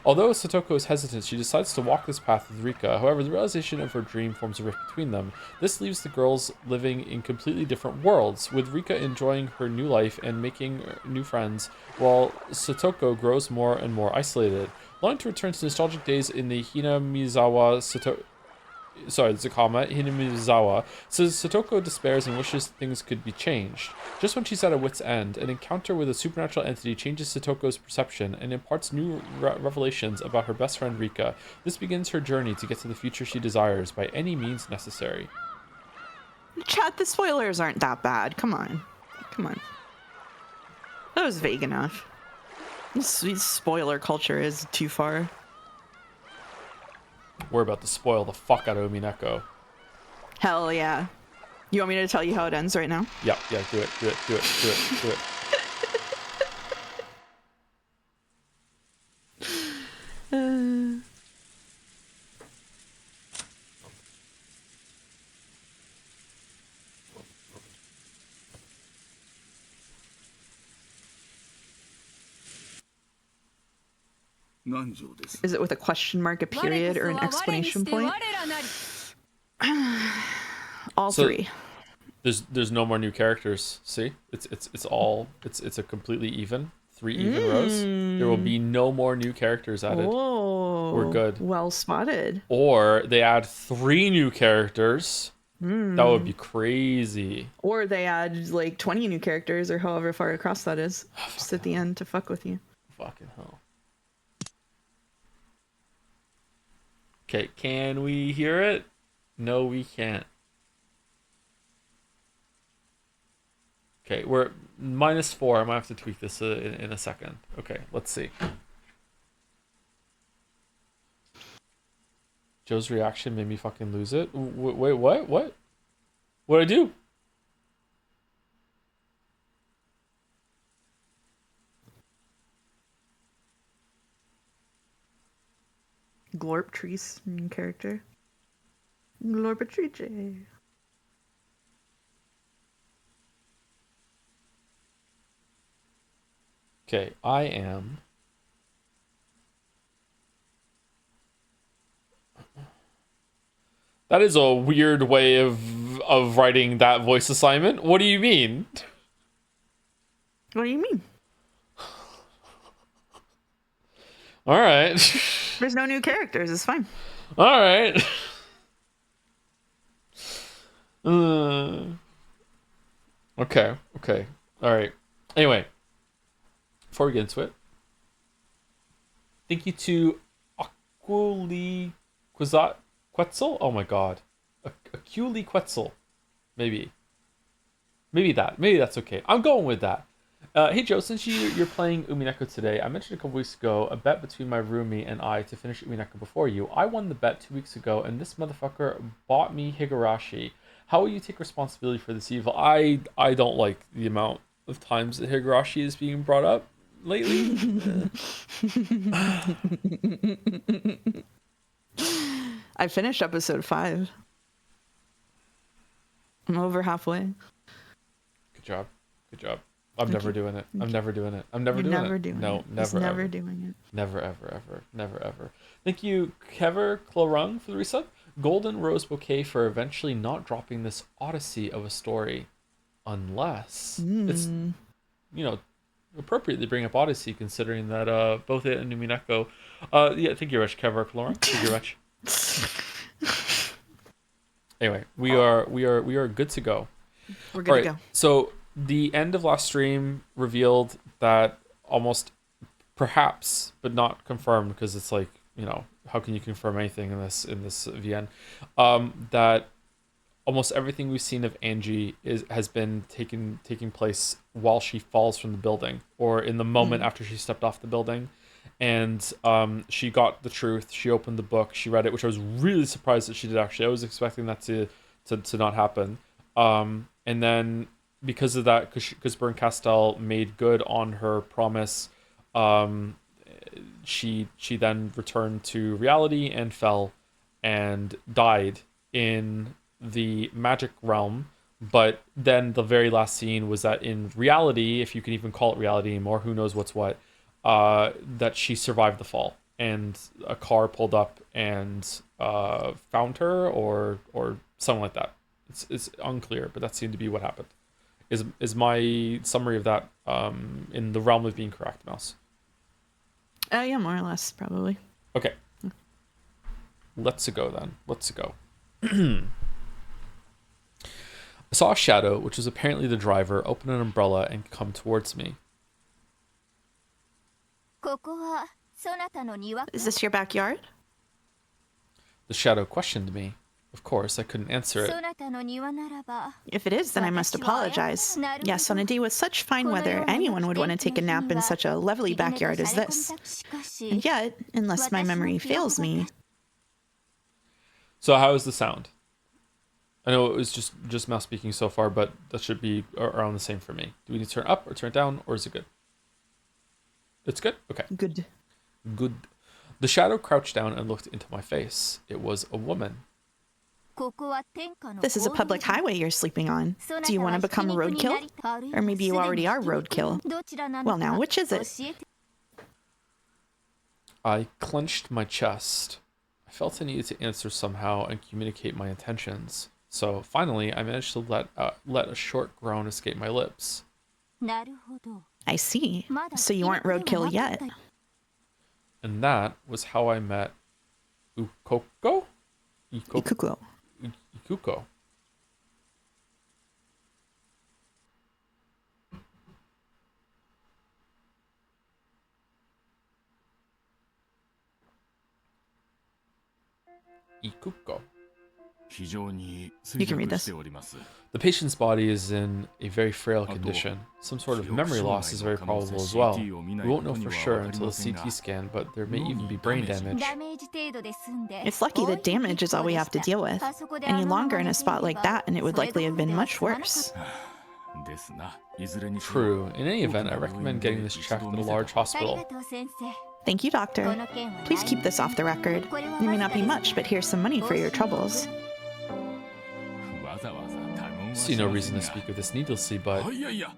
[SPEAKER 1] Although Satoko is hesitant, she decides to walk this path with Rika. However, the realization of her dream forms a rift between them. This leaves the girls living in completely different worlds, with Rika enjoying her new life and making new friends, while Satoko grows more and more isolated. Longing to return to nostalgic days in the Hinamizawa Hinamizawa, says Satoko despairs and wishes things could be changed. Just when she's at a wit's end, an encounter with a supernatural entity changes Satoko's perception and imparts new revelations about her best friend Rika. This begins her journey to get to the future she desires by any means necessary.
[SPEAKER 2] Chat, the spoilers aren't that bad. Come on. Come on. That was vague enough. This spoiler culture is too far.
[SPEAKER 1] We're about to spoil the fuck out of Umineko.
[SPEAKER 2] Hell yeah. You want me to tell you how it ends right now?
[SPEAKER 1] Yeah, do it.
[SPEAKER 2] Is it with a question mark, a period, or an exclamation point? All
[SPEAKER 1] So,
[SPEAKER 2] three.
[SPEAKER 1] There's no more new characters. See, it's a completely even 3 even rows. There will be no more new characters added.
[SPEAKER 2] Oh,
[SPEAKER 1] We're good.
[SPEAKER 2] Well spotted.
[SPEAKER 1] Or they add 3 new characters. That would be crazy.
[SPEAKER 2] Or they add like 20 new characters, or however far across that is, just at the end to fuck with you.
[SPEAKER 1] Fucking hell. Okay, can we hear it? No, we can't. Okay, we're -4. I might have to tweak this in a second. Okay, let's see. Joe's reaction made me fucking lose it. Wait, what? What? What'd I do?
[SPEAKER 2] Glorptrice main character. Glorpatrice.
[SPEAKER 1] Okay, I am. That is a weird way of of writing that voice assignment. What do you mean?
[SPEAKER 2] What do you mean?
[SPEAKER 1] All right.
[SPEAKER 2] There's no new characters. It's fine.
[SPEAKER 1] All right. Okay. All right. Anyway, before we get into it, thank you to Aquili Quetzal. Oh my god. Aquili Quetzal. Maybe that's okay. I'm going with that. Hey Joe, since you're playing Umineko today, I mentioned a couple weeks ago a bet between my roomie and I to finish Umineko before you. I won the bet 2 weeks ago, and this motherfucker bought me Higurashi. How will you take responsibility for this evil? I don't like the amount of times that Higurashi is being brought up lately.
[SPEAKER 2] I finished episode 5. I'm over halfway.
[SPEAKER 1] Good job. I'm never doing it. No, never
[SPEAKER 2] doing it.
[SPEAKER 1] Never, ever. Thank you, Kever Clorung, for the resub. Golden Rose Bouquet for eventually not dropping this odyssey of a story. Unless it's, appropriately bring up Odyssey, considering that both it and Umineko. Yeah, thank you very much, Kever Clorung. Thank you very much. Anyway, we are good to go.
[SPEAKER 2] We're good to go.
[SPEAKER 1] So the end of last stream revealed that almost, perhaps, but not confirmed, because it's like, how can you confirm anything in this VN? That almost everything we've seen of Angie has been taking place while she falls from the building, or in the moment after she stepped off the building. And she got the truth. She opened the book. She read it, which I was really surprised that she did, actually. I was expecting that to not happen. And then because of that, because Bern Castell made good on her promise, she then returned to reality and fell and died in the magic realm. But then the very last scene was that in reality, if you can even call it reality anymore, who knows what's what, that she survived the fall, and a car pulled up and found her, or something like that. It's unclear, but that seemed to be what happened. Is my summary of that in the realm of being correct, Mouse?
[SPEAKER 2] Yeah, more or less, probably.
[SPEAKER 1] Okay. Let's go then. I saw a shadow, which was apparently the driver, open an umbrella and come towards me.
[SPEAKER 2] Is this your backyard?
[SPEAKER 1] The shadow questioned me. Of course, I couldn't answer it.
[SPEAKER 2] If it is, then I must apologize. Yes, on a day with such fine weather, anyone would want to take a nap in such a lovely backyard as this. And yet, unless my memory fails me...
[SPEAKER 1] So how is the sound? I know it was just Mouse speaking so far, but that should be around the same for me. Do we need to turn up or turn it down, or is it good? It's good? Okay.
[SPEAKER 2] Good.
[SPEAKER 1] The shadow crouched down and looked into my face. It was a woman.
[SPEAKER 2] This is a public highway you're sleeping on. Do you want to become roadkill? Or maybe you already are roadkill. Well now, which is it?
[SPEAKER 1] I clenched my chest. I felt I needed to answer somehow and communicate my intentions. So finally, I managed to let a short groan escape my lips.
[SPEAKER 2] I see. So you aren't roadkill yet.
[SPEAKER 1] And that was how I met Ikuko?
[SPEAKER 2] Ikuko.
[SPEAKER 1] Ikuko. Ikuko.
[SPEAKER 2] You can read this.
[SPEAKER 1] The patient's body is in a very frail condition. Some sort of memory loss is very probable as well. We won't know for sure until a CT scan, but there may even be brain damage.
[SPEAKER 2] It's lucky that damage is all we have to deal with. Any longer in a spot like that and it would likely have been much worse.
[SPEAKER 1] True. In any event, I recommend getting this checked at a large hospital.
[SPEAKER 2] Thank you, doctor. Please keep this off the record. It may not be much, but here's some money for your troubles.
[SPEAKER 1] See no reason to speak of this needlessly, but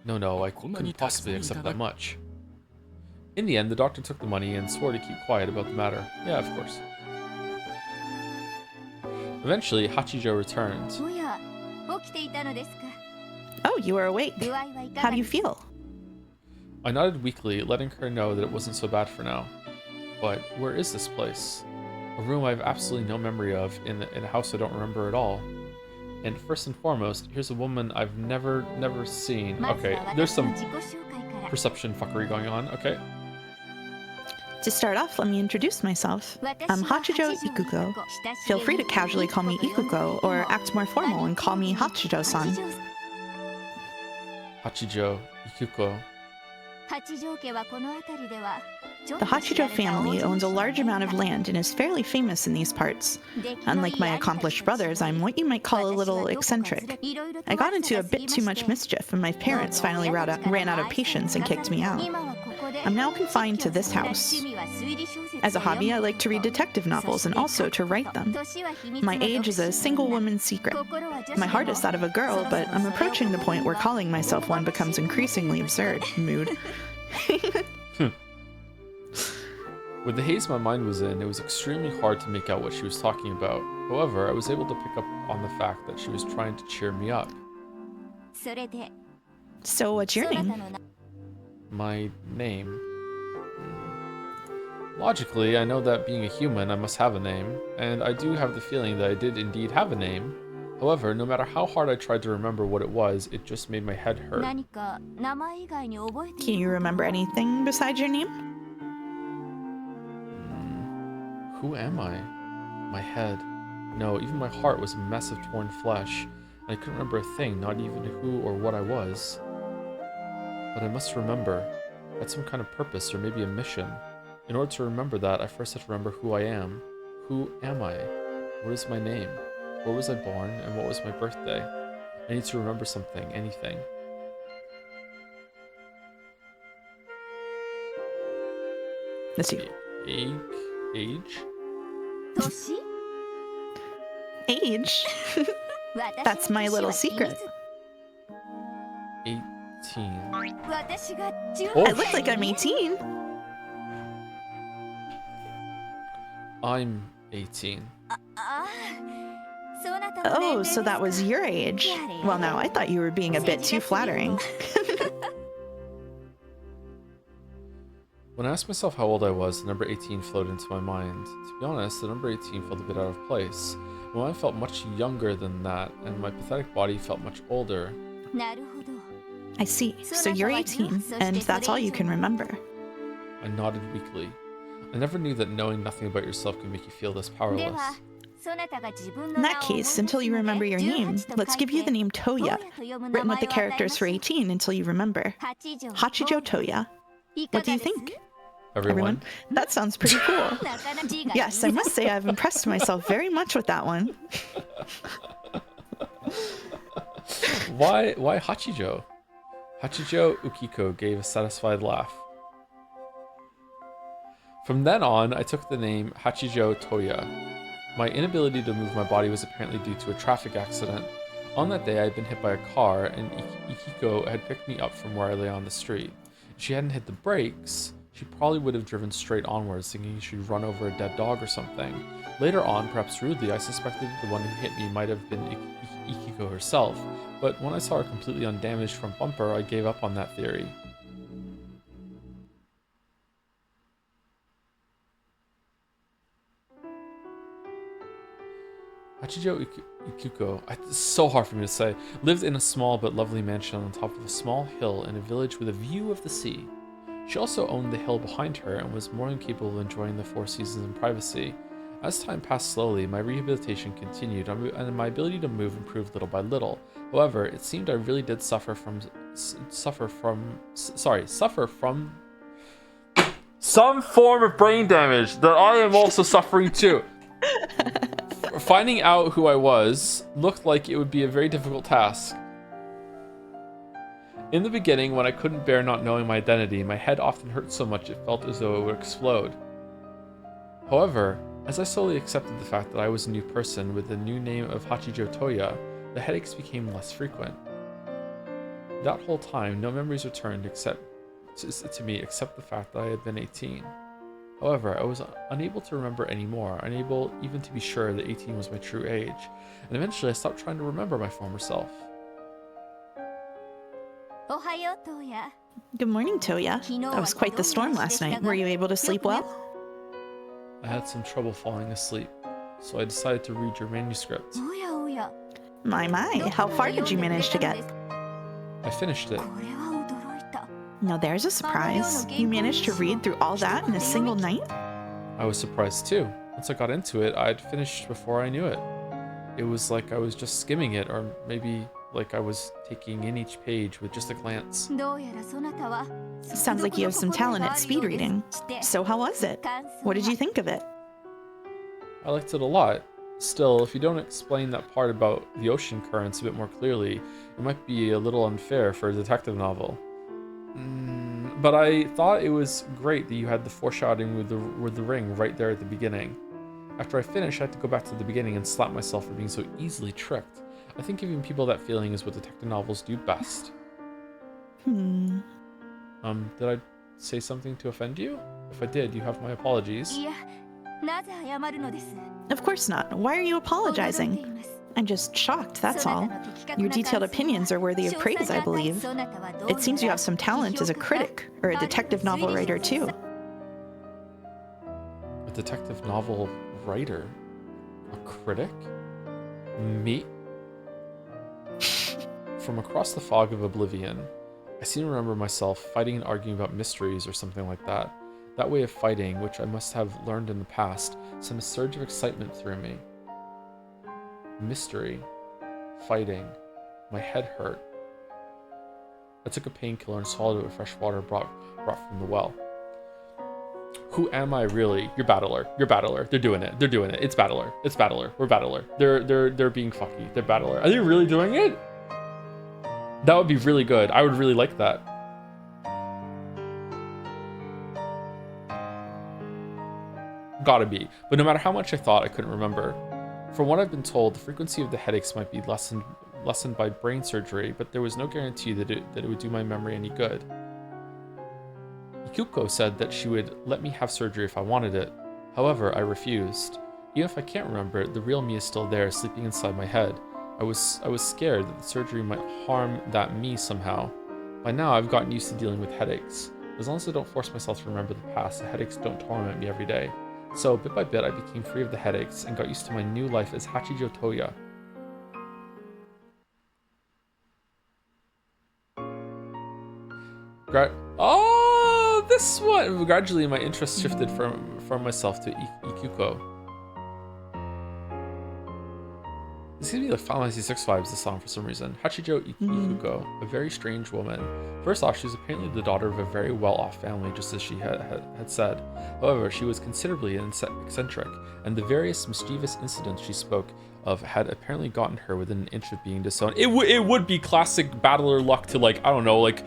[SPEAKER 1] no, I couldn't possibly accept that much. In the end, the doctor took the money and swore to keep quiet about the matter. Yeah, of course. Eventually, Hachijo returned.
[SPEAKER 2] Oh, you are awake. How do you feel?
[SPEAKER 1] I nodded weakly, letting her know that it wasn't so bad for now. But where is this place? A room I have absolutely no memory of in a house I don't remember at all. And first and foremost, here's a woman I've never seen. Okay, there's some perception fuckery going on. Okay.
[SPEAKER 2] To start off, let me introduce myself. I'm Hachijo Ikuko. Feel free to casually call me Ikuko, or act more formal and call me Hachijo-san.
[SPEAKER 1] Hachijo Ikuko.
[SPEAKER 2] The Hachijo family owns a large amount of land and is fairly famous in these parts. Unlike my accomplished brothers, I'm what you might call a little eccentric. I got into a bit too much mischief, and my parents finally ran out of patience and kicked me out. I'm now confined to this house. As a hobby, I like to read detective novels and also to write them. My age is a single woman's secret. My heart is that of a girl, but I'm approaching the point where calling myself one becomes increasingly absurd. Mood.
[SPEAKER 1] With the haze my mind was in, it was extremely hard to make out what she was talking about. However, I was able to pick up on the fact that she was trying to cheer me up.
[SPEAKER 2] So what's your name?
[SPEAKER 1] My name? Logically, I know that being a human, I must have a name, and I do have the feeling that I did indeed have a name. However, no matter how hard I tried to remember what it was, it just made my head hurt.
[SPEAKER 2] Can you remember anything besides your name?
[SPEAKER 1] Who am I? My head. No, even my heart was a mess of torn flesh, and I couldn't remember a thing, not even who or what I was. But I must remember. I had some kind of purpose, or maybe a mission. In order to remember that, I first had to remember who I am. Who am I? What is my name? Where was I born, and what was my birthday? I need to remember something, anything.
[SPEAKER 2] Let's see.
[SPEAKER 1] Age?
[SPEAKER 2] Age? That's my little secret.
[SPEAKER 1] 18.
[SPEAKER 2] I look like I'm 18.
[SPEAKER 1] I'm 18.
[SPEAKER 2] Oh, so that was your age. Well, now, I thought you were being a bit too flattering.
[SPEAKER 1] When I asked myself how old I was, the number 18 floated into my mind. To be honest, the number 18 felt a bit out of place. My mind felt much younger than that, and my pathetic body felt much older.
[SPEAKER 2] I see. So you're 18, and that's all you can remember.
[SPEAKER 1] I nodded weakly. I never knew that knowing nothing about yourself could make you feel this powerless.
[SPEAKER 2] In that case, until you remember your name, let's give you the name Toya, written with the characters for 18 until you remember. Hachijo Toya. What do you think?
[SPEAKER 1] Everyone?
[SPEAKER 2] That sounds pretty cool. Yes, I must say I've impressed myself very much with that one.
[SPEAKER 1] Why Hachijo? Hachijo Ukiko gave a satisfied laugh. From then on, I took the name Hachijo Toya. My inability to move my body was apparently due to a traffic accident. On that day, I had been hit by a car, and Ikiko had picked me up from where I lay on the street. If she hadn't hit the brakes, she probably would have driven straight onwards, thinking she'd run over a dead dog or something. Later on, perhaps rudely, I suspected the one who hit me might have been Ikiko herself, but when I saw her completely undamaged from bumper, I gave up on that theory. Hachijo Ikuko, it's so hard for me to say, lived in a small but lovely mansion on top of a small hill in a village with a view of the sea. She also owned the hill behind her and was more than capable of enjoying the four seasons in privacy. As time passed slowly, my rehabilitation continued and my ability to move improved little by little. However, it seemed I really did suffer from some form of brain damage that I am also suffering too. Finding out who I was looked like it would be a very difficult task. In the beginning, when I couldn't bear not knowing my identity, my head often hurt so much it felt as though it would explode. However, as I slowly accepted the fact that I was a new person with the new name of Hachijo Toya, the headaches became less frequent. That whole time, no memories returned to me except the fact that I had been 18. However, I was unable to remember anymore, unable even to be sure that 18 was my true age, and eventually I stopped trying to remember my former self.
[SPEAKER 2] Good morning, Toya. That was quite the storm last night. Were you able to sleep well?
[SPEAKER 1] I had some trouble falling asleep, so I decided to read your manuscript.
[SPEAKER 2] My, how far did you manage to get?
[SPEAKER 1] I finished it.
[SPEAKER 2] Now there's a surprise. You managed to read through all that in a single night?
[SPEAKER 1] I was surprised too. Once I got into it, I'd finished before I knew it. It was like I was just skimming it, or maybe like I was taking in each page with just a glance.
[SPEAKER 2] Sounds like you have some talent at speed reading. So how was it? What did you think of it?
[SPEAKER 1] I liked it a lot. Still, if you don't explain that part about the ocean currents a bit more clearly, it might be a little unfair for a detective novel. But I thought it was great that you had the foreshadowing with the ring right there at the beginning. After I finished, I had to go back to the beginning and slap myself for being so easily tricked. I think giving people that feeling is what detective novels do best.
[SPEAKER 2] Hmm.
[SPEAKER 1] Did I say something to offend you? If I did, you have my apologies.
[SPEAKER 2] Of course not. Why are you apologizing? I'm just shocked, that's all. Your detailed opinions are worthy of praise, I believe. It seems you have some talent as a critic, or a detective novel writer too.
[SPEAKER 1] A detective novel writer? A critic? Me? From across the fog of oblivion, I seem to remember myself fighting and arguing about mysteries or something like that. That way of fighting, which I must have learned in the past, sent a surge of excitement through me. Mystery. Fighting. My head hurt. I took a painkiller and swallowed it with fresh water brought from the well. Who am I really? You're Battler. You're Battler. They're doing it. They're doing it. It's Battler. It's Battler. We're Battler. They're being fucky. They're Battler. Are they really doing it? That would be really good. I would really like that. Gotta be. But no matter how much I thought, I couldn't remember. From what I've been told, the frequency of the headaches might be lessened by brain surgery, but there was no guarantee that it would do my memory any good. Ikuko said that she would let me have surgery if I wanted it. However, I refused. Even if I can't remember it, the real me is still there, sleeping inside my head. I was scared that the surgery might harm that me somehow. By now, I've gotten used to dealing with headaches. As long as I don't force myself to remember the past, the headaches don't torment me every day. So, bit by bit, I became free of the headaches and got used to my new life as Hachijo Toya. Oh, this one! Gradually, my interest shifted from myself to Ikuko. This gives me like Final Fantasy VI vibes, this song, for some reason. Hachijo Ikuko, a very strange woman. First off, she was apparently the daughter of a very well-off family, just as she had said. However, she was considerably eccentric, and the various mischievous incidents she spoke of had apparently gotten her within an inch of being disowned. It would be classic battler luck to, like, I don't know, like,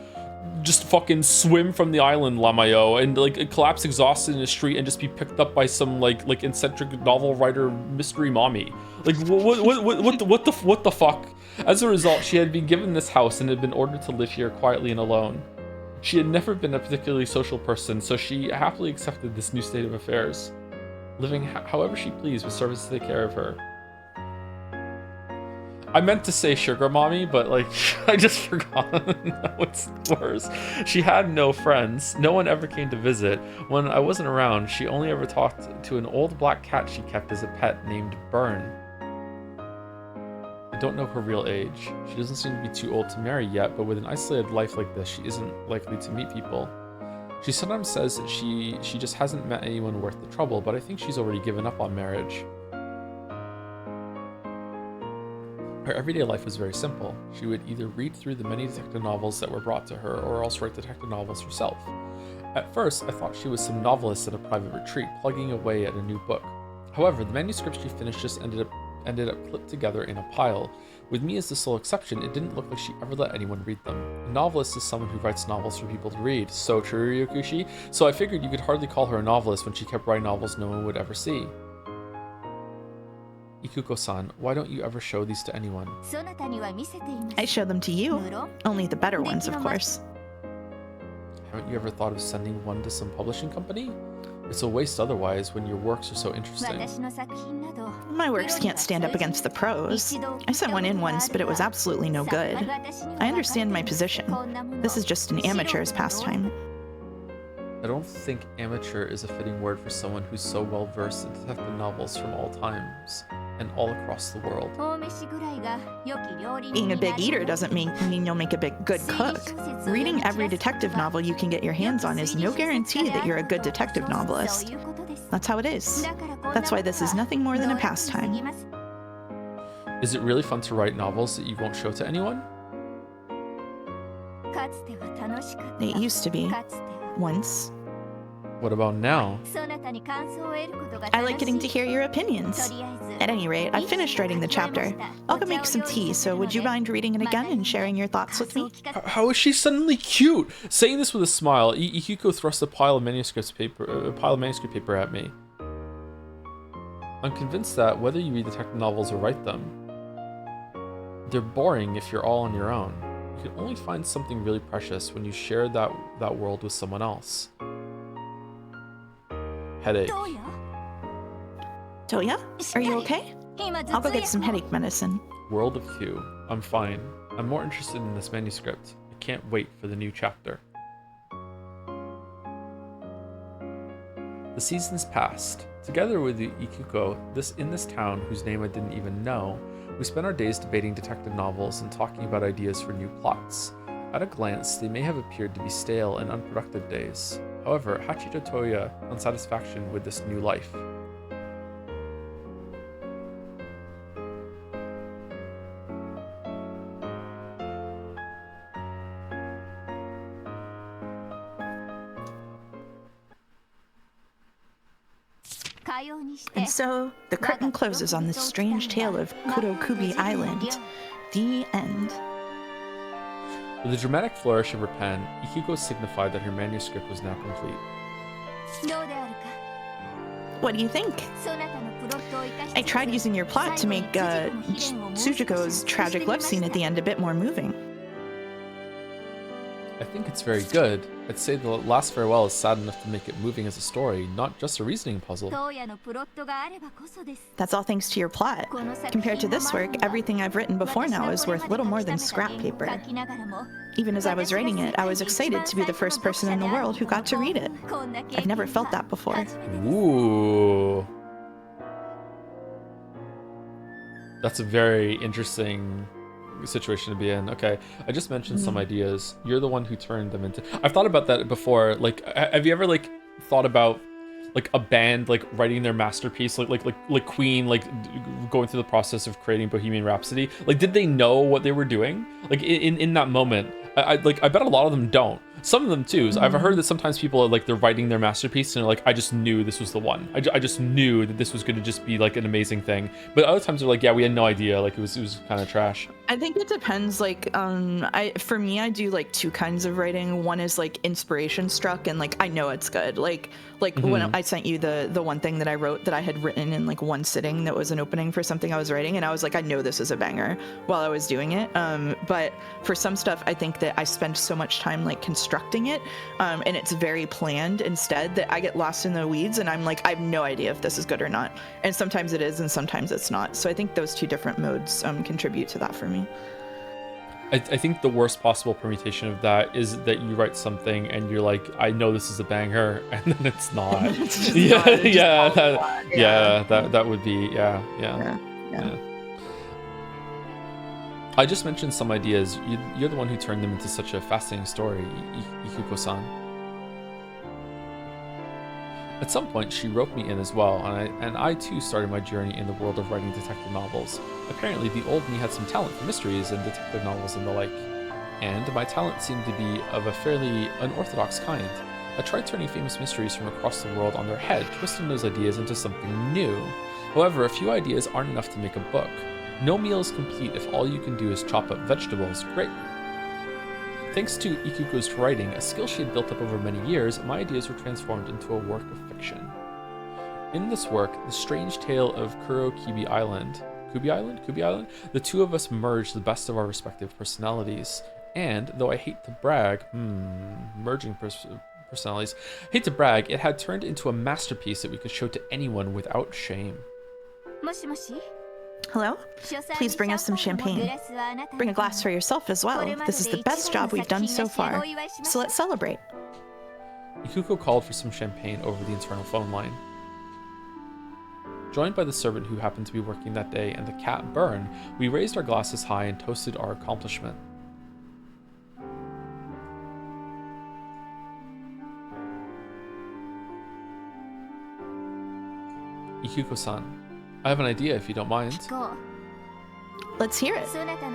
[SPEAKER 1] just fucking swim from the island, Lamayo, and like collapse exhausted in the street and just be picked up by some like eccentric novel writer mystery mommy. Like what the fuck? As a result, she had been given this house and had been ordered to live here quietly and alone. She had never been a particularly social person, so she happily accepted this new state of affairs, living however she pleased with servants to take care of her. I meant to say sugar mommy, but like I just forgot. No, it's worse. She had no friends. No one ever came to visit. When I wasn't around, she only ever talked to an old black cat she kept as a pet named Burn. I don't know her real age. She doesn't seem to be too old to marry yet, but with an isolated life like this, she isn't likely to meet people. She sometimes says that she just hasn't met anyone worth the trouble, but I think she's already given up on marriage. Her everyday life was very simple. She would either read through the many detective novels that were brought to her, or else write detective novels herself. At first, I thought she was some novelist at a private retreat, plugging away at a new book. However, the manuscripts she finished just ended up clipped together in a pile. With me as the sole exception, it didn't look like she ever let anyone read them. A novelist is someone who writes novels for people to read. So true, Ryokushi. So I figured you could hardly call her a novelist when she kept writing novels no one would ever see. Ikuko-san, why don't you ever show these to anyone?
[SPEAKER 2] I show them to you. Only the better ones, of course.
[SPEAKER 1] Haven't you ever thought of sending one to some publishing company? It's a waste otherwise when your works are so interesting.
[SPEAKER 2] My works can't stand up against the pros. I sent one in once, but it was absolutely no good. I understand my position. This is just an amateur's pastime.
[SPEAKER 1] I don't think amateur is a fitting word for someone who's so well versed in detective novels from all times and all across the world.
[SPEAKER 2] Being a big eater doesn't mean you'll make a good cook. Reading every detective novel you can get your hands on is no guarantee that you're a good detective novelist. That's how it is. That's why this is nothing more than a pastime.
[SPEAKER 1] Is it really fun to write novels that you won't show to anyone?
[SPEAKER 2] It used to be. Once.
[SPEAKER 1] What about now?
[SPEAKER 2] I like getting to hear your opinions. At any rate, I've finished writing the chapter. I'll go make some tea, so would you mind reading it again and sharing your thoughts with me?
[SPEAKER 1] How is she suddenly cute? Saying this with a smile, Ikiko thrust a pile of manuscript paper at me. I'm convinced that whether you read detective novels or write them, they're boring if you're all on your own. You can only find something really precious when you share that world with someone else. Headache.
[SPEAKER 2] Toya, are you okay? I'll go get some headache medicine.
[SPEAKER 1] World of Q. I'm fine. I'm more interested in this manuscript. I can't wait for the new chapter. The seasons passed. Together with the Ikuko, in this town whose name I didn't even know, we spent our days debating detective novels and talking about ideas for new plots. At a glance, they may have appeared to be stale and unproductive days. However, Hachito Toya found satisfaction with this new life.
[SPEAKER 2] And so, the curtain closes on this strange tale of Kurokubi Island. The end.
[SPEAKER 1] With a dramatic flourish of her pen, Ikiko signified that her manuscript was now complete.
[SPEAKER 2] What do you think? I tried using your plot to make Tsujiko's tragic love scene at the end a bit more moving.
[SPEAKER 1] I think it's very good. I'd say the last farewell is sad enough to make it moving as a story, not just a reasoning puzzle.
[SPEAKER 2] That's all thanks to your plot. Compared to this work, everything I've written before now is worth little more than scrap paper. Even as I was writing it, I was excited to be the first person in the world who got to read it. I've never felt that before.
[SPEAKER 1] Ooh. That's a very interesting situation to be in. Okay, I just mentioned some ideas. You're the one who turned them into... I've thought about that before. Like, have you ever like thought about like a band like writing their masterpiece, like Queen, like going through the process of creating Bohemian Rhapsody? Like, did they know what they were doing? Like in that moment, I bet a lot of them don't. Some of them too. I've heard that sometimes people are like, they're writing their masterpiece and they're like, I just knew this was the one. I just knew that this was going to just be like an amazing thing. But other times they're like, yeah, we had no idea. Like it was kind of trash.
[SPEAKER 2] I think it depends. Like, for me, I do like two kinds of writing. One is like inspiration struck and like I know it's good. Like when I sent you the one thing that I wrote that I had written in like one sitting that was an opening for something I was writing, and I was like, I know this is a banger while I was doing it. But for some stuff, I think that I spend so much time like constructing it, and it's very planned instead, that I get lost in the weeds and I'm like, I have no idea if this is good or not. And sometimes it is and sometimes it's not. So I think those two different modes contribute to that for me.
[SPEAKER 1] I think the worst possible permutation of that is that you write something and you're like, I know this is a banger, and then it's not. That would be yeah. I just mentioned some ideas. You're the one who turned them into such a fascinating story, Ikuko-san. At some point, she roped me in as well, and I too started my journey in the world of writing detective novels. Apparently, the old me had some talent for mysteries and detective novels and the like, and my talent seemed to be of a fairly unorthodox kind. I tried turning famous mysteries from across the world on their head, twisting those ideas into something new. However, a few ideas aren't enough to make a book. No meal is complete if all you can do is chop up vegetables. Great. Thanks to Ikuko's writing, a skill she had built up over many years, my ideas were transformed into a work of fiction. In this work, the strange tale of Kurokubi Island, Kubi Island? The two of us merged the best of our respective personalities. And, though I hate to brag, merging personalities. Hate to brag, it had turned into a masterpiece that we could show to anyone without shame.
[SPEAKER 2] Hello? Please bring us some champagne. Bring a glass for yourself as well. This is the best job we've done so far. So let's celebrate.
[SPEAKER 1] Ikuko called for some champagne over the internal phone line. Joined by the servant who happened to be working that day and the cat Burn, we raised our glasses high and toasted our accomplishment. Ikuko-san, I have an idea if you don't mind.
[SPEAKER 2] Let's hear it.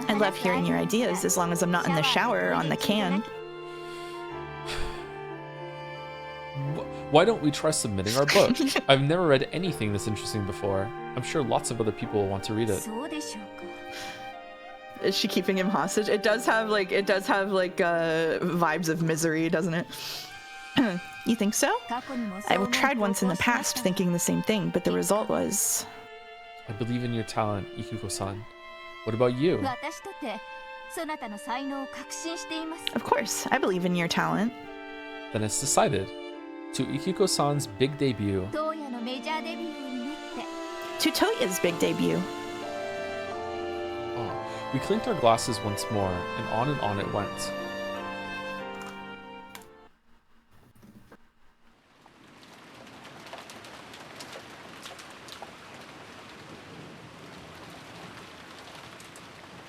[SPEAKER 2] I love hearing your ideas as long as I'm not in the shower or on the can.
[SPEAKER 1] Why don't we try submitting our book? I've never read anything this interesting before. I'm sure lots of other people will want to read it.
[SPEAKER 2] Is she keeping him hostage? It does have like vibes of Misery, doesn't it? You think so? I've tried once in the past thinking the same thing, but the result was...
[SPEAKER 1] I believe in your talent, Ikuko-san. What about you?
[SPEAKER 2] Of course, I believe in your talent.
[SPEAKER 1] Then it's decided. To Ikuko-san's big debut.
[SPEAKER 2] To Toya's big debut.
[SPEAKER 1] Oh, we clinked our glasses once more, and on it went.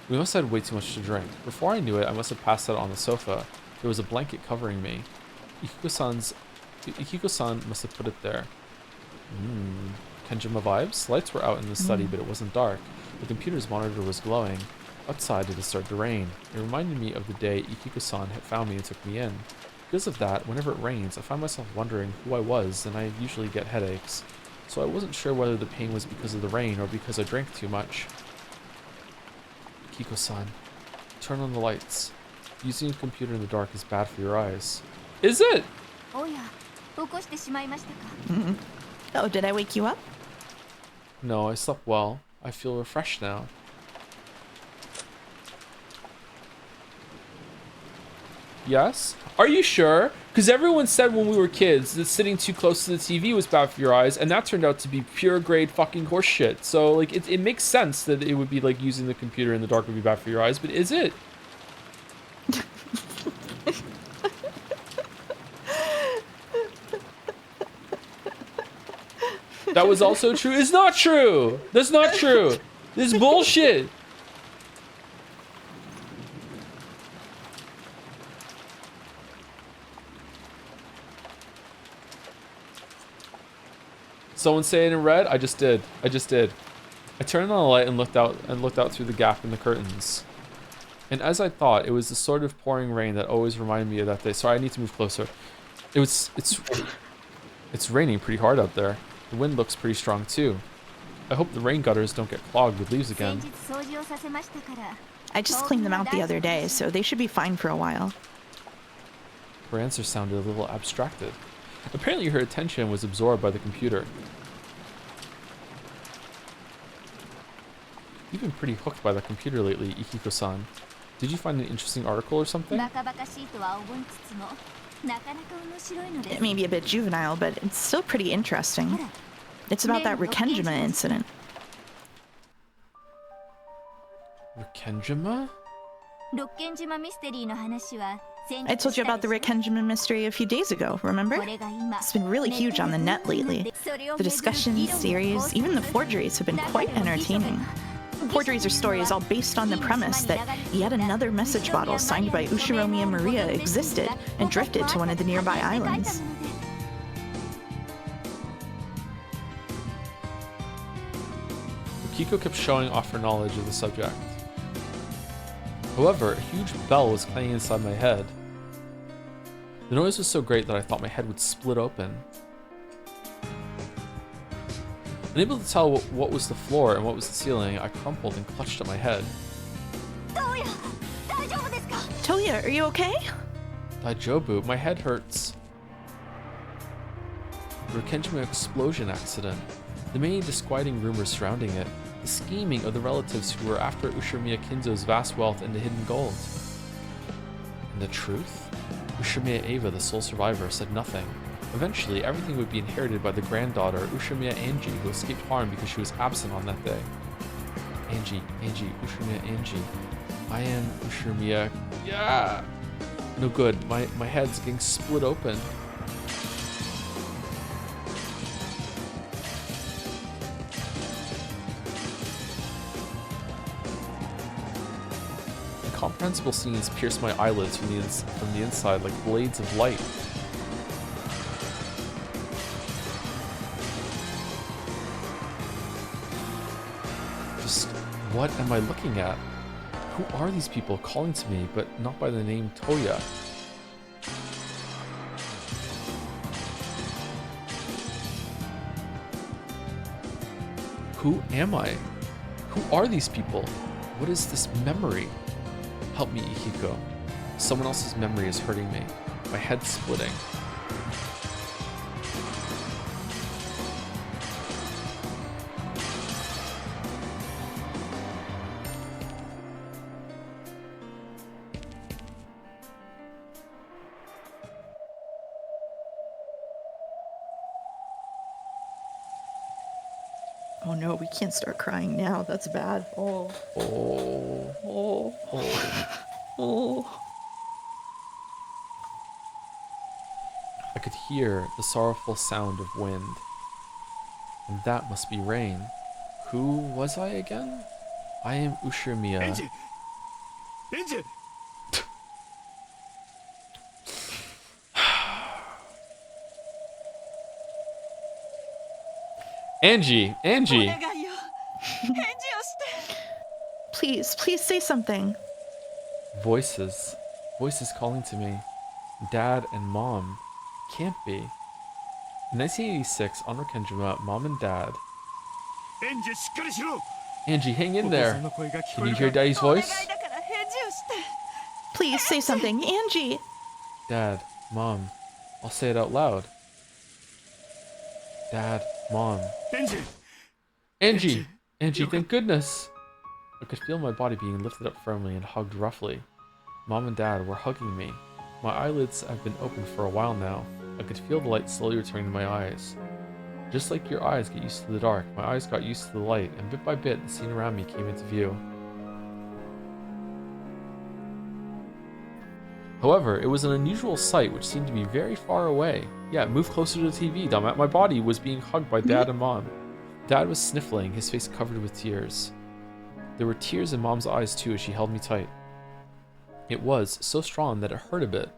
[SPEAKER 1] We must have had way too much to drink. Before I knew it, I must have passed out on the sofa. There was a blanket covering me. Ikuko-san must have put it there. Kenjima vibes? Lights were out in the study, but it wasn't dark. The computer's monitor was glowing. Outside, it had started to rain. It reminded me of the day Ikuko-san had found me and took me in. Because of that, whenever it rains, I find myself wondering who I was, and I usually get headaches. So I wasn't sure whether the pain was because of the rain or because I drank too much. Ikuko-san, turn on the lights. Using a computer in the dark is bad for your eyes. Is it?
[SPEAKER 2] Oh, did I wake you up?
[SPEAKER 1] No, I slept well. I feel refreshed now. Yes? Are you sure? Because everyone said when we were kids that sitting too close to the TV was bad for your eyes, and that turned out to be pure grade fucking horseshit. So, like, it makes sense that it would be like using the computer in the dark would be bad for your eyes, but is it? That was also true. It's not true. That's not true. This is bullshit. Someone say it in red? I just did. I turned on the light and looked out through the gap in the curtains. And as I thought, it was the sort of pouring rain that always reminded me of that day. Sorry, I need to move closer. It's raining pretty hard out there. The wind looks pretty strong too. I hope the rain gutters don't get clogged with leaves again.
[SPEAKER 2] I just cleaned them out the other day, so they should be fine for a while.
[SPEAKER 1] Her answer sounded a little abstracted. Apparently her attention was absorbed by the computer. You've been pretty hooked by the computer lately, Ikiko-san. Did you find an interesting article or something?
[SPEAKER 2] It may be a bit juvenile, but it's still pretty interesting. It's about that Rikenjima incident.
[SPEAKER 1] Rikenjima?
[SPEAKER 2] I told you about the Rikenjima mystery a few days ago, remember? It's been really huge on the net lately. The discussions, series, even the forgeries have been quite entertaining. Forgeries are stories all based on the premise that yet another message bottle signed by Ushiromiya Maria existed and drifted to one of the nearby islands.
[SPEAKER 1] Kiko kept showing off her knowledge of the subject. However, a huge bell was clanging inside my head. The noise was so great that I thought my head would split open. Unable to tell what was the floor and what was the ceiling, I crumpled and clutched at my head.
[SPEAKER 2] Toya, are you okay?
[SPEAKER 1] Daijobu, my head hurts. The Rikenjima explosion accident. The many disquieting rumors surrounding it. The scheming of the relatives who were after Ushiromiya Kinzo's vast wealth and the hidden gold. And the truth? Ushimiya Ava, the sole survivor, said nothing. Eventually, everything would be inherited by the granddaughter, Ushimiya Angie, who escaped harm because she was absent on that day. Angie, Ushimiya Angie. I am Ushimiya. Yeah! No good. My head's getting split open. Incomprehensible scenes pierce my eyelids from the inside like blades of light. Just what am I looking at? Who are these people calling to me, but not by the name Toya? Who am I? Who are these people? What is this memory? Help me, Ihiko. Someone else's memory is hurting me. My head's splitting.
[SPEAKER 2] Oh no, we can't start crying now. That's bad. Oh.
[SPEAKER 1] I could hear the sorrowful sound of wind. And that must be rain. Who was I again? I am Ushimiya.
[SPEAKER 3] Angie! Angie!
[SPEAKER 1] Angie!
[SPEAKER 2] Please say something.
[SPEAKER 1] Voices calling to me. Dad and Mom. Can't be. In 1986, on Kenjima, Mom and Dad. Angie, hang in there. Can you hear Daddy's voice?
[SPEAKER 2] Please say something. Angie!
[SPEAKER 1] Dad, Mom. I'll say it out loud. Dad, Mom. Angie, thank goodness. I could feel my body being lifted up firmly and hugged roughly. Mom and Dad were hugging me. My eyelids have been open for a while now. I could feel the light slowly returning to my eyes. Just like your eyes get used to the dark, my eyes got used to the light, and bit by bit, the scene around me came into view. However, it was an unusual sight which seemed to be very far away. Yeah, move closer to the TV, dumbass. My body was being hugged by Dad and Mom. Dad was sniffling, his face covered with tears. There were tears in Mom's eyes too as she held me tight. It was so strong that it hurt a bit.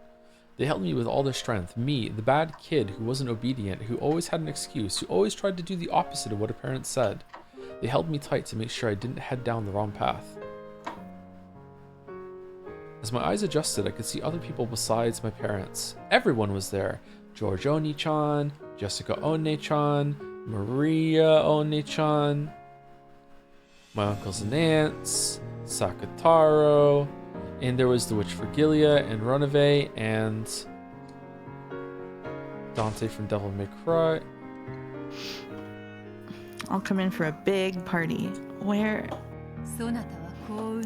[SPEAKER 1] They held me with all their strength. Me, the bad kid who wasn't obedient, who always had an excuse, who always tried to do the opposite of what a parent said. They held me tight to make sure I didn't head down the wrong path. As my eyes adjusted, I could see other people besides my parents. Everyone was there. George Oni-chan, Jessica One-chan, Maria One-chan, my uncles and aunts, Sakataro, and there was the Witch Vergilia and Runaway and Dante from Devil May Cry.
[SPEAKER 2] I'll come in for a big party. Where?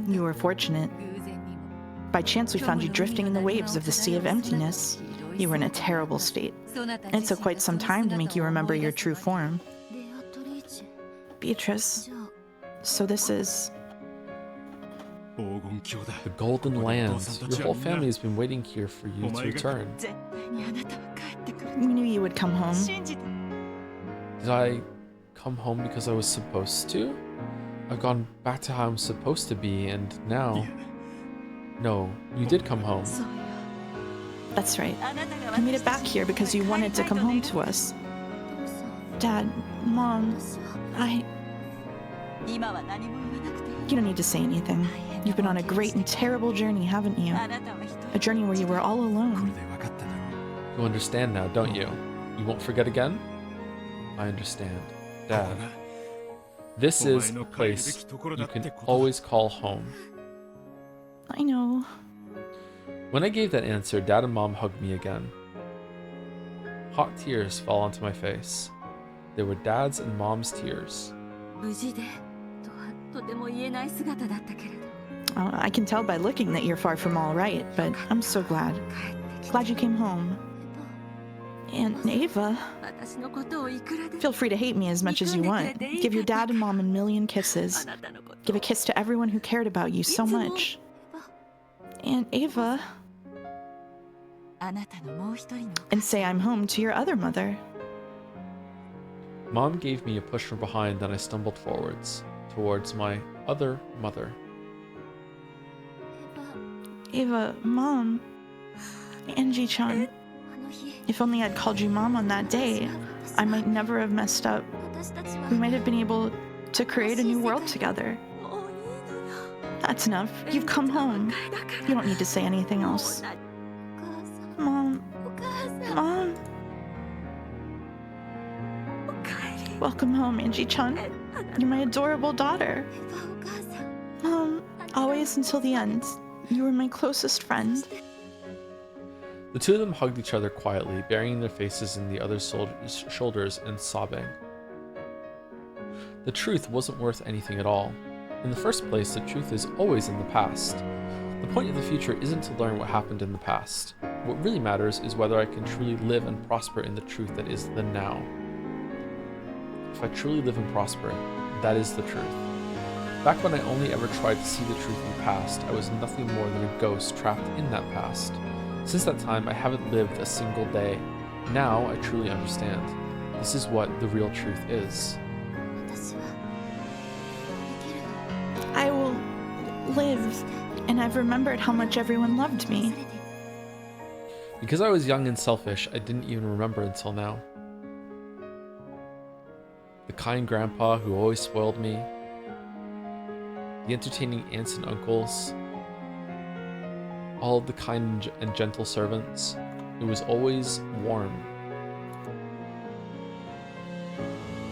[SPEAKER 2] You were fortunate. By chance, we found you drifting in the waves of the Sea of Emptiness. You were in a terrible state. It took quite some time to make you remember your true form. Beatrice, so this is...
[SPEAKER 1] The Golden Lands. Your whole family has been waiting here for you to return.
[SPEAKER 2] We knew you would come home.
[SPEAKER 1] Did I come home because I was supposed to? I've gone back to how I'm supposed to be, and now... No, you did come home.
[SPEAKER 2] That's right. You made it back here because you wanted to come home to us. Dad, Mom, You don't need to say anything. You've been on a great and terrible journey, haven't you? A journey where you were all alone.
[SPEAKER 1] You understand now, don't you? You won't forget again? I understand. Dad. This is a place you can always call home.
[SPEAKER 2] I know.
[SPEAKER 1] When I gave that answer, Dad and Mom hugged me again. Hot tears fell onto my face. They were Dad's and Mom's tears.
[SPEAKER 2] I can tell by looking that you're far from all right, but I'm so glad. Glad you came home. And Ava, feel free to hate me as much as you want. Give your dad and mom a million kisses. Give a kiss to everyone who cared about you so much. And Ava, and say I'm home to your other mother.
[SPEAKER 1] Mom gave me a push from behind, then I stumbled forwards, towards my other mother.
[SPEAKER 2] Ava, Mom, Angie-chan. If only I'd called you Mom on that day, I might never have messed up. We might have been able to create a new world together. That's enough. You've come home. You don't need to say anything else. Mom. Mom. Welcome home, Angie-chan. You're my adorable daughter. Mom, always until the end. You were my closest friend.
[SPEAKER 1] The two of them hugged each other quietly, burying their faces in the other's shoulders and sobbing. The truth wasn't worth anything at all. In the first place, the truth is always in the past. The point of the future isn't to learn what happened in the past. What really matters is whether I can truly live and prosper in the truth that is the now. If I truly live and prosper, that is the truth. Back when I only ever tried to see the truth in the past, I was nothing more than a ghost trapped in that past. Since that time, I haven't lived a single day. Now I truly understand. This is what the real truth is.
[SPEAKER 2] I will live, and I've remembered how much everyone loved me.
[SPEAKER 1] Because I was young and selfish, I didn't even remember until now. The kind grandpa who always spoiled me, the entertaining aunts and uncles, all of the kind and gentle servants. It was always warm.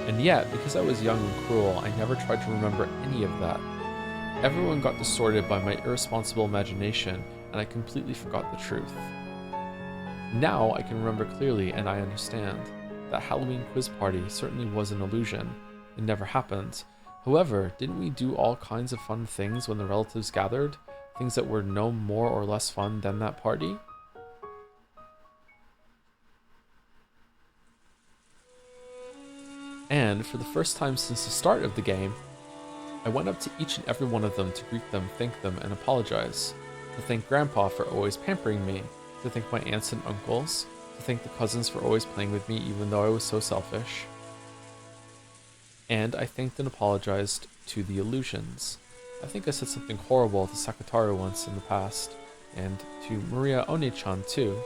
[SPEAKER 1] And yet, because I was young and cruel, I never tried to remember any of that. Everyone got distorted by my irresponsible imagination, and I completely forgot the truth. Now I can remember clearly, and I understand. That Halloween quiz party certainly was an illusion. It never happened. However, didn't we do all kinds of fun things when the relatives gathered? Things that were no more or less fun than that party? And for the first time since the start of the game, I went up to each and every one of them to greet them, thank them, and apologize. To thank Grandpa for always pampering me. To thank my aunts and uncles. To thank the cousins for always playing with me even though I was so selfish. And I thanked and apologized to the illusions. I think I said something horrible to Sakataru once in the past, and to Maria One-chan too.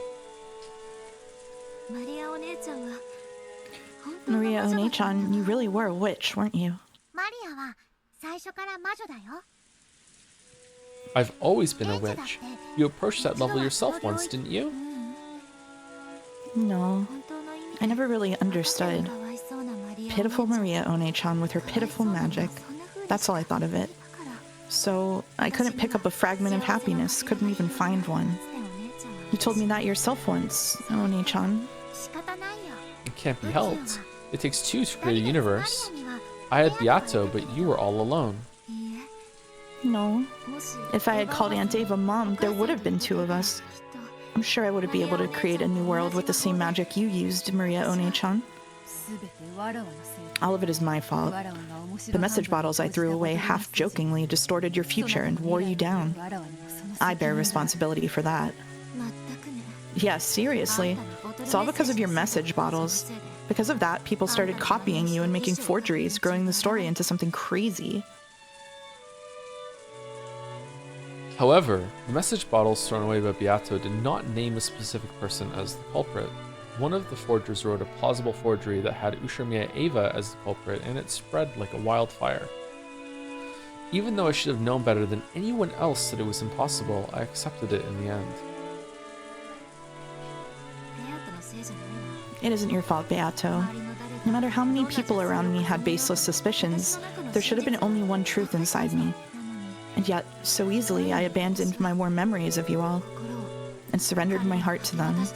[SPEAKER 2] Maria One-chan, you really were a witch, weren't you?
[SPEAKER 1] I've always been a witch. You approached that level yourself once, didn't you?
[SPEAKER 2] No, I never really understood. Pitiful Maria One-chan with her pitiful magic. That's all I thought of it. So I couldn't pick up a fragment of happiness, couldn't even find one. You told me that yourself once, One-chan.
[SPEAKER 1] It can't be helped. It takes two to create a universe. I had Beato, but you were all alone.
[SPEAKER 2] No. If I had called Aunt Ava Mom, there would have been two of us. I'm sure I would be able to create a new world with the same magic you used, Maria One-chan. All of it is my fault. The message bottles I threw away half-jokingly distorted your future and wore you down. I bear responsibility for that. Yeah, seriously. It's all because of your message bottles. Because of that, people started copying you and making forgeries, growing the story into something crazy.
[SPEAKER 1] However, the message bottles thrown away by Beato did not name a specific person as the culprit. One of the forgers wrote a plausible forgery that had Ushimiya Ava as the culprit, and it spread like a wildfire. Even though I should have known better than anyone else that it was impossible, I accepted it in the end.
[SPEAKER 2] It isn't your fault, Beato. No matter how many people around me had baseless suspicions, there should have been only one truth inside me. And yet, so easily, I abandoned my warm memories of you all, and surrendered my heart to them.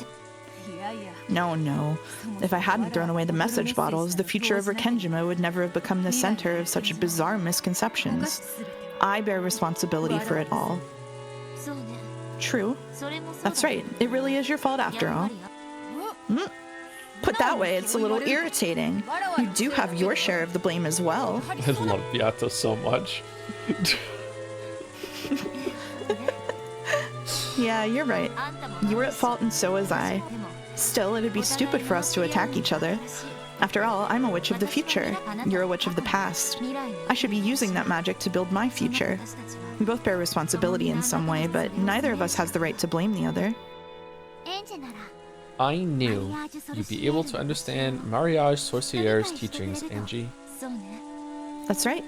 [SPEAKER 2] No. If I hadn't thrown away the message bottles, the future of Rikenjima would never have become the center of such bizarre misconceptions. I bear responsibility for it all. True, That's right. It really is your fault after all. Put that way, it's a little irritating. You do have your share of the blame as well.
[SPEAKER 1] I love Beato so much.
[SPEAKER 2] Yeah, you're right. You were at fault and so was I. Still, it'd be stupid for us to attack each other. After all, I'm a witch of the future. You're a witch of the past. I should be using that magic to build my future. We both bear responsibility in some way, but neither of us has the right to blame the other.
[SPEAKER 1] I knew you'd be able to understand Mariage Sorciere's teachings, Angie.
[SPEAKER 2] That's right.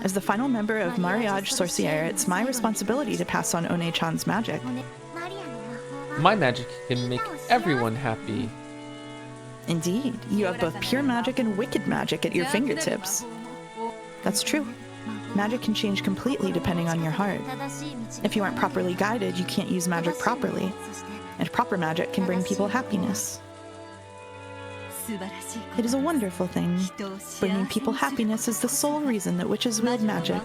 [SPEAKER 2] As the final member of Mariage Sorciere, it's my responsibility to pass on One-chan's magic.
[SPEAKER 1] My magic can make everyone happy.
[SPEAKER 2] Indeed, you have both pure magic and wicked magic at your fingertips. That's true. Magic can change completely depending on your heart. If you aren't properly guided, you can't use magic properly. And proper magic can bring people happiness. It is a wonderful thing. Bringing people happiness is the sole reason that witches wield magic.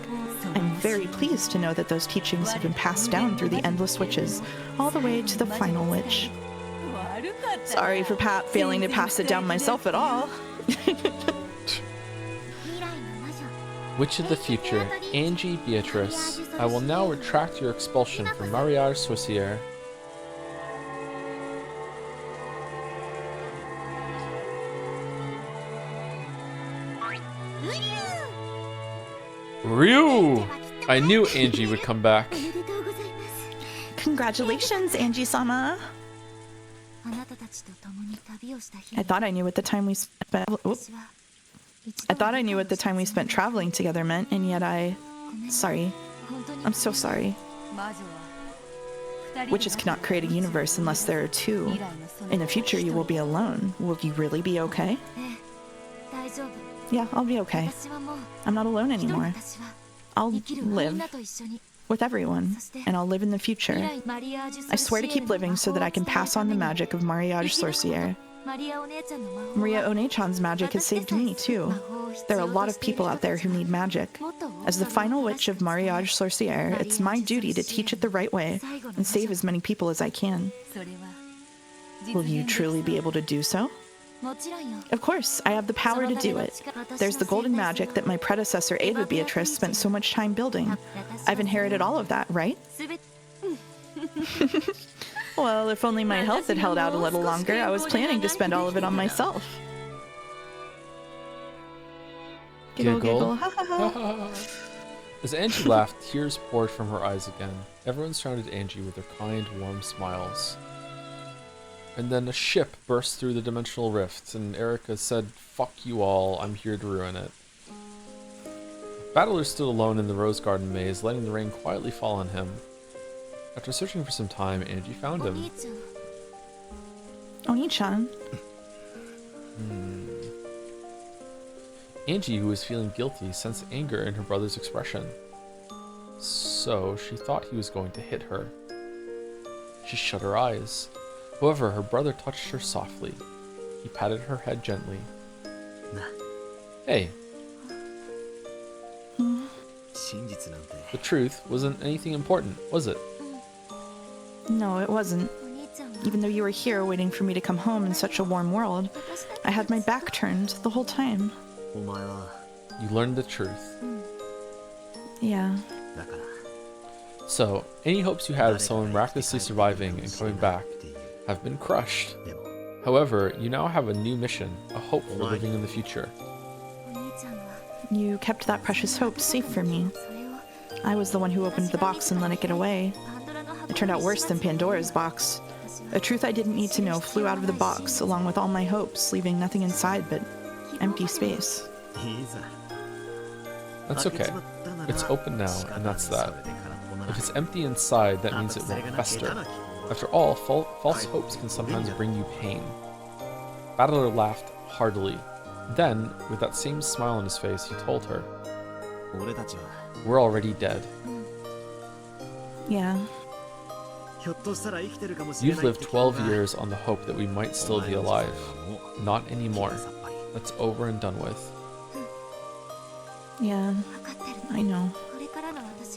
[SPEAKER 2] I'm very pleased to know that those teachings have been passed down through the endless witches, all the way to the final witch. Sorry for failing to pass it down myself at all.
[SPEAKER 1] Witch of the future, Angie Beatrice, I will now retract your expulsion from Mariage Sorciere. Ryu! I knew Angie would come back.
[SPEAKER 2] Congratulations, Angie-sama. I thought I knew what the time we spent. I thought I knew what the time we spent traveling together meant, and yet Sorry. I'm so sorry. Witches cannot create a universe unless there are two. In the future, you will be alone. Will you really be okay? Yeah, I'll be okay. I'm not alone anymore. I'll live with everyone, and I'll live in the future. I swear to keep living so that I can pass on the magic of Mariage Sorciere. Maria One-chan's magic has saved me, too. There are a lot of people out there who need magic. As the final witch of Mariage Sorciere, it's my duty to teach it the right way and save as many people as I can. Will you truly be able to do so? Of course, I have the power to do it. There's the golden magic that my predecessor Ava Beatrice spent so much time building. I've inherited all of that, right? Well, if only my health had held out a little longer, I was planning to spend all of it on myself. Giggle, giggle, ha ha ha.
[SPEAKER 1] As Angie laughed, tears poured from her eyes again. Everyone surrounded Angie with their kind, warm smiles. And then a ship burst through the dimensional rift, and Erica said, "Fuck you all, I'm here to ruin it." Battler stood alone in the Rose Garden maze, letting the rain quietly fall on him. After searching for some time, Angie found him.
[SPEAKER 2] Oni-chan.
[SPEAKER 1] Angie, who was feeling guilty, sensed anger in her brother's expression. So she thought he was going to hit her. She shut her eyes. However, her brother touched her softly. He patted her head gently. Hey. The truth wasn't anything important, was it?
[SPEAKER 2] No, it wasn't. Even though you were here waiting for me to come home in such a warm world, I had my back turned the whole time.
[SPEAKER 1] You learned the truth.
[SPEAKER 2] Yeah.
[SPEAKER 1] So, any hopes you had of someone miraculously surviving and coming back have been crushed. However, you now have a new mission, a hope for living in the future.
[SPEAKER 2] You kept that precious hope safe for me. I was the one who opened the box and let it get away. It turned out worse than Pandora's box. A truth I didn't need to know flew out of the box, along with all my hopes, leaving nothing inside but empty space.
[SPEAKER 1] That's okay. It's open now, and that's that. If it's empty inside, that means it won't fester. After all, false hopes can sometimes bring you pain. Battler laughed heartily. Then, with that same smile on his face, he told her, "We're already dead."
[SPEAKER 2] Yeah.
[SPEAKER 1] You've lived 12 years on the hope that we might still be alive. Not anymore. That's over and done with.
[SPEAKER 2] Yeah, I know.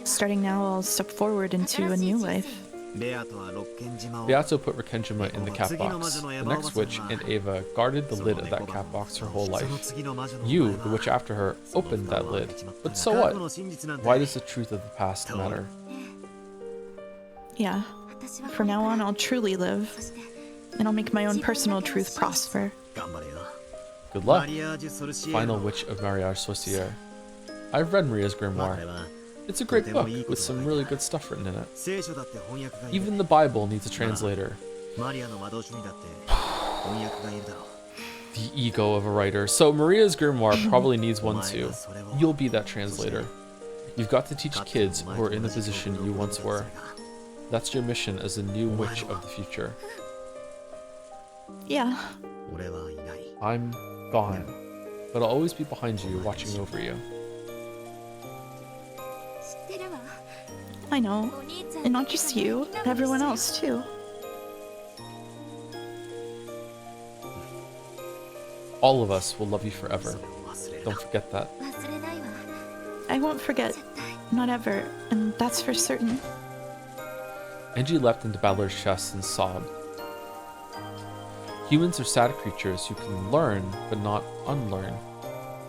[SPEAKER 2] Starting now, I'll step forward into a new life.
[SPEAKER 1] Beato put Rikkenjima in the cat box. The next witch and Ava guarded the lid of that cat box her whole life. You, the witch after her, opened that lid. But so what? Why does the truth of the past matter?
[SPEAKER 2] Yeah. From now on, I'll truly live. And I'll make my own personal truth prosper.
[SPEAKER 1] Good luck. Final Witch of Mariage Sorcière. I've read Maria's grimoire. It's a great book with some really good stuff written in it. Even the Bible needs a translator. The ego of a writer. So Maria's grimoire probably needs one too. You'll be that translator. You've got to teach kids who are in the position you once were. That's your mission as the new witch of the future.
[SPEAKER 2] Yeah.
[SPEAKER 1] I'm gone, but I'll always be behind you, watching over you.
[SPEAKER 2] I know. And not just you, everyone else too.
[SPEAKER 1] All of us will love you forever. Don't forget that.
[SPEAKER 2] I won't forget. Not ever. And that's for certain.
[SPEAKER 1] Angie leapt into Battler's chest and sobbed. Humans are sad creatures who can learn, but not unlearn.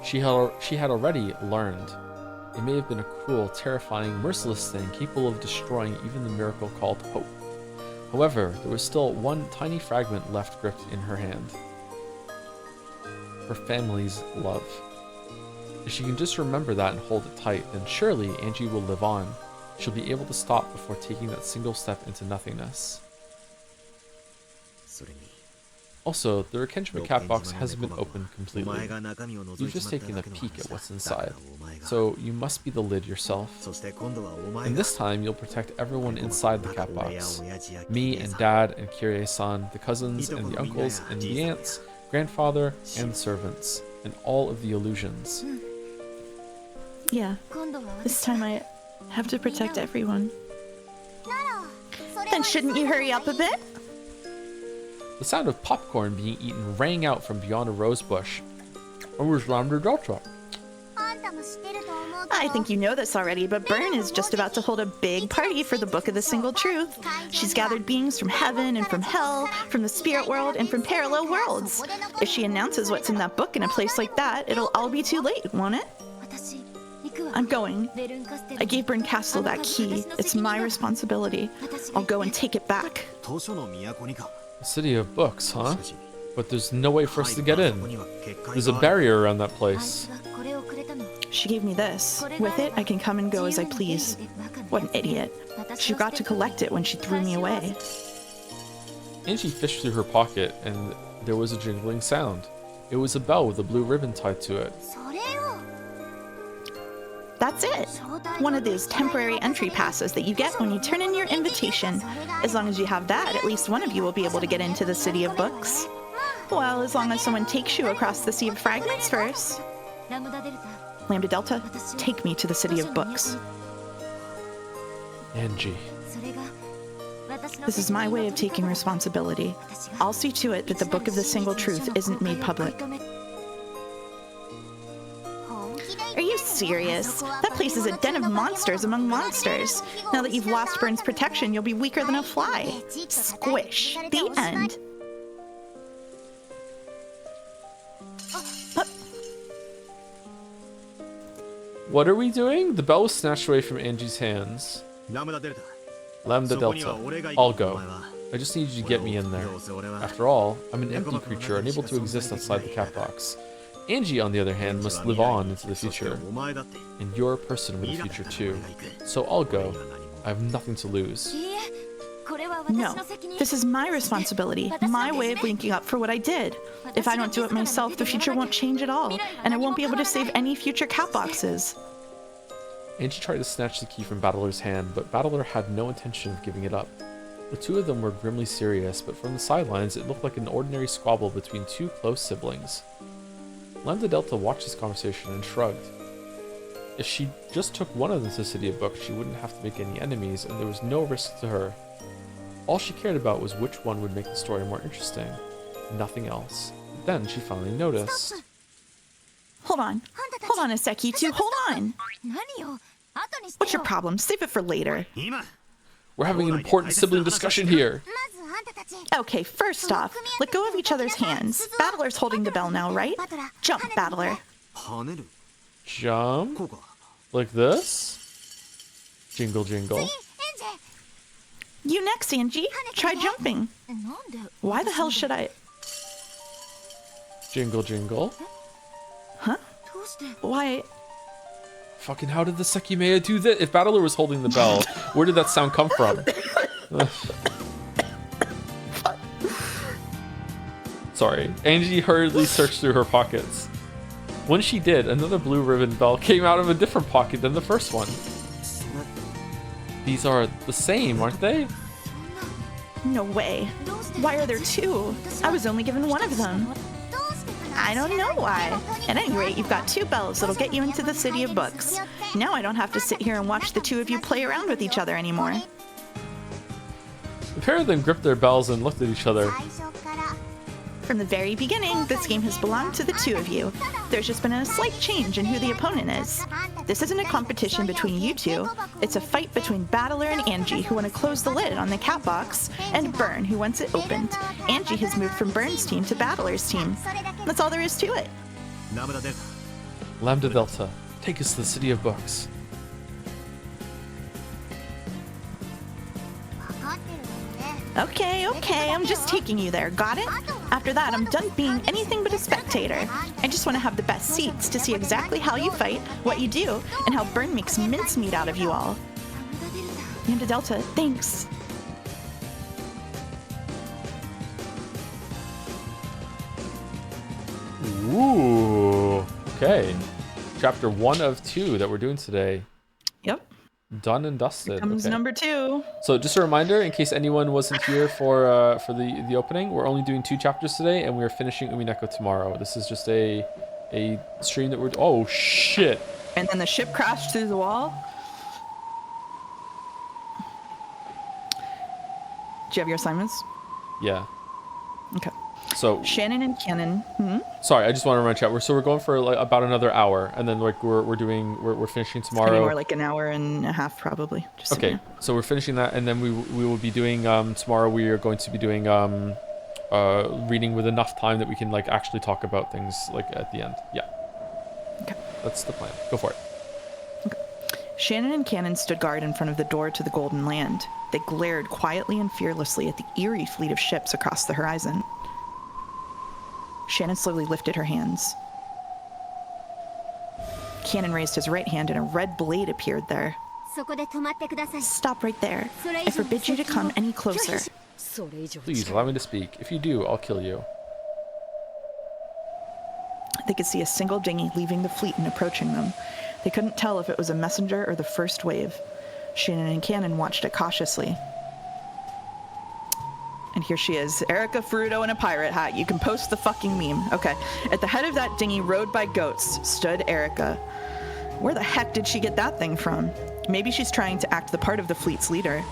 [SPEAKER 1] She had already learned. It may have been a cruel, terrifying, merciless thing capable of destroying even the miracle called hope. However, there was still one tiny fragment left gripped in her hand. Her family's love. If she can just remember that and hold it tight, then surely Angie will live on. She'll be able to stop before taking that single step into nothingness. Also, the Rikkenjima cat box hasn't been opened completely. You've just taken a peek at what's inside, so you must be the lid yourself. And this time, you'll protect everyone inside the cat box. Me and Dad and Kirie-san, the cousins and the uncles and the aunts, grandfather and the servants, and all of the illusions.
[SPEAKER 2] Yeah. This time I have to protect everyone. Then shouldn't you hurry up a bit?
[SPEAKER 1] The sound of popcorn being eaten rang out from beyond a rose bush. Where's Lambda Delta?
[SPEAKER 2] I think you know this already, but Byrne is just about to hold a big party for the Book of the Single Truth. She's gathered beings from heaven and from hell, from the spirit world and from parallel worlds. If she announces what's in that book in a place like that, it'll all be too late, won't it? I'm going. I gave Byrne Castle that key. It's my responsibility. I'll go and take it back.
[SPEAKER 1] The city of books, huh? But there's no way for us to get in. There's a barrier around that place.
[SPEAKER 2] She gave me this. With it, I can come and go as I please. What an idiot. She forgot to collect it when she threw me away.
[SPEAKER 1] Angie fished through her pocket, and there was a jingling sound. It was a bell with a blue ribbon tied to it.
[SPEAKER 2] That's it. One of those temporary entry passes that you get when you turn in your invitation. As long as you have that, at least one of you will be able to get into the City of Books. Well, as long as someone takes you across the Sea of Fragments first. Lambda Delta, take me to the City of Books.
[SPEAKER 1] Angie.
[SPEAKER 2] This is my way of taking responsibility. I'll see to it that the Book of the Single Truth isn't made public. Are you serious? That place is a den of monsters among monsters. Now that you've lost Byrne's protection, you'll be weaker than a fly. Squish. The end.
[SPEAKER 1] What are we doing? The bell was snatched away from Angie's hands. Lambda Delta. I'll go. I just need you to get me in there. After all, I'm an empty creature, unable to exist outside the cat box. Angie, on the other hand, must live on into the future. And you're a person with a future too. So I'll go. I have nothing to lose.
[SPEAKER 2] No, this is my responsibility, my way of making up for what I did. If I don't do it myself, the future won't change at all, and I won't be able to save any future cat boxes.
[SPEAKER 1] Angie tried to snatch the key from Battler's hand, but Battler had no intention of giving it up. The two of them were grimly serious, but from the sidelines it looked like an ordinary squabble between two close siblings. Lambda Delta watched this conversation and shrugged. If she just took one of them to the City of Books, she wouldn't have to make any enemies, and there was no risk to her. All she cared about was which one would make the story more interesting. Nothing else. Then she finally noticed.
[SPEAKER 2] Hold on a sec, you two, hold on! What's your problem? Save it for later.
[SPEAKER 1] We're having an important sibling discussion here.
[SPEAKER 2] Okay, first off, let go of each other's hands. Battler's holding the bell now, right? Jump, Battler.
[SPEAKER 1] Jump? Like this? Jingle, jingle.
[SPEAKER 2] You next, Angie. Try jumping. Why the hell should I...
[SPEAKER 1] Jingle, jingle.
[SPEAKER 2] Huh? Why...
[SPEAKER 1] Fucking how did the Sekimea do that? If Battler was holding the bell, where did that sound come from? Sorry. Angie hurriedly searched through her pockets. When she did, another blue ribbon bell came out of a different pocket than the first one. These are the same, aren't they?
[SPEAKER 2] No way. Why are there two? I was only given one of them. I don't know why. At any rate, you've got 2 bells that'll get you into the City of Books. Now I don't have to sit here and watch the two of you play around with each other anymore.
[SPEAKER 1] The pair of them gripped their bells and looked at each other.
[SPEAKER 2] From the very beginning, this game has belonged to the two of you. There's just been a slight change in who the opponent is. This isn't a competition between you two. It's a fight between Battler and Angie, who want to close the lid on the cat box, and Burn, who wants it opened. Angie has moved from Burn's team to Battler's team. That's all there is to it.
[SPEAKER 1] Lambda Delta, take us to the City of Books.
[SPEAKER 2] Okay, I'm just taking you there, got it? After that, I'm done being anything but a spectator. I just want to have the best seats to see exactly how you fight, what you do, and how Burn makes mincemeat out of you all. Lambda Delta, thanks.
[SPEAKER 1] Ooh, okay. Chapter 1 of 2 that we're doing today.
[SPEAKER 2] Yep.
[SPEAKER 1] Done and dusted.
[SPEAKER 2] Here comes
[SPEAKER 1] okay.
[SPEAKER 2] number 2.
[SPEAKER 1] So just a reminder, in case anyone wasn't here for the opening, we're only doing 2 chapters today, and we're finishing Umineko tomorrow. This is just a stream that we're... Oh, shit.
[SPEAKER 2] And then the ship crashed through the wall. Do you have your assignments?
[SPEAKER 1] Yeah.
[SPEAKER 2] Okay.
[SPEAKER 1] So
[SPEAKER 2] Shannon and Cannon.
[SPEAKER 1] sorry, I just want to remind chat. We're going for like about another hour, and then like we're finishing tomorrow.
[SPEAKER 2] More like an hour and a half probably. Just so
[SPEAKER 1] okay,
[SPEAKER 2] you know.
[SPEAKER 1] so we're finishing that, and then we will be doing tomorrow. We are going to be doing reading with enough time that we can like actually talk about things like at the end. Yeah.
[SPEAKER 2] Okay.
[SPEAKER 1] That's the plan. Go for it.
[SPEAKER 2] Okay. Shannon and Cannon stood guard in front of the door to the Golden Land. They glared quietly and fearlessly at the eerie fleet of ships across the horizon. Shannon slowly lifted her hands. Cannon raised his right hand and a red blade appeared there. Stop right there. I forbid you to come any closer.
[SPEAKER 1] Please allow me to speak. If you do, I'll kill you.
[SPEAKER 2] They could see a single dinghy leaving the fleet and approaching them. They couldn't tell if it was a messenger or the first wave. Shannon and Cannon watched it cautiously. And here she is, Erica Fruto in a pirate hat. You can post the fucking meme. Okay. At the head of that dinghy, rowed by goats, stood Erica. Where the heck did she get that thing from? Maybe she's trying to act the part of the fleet's leader.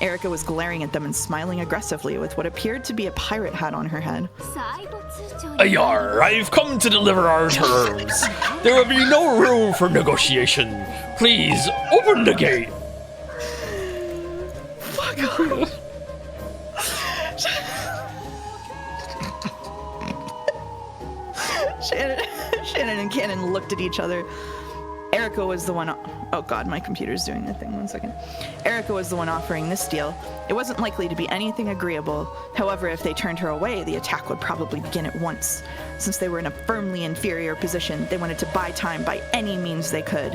[SPEAKER 2] Erica was glaring at them and smiling aggressively with what appeared to be a pirate hat on her head.
[SPEAKER 1] Ayar, I've come to deliver our terms. There will be no room for negotiation. Please, open the gate.
[SPEAKER 2] Fuck off. Shannon and Cannon looked at each other. Erica was the one... Oh god, my computer's doing the thing. 1 second. Erica was the one offering this deal. It wasn't likely to be anything agreeable. However, if they turned her away, the attack would probably begin at once. Since they were in a firmly inferior position, they wanted to buy time by any means they could.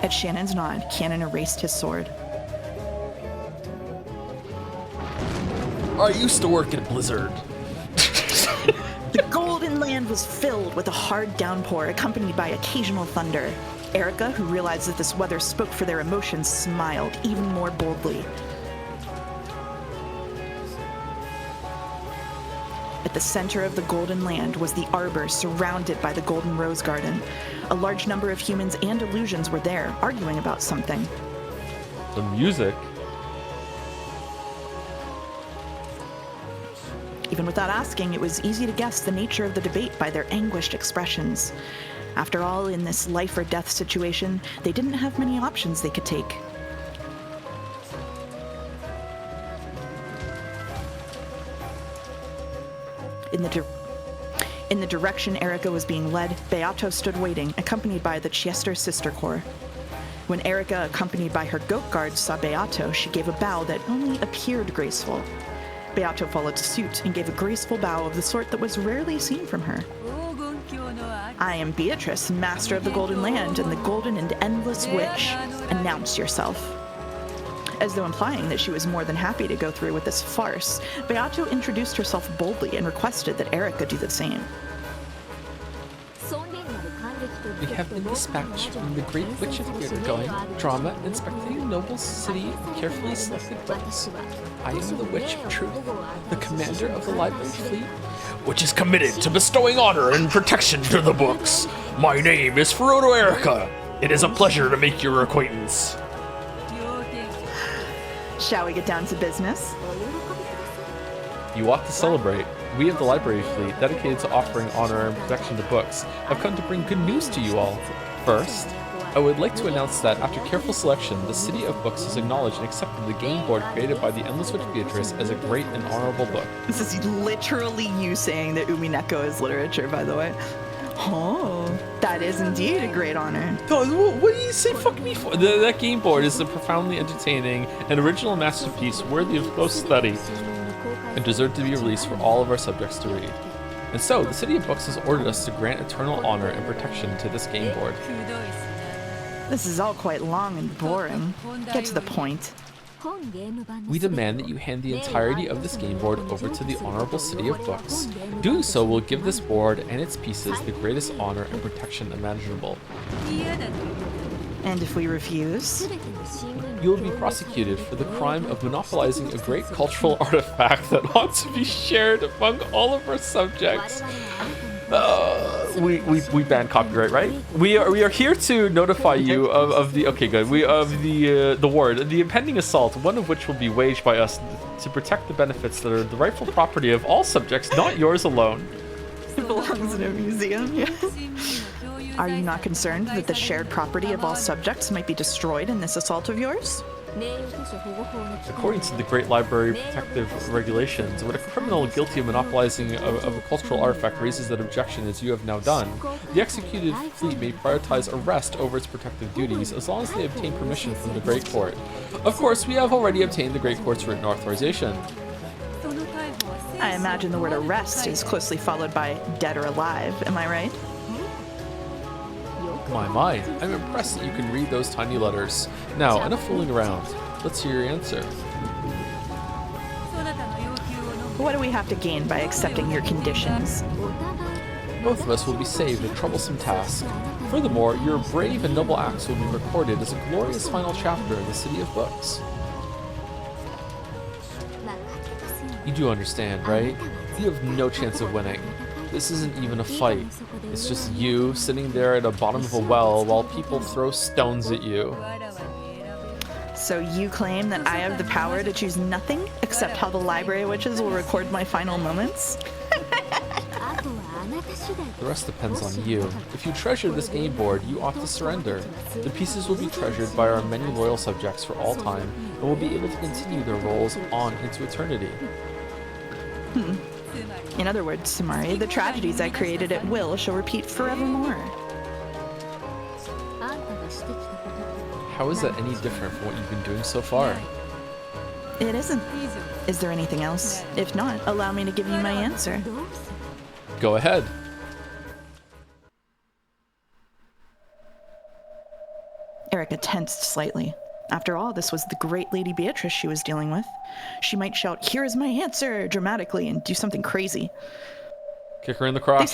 [SPEAKER 2] At Shannon's nod, Cannon erased his sword.
[SPEAKER 1] I used to work at Blizzard.
[SPEAKER 2] The Golden Land was filled with a hard downpour accompanied by occasional thunder. Erica, who realized that this weather spoke for their emotions, smiled even more boldly. At the center of the Golden Land was the arbor surrounded by the Golden Rose Garden. A large number of humans and illusions were there, arguing about something.
[SPEAKER 1] The music.
[SPEAKER 2] Even without asking, it was easy to guess the nature of the debate by their anguished expressions. After all, in this life or death situation, they didn't have many options they could take. In the direction Erica was being led, Beato stood waiting, accompanied by the Chester sister corps. When Erica, accompanied by her goat guards, saw Beato, she gave a bow that only appeared graceful. Beato followed suit and gave a graceful bow of the sort that was rarely seen from her. I am Beatrice, master of the Golden Land and the Golden and Endless Witch. Announce yourself. As though implying that she was more than happy to go through with this farce, Beato introduced herself boldly and requested that Erica do the same.
[SPEAKER 1] We have been dispatched from the Great Witch of theater-going, drama, inspecting the noble city of carefully selected books. I am the Witch of Truth, the commander of the library fleet, which is committed to bestowing honor and protection to the books. My name is Frodo Erica. It is a pleasure to make your acquaintance.
[SPEAKER 2] Shall we get down to business?
[SPEAKER 1] You ought to celebrate. We of the library fleet, dedicated to offering honor and protection to books, have come to bring good news to you all. First, I would like to announce that after careful selection, the City of Books has acknowledged and accepted the game board created by the Endless Witch Beatrice as a great and honorable book.
[SPEAKER 2] This is literally you saying that Umineko is literature, by the way. Oh, that is indeed a great honor.
[SPEAKER 1] What do you say fuck me for? That game board is a profoundly entertaining and original masterpiece worthy of close study and deserved to be released for all of our subjects to read. And so, the City of Books has ordered us to grant eternal honor and protection to this game board.
[SPEAKER 2] This is all quite long and boring. Get to the point.
[SPEAKER 1] We demand that you hand the entirety of this game board over to the Honorable City of Books. Doing so will give this board and its pieces the greatest honor and protection imaginable.
[SPEAKER 2] And if we refuse?
[SPEAKER 1] You will be prosecuted for the crime of monopolizing a great cultural artifact that ought to be shared among all of our subjects. We ban copyright, right? We are here to notify you of the the impending assault, one of which will be waged by us to protect the benefits that are the rightful property of all subjects, not yours alone.
[SPEAKER 2] It belongs in a museum, yeah. Are you not concerned that the shared property of all subjects might be destroyed in this assault of yours?
[SPEAKER 1] According to the Great Library Protective Regulations, when a criminal guilty of monopolizing of a cultural artifact raises that objection as you have now done, the executed fleet may prioritize arrest over its protective duties as long as they obtain permission from the Great Court. Of course, we have already obtained the Great Court's written authorization.
[SPEAKER 2] I imagine the word arrest is closely followed by dead or alive, am I right?
[SPEAKER 1] My, I'm impressed that you can read those tiny letters. Now, enough fooling around. Let's hear your answer.
[SPEAKER 2] What do we have to gain by accepting your conditions?
[SPEAKER 1] Both of us will be saved a troublesome task. Furthermore, your brave and noble acts will be recorded as a glorious final chapter in the City of Books. You do understand, right? You have no chance of winning. This isn't even a fight. It's just you sitting there at the bottom of a well while people throw stones at you.
[SPEAKER 2] So you claim that I have the power to choose nothing except how the library witches will record my final moments?
[SPEAKER 1] The rest depends on you. If you treasure this game board, you ought to surrender. The pieces will be treasured by our many loyal subjects for all time and will be able to continue their roles on into eternity.
[SPEAKER 2] In other words, Samari, the tragedies I created at will shall repeat forevermore.
[SPEAKER 1] How is that any different from what you've been doing so far?
[SPEAKER 2] It isn't. Is there anything else? If not, allow me to give you my answer.
[SPEAKER 1] Go ahead.
[SPEAKER 2] Erica tensed slightly. After all, this was the great Lady Beatrice she was dealing with. She might shout, "Here is my answer," dramatically and do something crazy.
[SPEAKER 1] Kick her in the crotch.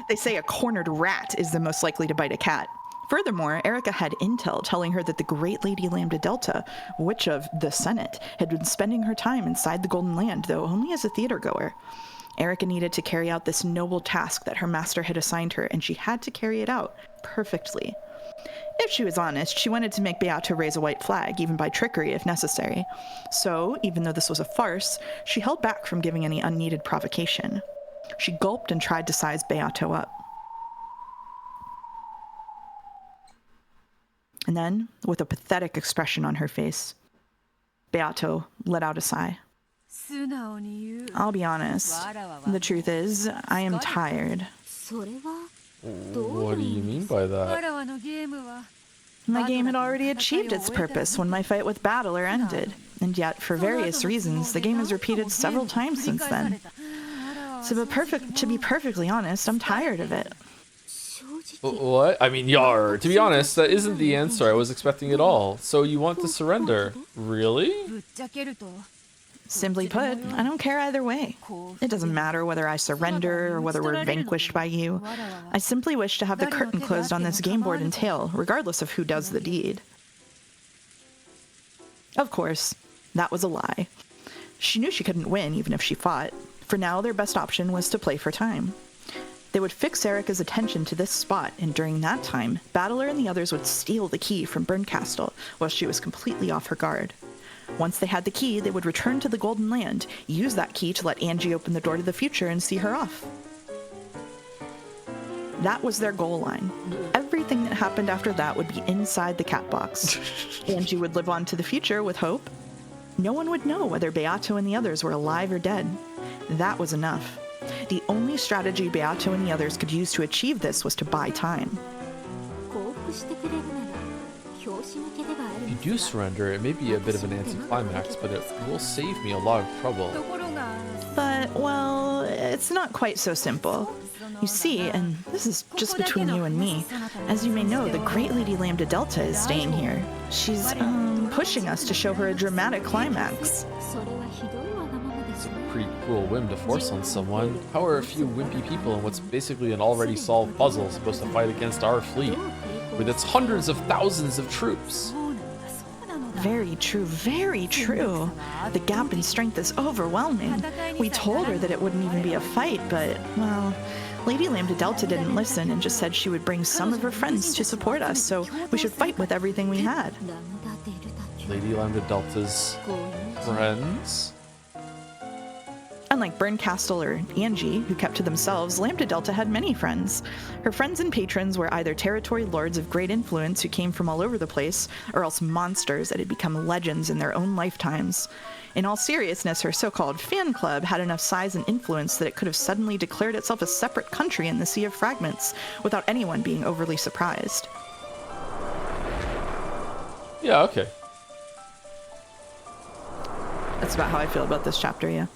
[SPEAKER 2] They say a cornered rat is the most likely to bite a cat. Furthermore, Erica had intel telling her that the great Lady Lambda Delta, Witch of the Senate, had been spending her time inside the Golden Land, though only as a theater goer. Erica needed to carry out this noble task that her master had assigned her, and she had to carry it out perfectly. If she was honest, she wanted to make Beato raise a white flag, even by trickery if necessary. So, even though this was a farce, she held back from giving any unneeded provocation. She gulped and tried to size Beato up. And then, with a pathetic expression on her face, Beato let out a sigh. I'll be honest. The truth is, I am tired.
[SPEAKER 1] What do you mean by that?
[SPEAKER 2] My game had already achieved its purpose when my fight with Battler ended, and yet, for various reasons, the game has repeated several times since then. To be perfectly honest, I'm tired of it.
[SPEAKER 1] What? I mean, yar. To be honest, that isn't the answer I was expecting at all. So you want to surrender? Really?
[SPEAKER 2] Simply put, I don't care either way. It doesn't matter whether I surrender or whether we're vanquished by you. I simply wish to have the curtain closed on this game board and tale, regardless of who does the deed. Of course, that was a lie. She knew she couldn't win even if she fought. For now, their best option was to play for time. They would fix Erica's attention to this spot, and during that time, Battler and the others would steal the key from Burncastle while she was completely off her guard. Once they had the key, they would return to the Golden Land, use that key to let Angie open the door to the future and see her off. That was their goal line. Everything that happened after that would be inside the cat box. Angie would live on to the future with hope. No one would know whether Beato and the others were alive or dead. That was enough. The only strategy Beato and the others could use to achieve this was to buy time.
[SPEAKER 1] If you do surrender, it may be a bit of an anticlimax, but it will save me a lot of trouble.
[SPEAKER 2] But, well, it's not quite so simple. You see, and this is just between you and me, as you may know, the Great Lady Lambda Delta is staying here. She's, pushing us to show her a dramatic climax.
[SPEAKER 1] It's a pretty cruel whim to force on someone. How are a few wimpy people in what's basically an already solved puzzle supposed to fight against our fleet, with its hundreds of thousands of troops?
[SPEAKER 2] Very true, very true. The gap in strength is overwhelming. We told her that it wouldn't even be a fight, but, well, Lady Lambda Delta didn't listen and just said she would bring some of her friends to support us, so we should fight with everything we had.
[SPEAKER 1] Lady Lambda Delta's friends?
[SPEAKER 2] Unlike Burncastle or Angie, who kept to themselves, Lambda Delta had many friends. Her friends and patrons were either territory lords of great influence who came from all over the place, or else monsters that had become legends in their own lifetimes. In all seriousness, her so-called fan club had enough size and influence that it could have suddenly declared itself a separate country in the Sea of Fragments, without anyone being overly surprised.
[SPEAKER 1] Yeah, okay.
[SPEAKER 2] That's about how I feel about this chapter, yeah.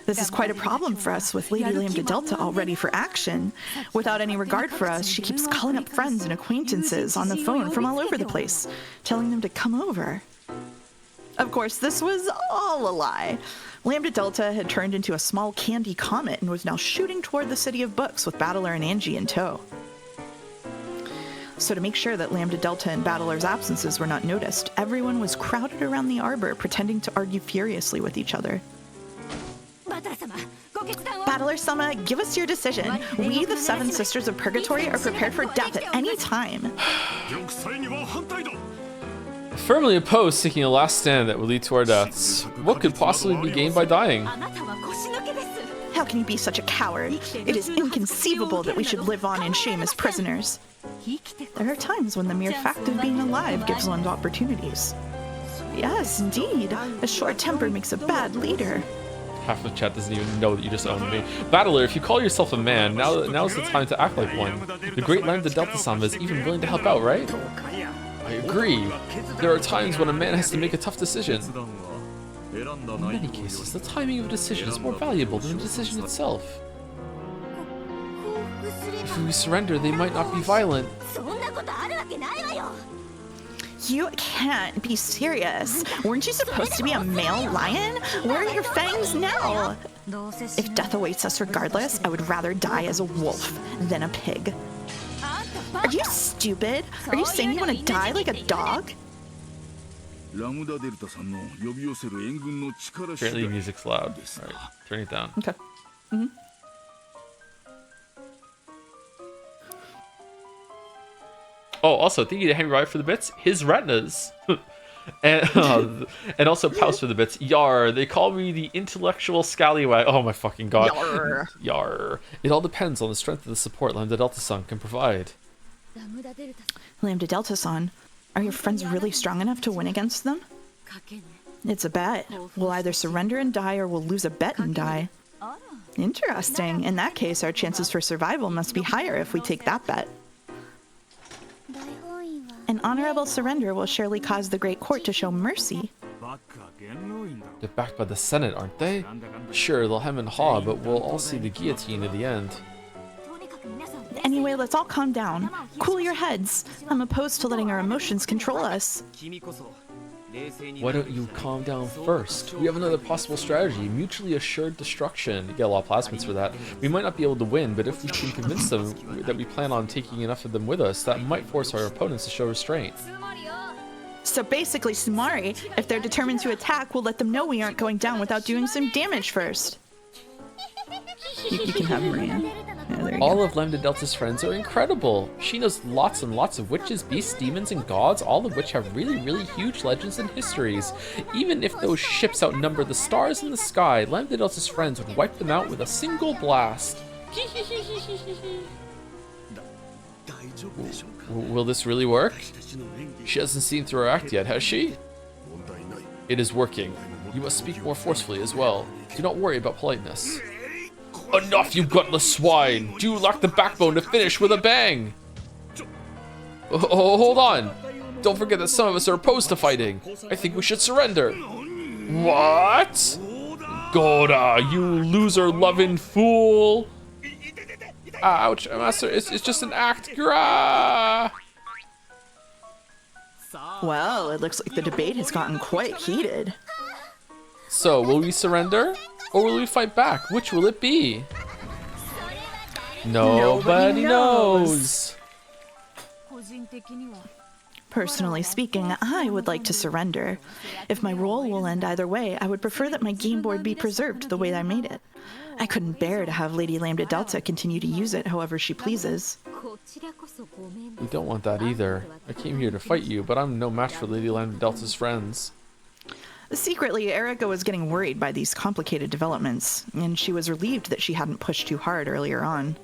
[SPEAKER 2] This is quite a problem for us, with Lady Lambda Delta all ready for action. Without any regard for us, she keeps calling up friends and acquaintances on the phone from all over the place, telling them to come over. Of course, this was all a lie. Lambda Delta had turned into a small candy comet and was now shooting toward the City of Books with Battler and Angie in tow. So to make sure that Lambda Delta and Battler's absences were not noticed, everyone was crowded around the arbor pretending to argue furiously with each other. Battler-sama, give us your decision. We, the Seven Sisters of Purgatory, are prepared for death at any time.
[SPEAKER 1] Firmly opposed seeking a last stand that would lead to our deaths. What could possibly be gained by dying?
[SPEAKER 2] How can you be such a coward? It is inconceivable that we should live on in shame as prisoners. There are times when the mere fact of being alive gives one opportunities. Yes, indeed. A short temper makes a bad leader.
[SPEAKER 1] Half of chat doesn't even know that you just owned me. Battler, if you call yourself a man, now's the time to act like one. The great Lambda Delta-sama is even willing to help out, right? I agree. There are times when a man has to make a tough decision. In many cases, the timing of a decision is more valuable than the decision itself. If we surrender, they might not be violent.
[SPEAKER 2] You can't be serious. Weren't you supposed to be a male lion? Where are your fangs now? If death awaits us regardless, I would rather die as a wolf than a pig. Are you stupid? Are you saying you want to die like a dog?
[SPEAKER 1] Apparently music's loud. Alright, turn it down.
[SPEAKER 2] Okay. Mm-hmm.
[SPEAKER 1] Oh, also, thank you to Henry Wright for the bits. His retinas. and also Paus for the bits. Yar, they call me the intellectual scallywag. Oh my fucking god.
[SPEAKER 2] Yar.
[SPEAKER 1] Yar. It all depends on the strength of the support Lambda Delta-san can provide.
[SPEAKER 2] Lambda Delta-san, are your friends really strong enough to win against them? It's a bet. We'll either surrender and die or we'll lose a bet and die. Interesting. In that case, our chances for survival must be higher if we take that bet. An honorable surrender will surely cause the Great Court to show mercy.
[SPEAKER 1] They're backed by the Senate, aren't they? Sure, they'll hem and haw, but we'll all see the guillotine in the end.
[SPEAKER 2] Anyway, let's all calm down. Cool your heads. I'm opposed to letting our emotions control us.
[SPEAKER 1] Why don't you calm down first? We have another possible strategy, mutually assured destruction. You get a lot of plasmids for that. We might not be able to win, but if we can convince them that we plan on taking enough of them with us, that might force our opponents to show restraint.
[SPEAKER 2] So basically, Sumari, if they're determined to attack, we'll let them know we aren't going down without doing some damage first. You can have Maria. Yeah, there you
[SPEAKER 1] All
[SPEAKER 2] go.
[SPEAKER 1] of Lambda Delta's friends are incredible. She knows lots and lots of witches, beasts, demons, and gods, all of which have really, really huge legends and histories. Even if those ships outnumber the stars in the sky, Lambda Delta's friends would wipe them out with a single blast. Will this really work? She hasn't seen through our act yet, has she? It is working. You must speak more forcefully as well. Do not worry about politeness. Enough, you gutless swine! Do you lack the backbone to finish with a bang? Oh, hold on! Don't forget that some of us are opposed to fighting. I think we should surrender. What? Goda, you loser-loving fool! Ouch, Master, it's just an act. Grah!
[SPEAKER 2] Well, it looks like the debate has gotten quite heated.
[SPEAKER 1] So, will we surrender? Or will we fight back? Which will it be? Nobody knows.
[SPEAKER 2] Personally speaking, I would like to surrender. If my role will end either way, I would prefer that my game board be preserved the way I made it. I couldn't bear to have Lady Lambda Delta continue to use it however she pleases.
[SPEAKER 1] We don't want that either. I came here to fight you, but I'm no match for Lady Lambda Delta's friends.
[SPEAKER 2] Secretly, Erica was getting worried by these complicated developments, and she was relieved that she hadn't pushed too hard earlier on.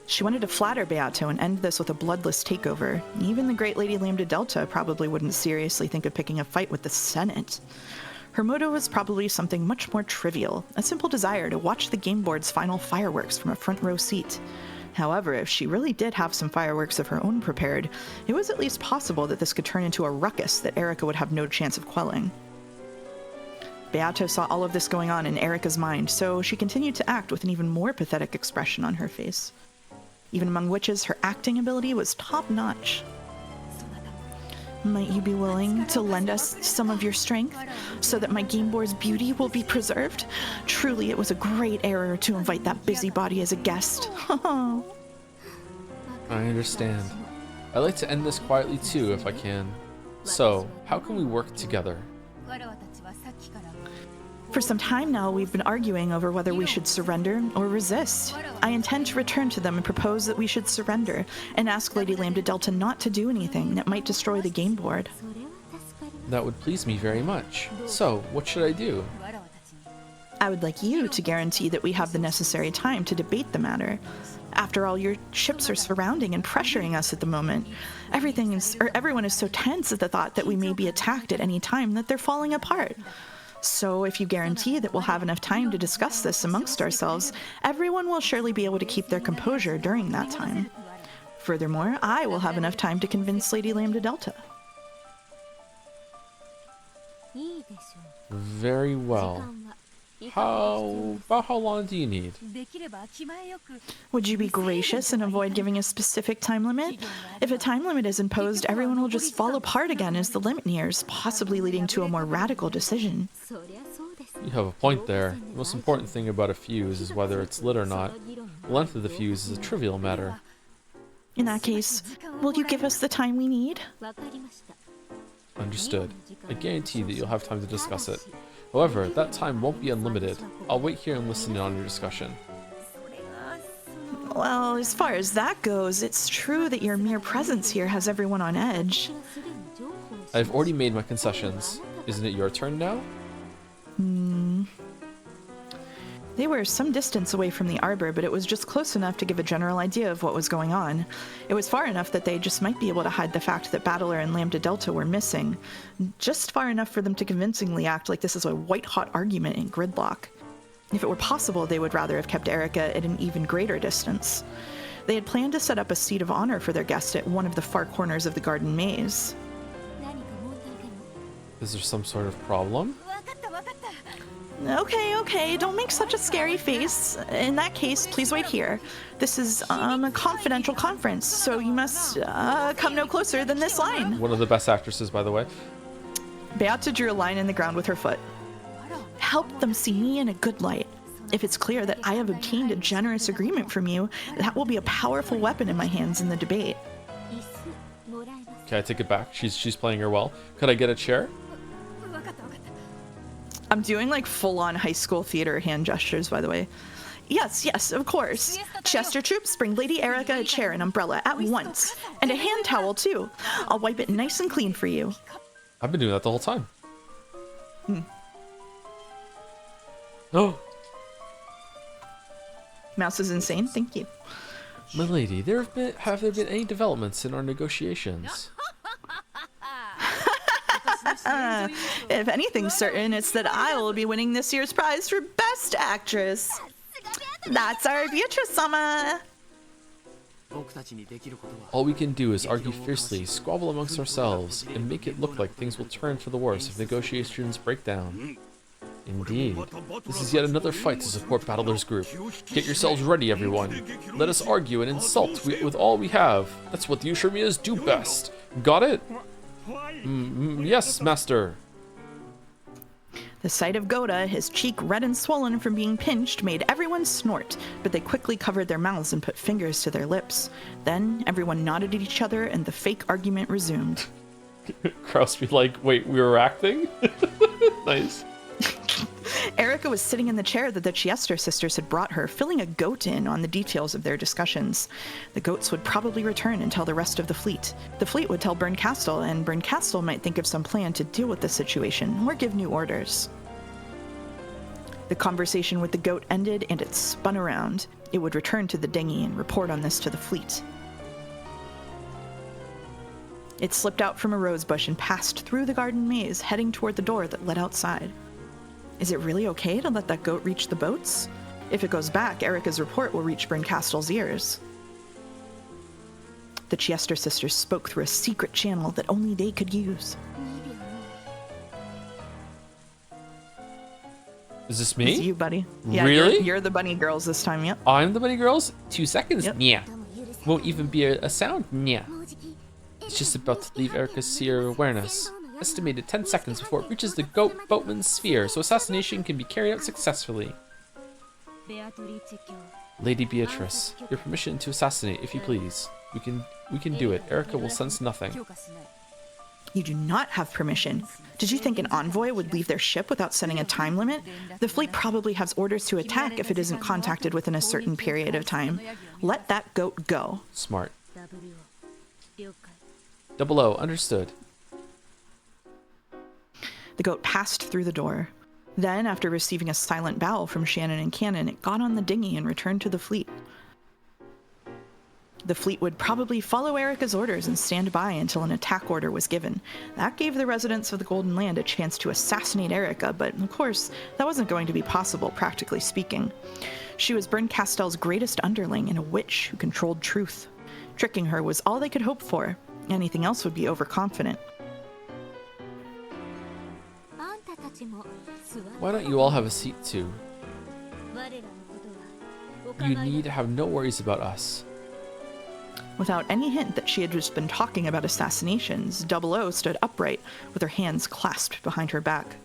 [SPEAKER 2] She wanted to flatter Beato and end this with a bloodless takeover. Even the great Lady Lambda Delta probably wouldn't seriously think of picking a fight with the Senate. Her motive was probably something much more trivial, a simple desire to watch the game board's final fireworks from a front row seat. However, if she really did have some fireworks of her own prepared, it was at least possible that this could turn into a ruckus that Erica would have no chance of quelling. Beato saw all of this going on in Erica's mind, so she continued to act with an even more pathetic expression on her face. Even among witches, her acting ability was top-notch. Might you be willing to lend us some of your strength so that my game board's beauty will be preserved? Truly, it was a great error to invite that busybody as a guest.
[SPEAKER 1] I understand. I'd like to end this quietly too, if I can. So, how can we work together?
[SPEAKER 2] For some time now, we've been arguing over whether we should surrender or resist. I intend to return to them and propose that we should surrender, and ask Lady Lambda Delta not to do anything that might destroy the game board.
[SPEAKER 1] That would please me very much. So, what should I do?
[SPEAKER 2] I would like you to guarantee that we have the necessary time to debate the matter. After all, your ships are surrounding and pressuring us at the moment. Everyone is so tense at the thought that we may be attacked at any time that they're falling apart. So if you guarantee that we'll have enough time to discuss this amongst ourselves, everyone will surely be able to keep their composure during that time. Furthermore, I will have enough time to convince Lady Lambda Delta.
[SPEAKER 1] Very well. About how long do you need?
[SPEAKER 2] Would you be gracious and avoid giving a specific time limit? If a time limit is imposed, everyone will just fall apart again as the limit nears, possibly leading to a more radical decision.
[SPEAKER 1] You have a point there. The most important thing about a fuse is whether it's lit or not. The length of the fuse is a trivial matter.
[SPEAKER 2] In that case, will you give us the time we need?
[SPEAKER 1] Understood. I guarantee that you'll have time to discuss it. However, that time won't be unlimited. I'll wait here and listen in on your discussion.
[SPEAKER 2] Well, as far as that goes, it's true that your mere presence here has everyone on edge.
[SPEAKER 1] I've already made my concessions. Isn't it your turn now?
[SPEAKER 2] They were some distance away from the arbor, but it was just close enough to give a general idea of what was going on. It was far enough that they just might be able to hide the fact that Battler and Lambda Delta were missing. Just far enough for them to convincingly act like this is a white-hot argument in gridlock. If it were possible, they would rather have kept Erica at an even greater distance. They had planned to set up a seat of honor for their guest at one of the far corners of the garden maze.
[SPEAKER 1] Is there some sort of problem?
[SPEAKER 2] Okay, don't make such a scary face. In that case, please wait here. This is a confidential conference, so you must come no closer than this line.
[SPEAKER 1] One of the best actresses, by the way.
[SPEAKER 2] Beata drew a line in the ground with her foot. Help them see me in a good light. If it's clear that I have obtained a generous agreement from you, that will be a powerful weapon in my hands in the debate.
[SPEAKER 1] Okay, I take it back. She's playing her well. Could I get a chair?
[SPEAKER 2] I'm doing like full-on high school theater hand gestures, by the way. Yes, of course. Chester troops, bring Lady Erica a chair and umbrella at once. And a hand towel, too. I'll wipe it nice and clean for you.
[SPEAKER 1] I've been doing that the whole time. Oh.
[SPEAKER 2] Mouse is insane. Thank you.
[SPEAKER 1] Milady, have there been any developments in our negotiations?
[SPEAKER 2] If anything's certain, it's that I will be winning this year's prize for Best Actress. That's our Beatrice-sama.
[SPEAKER 1] All we can do is argue fiercely, squabble amongst ourselves, and make it look like things will turn for the worse if negotiations break down. Indeed. This is yet another fight to support Battler's group. Get yourselves ready, everyone. Let us argue and insult with all we have. That's what the Ushirmias do best. Got it? Yes, master.
[SPEAKER 2] The sight of Goda, his cheek red and swollen from being pinched, made everyone snort, but they quickly covered their mouths and put fingers to their lips. Then everyone nodded at each other and the fake argument resumed.
[SPEAKER 1] Kraus be like, wait, we were acting? Nice.
[SPEAKER 2] Erica was sitting in the chair that the Chester sisters had brought her, filling a goat in on the details of their discussions. The goats would probably return and tell the rest of the fleet. The fleet would tell Bernkastel, and Bernkastel might think of some plan to deal with the situation or give new orders. The conversation with the goat ended, and it spun around. It would return to the dinghy and report on this to the fleet. It slipped out from a rosebush and passed through the garden maze, heading toward the door that led outside. Is it really okay to let that goat reach the boats? If it goes back, Erica's report will reach Bernkastel's ears. The Chester sisters spoke through a secret channel that only they could use.
[SPEAKER 1] Is this me?
[SPEAKER 2] It's you, buddy. Yeah,
[SPEAKER 1] Really?
[SPEAKER 2] You're the bunny girls this time, yep.
[SPEAKER 1] I'm the bunny girls? 2 seconds?
[SPEAKER 2] Yep.
[SPEAKER 1] Yeah. Won't even be a sound? Yeah. It's just about to leave Erica's sphere of awareness. Estimated 10 seconds before it reaches the goat boatman's sphere, so assassination can be carried out successfully. Lady Beatrice, your permission to assassinate, if you please. We can do it. Erica will sense nothing.
[SPEAKER 2] You do not have permission. Did you think an envoy would leave their ship without setting a time limit? The fleet probably has orders to attack if it isn't contacted within a certain period of time. Let that goat go.
[SPEAKER 1] Smart. 00, understood.
[SPEAKER 2] The goat passed through the door. Then, after receiving a silent bow from Shannon and Cannon, it got on the dinghy and returned to the fleet. The fleet would probably follow Erica's orders and stand by until an attack order was given. That gave the residents of the Golden Land a chance to assassinate Erica, but of course, that wasn't going to be possible, practically speaking. She was Bernkastel's greatest underling and a witch who controlled truth. Tricking her was all they could hope for. Anything else would be overconfident.
[SPEAKER 1] Why don't you all have a seat too? You need to have no worries about us.
[SPEAKER 2] Without any hint that she had just been talking about assassinations, 00 stood upright with her hands clasped behind her back.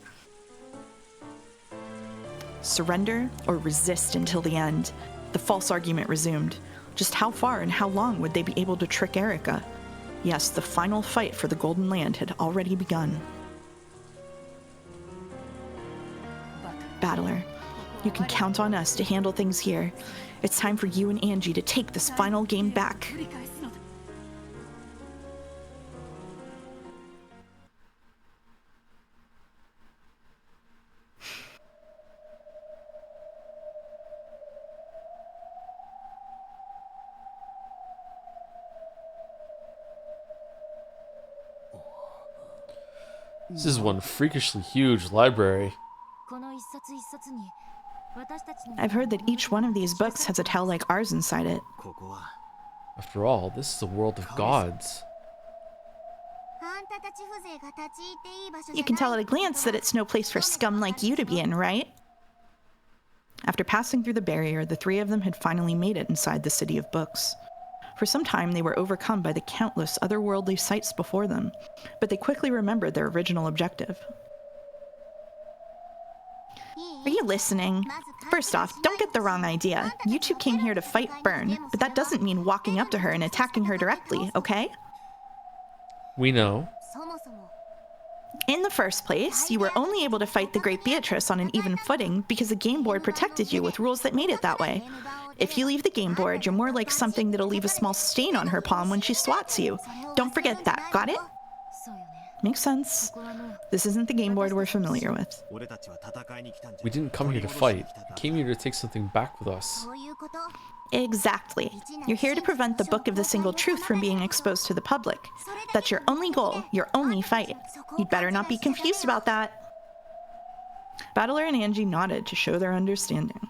[SPEAKER 2] Surrender or resist until the end. The false argument resumed. Just how far and how long would they be able to trick Erica? Yes, the final fight for the Golden Land had already begun. Battler, you can count on us to handle things here. It's time for you and Angie to take this final game back.
[SPEAKER 1] This is one freakishly huge library.
[SPEAKER 2] I've heard that each one of these books has a tale like ours inside it.
[SPEAKER 1] After all, this is a world of gods.
[SPEAKER 2] You can tell at a glance that it's no place for scum like you to be in, right? After passing through the barrier, the three of them had finally made it inside the City of Books. For some time, they were overcome by the countless otherworldly sights before them, but they quickly remembered their original objective. Are you listening? First off, don't get the wrong idea. You two came here to fight Byrne, but that doesn't mean walking up to her and attacking her directly, okay?
[SPEAKER 1] We know.
[SPEAKER 2] In the first place, you were only able to fight the Great Beatrice on an even footing because the game board protected you with rules that made it that way. If you leave the game board, you're more like something that'll leave a small stain on her palm when she swats you. Don't forget that, got it? Makes sense. This isn't the game board we're familiar with.
[SPEAKER 1] We didn't come here to fight. We came here to take something back with us.
[SPEAKER 2] Exactly. You're here to prevent the Book of the Single Truth from being exposed to the public. That's your only goal, your only fight. You'd better not be confused about that. Battler and Angie nodded to show their understanding.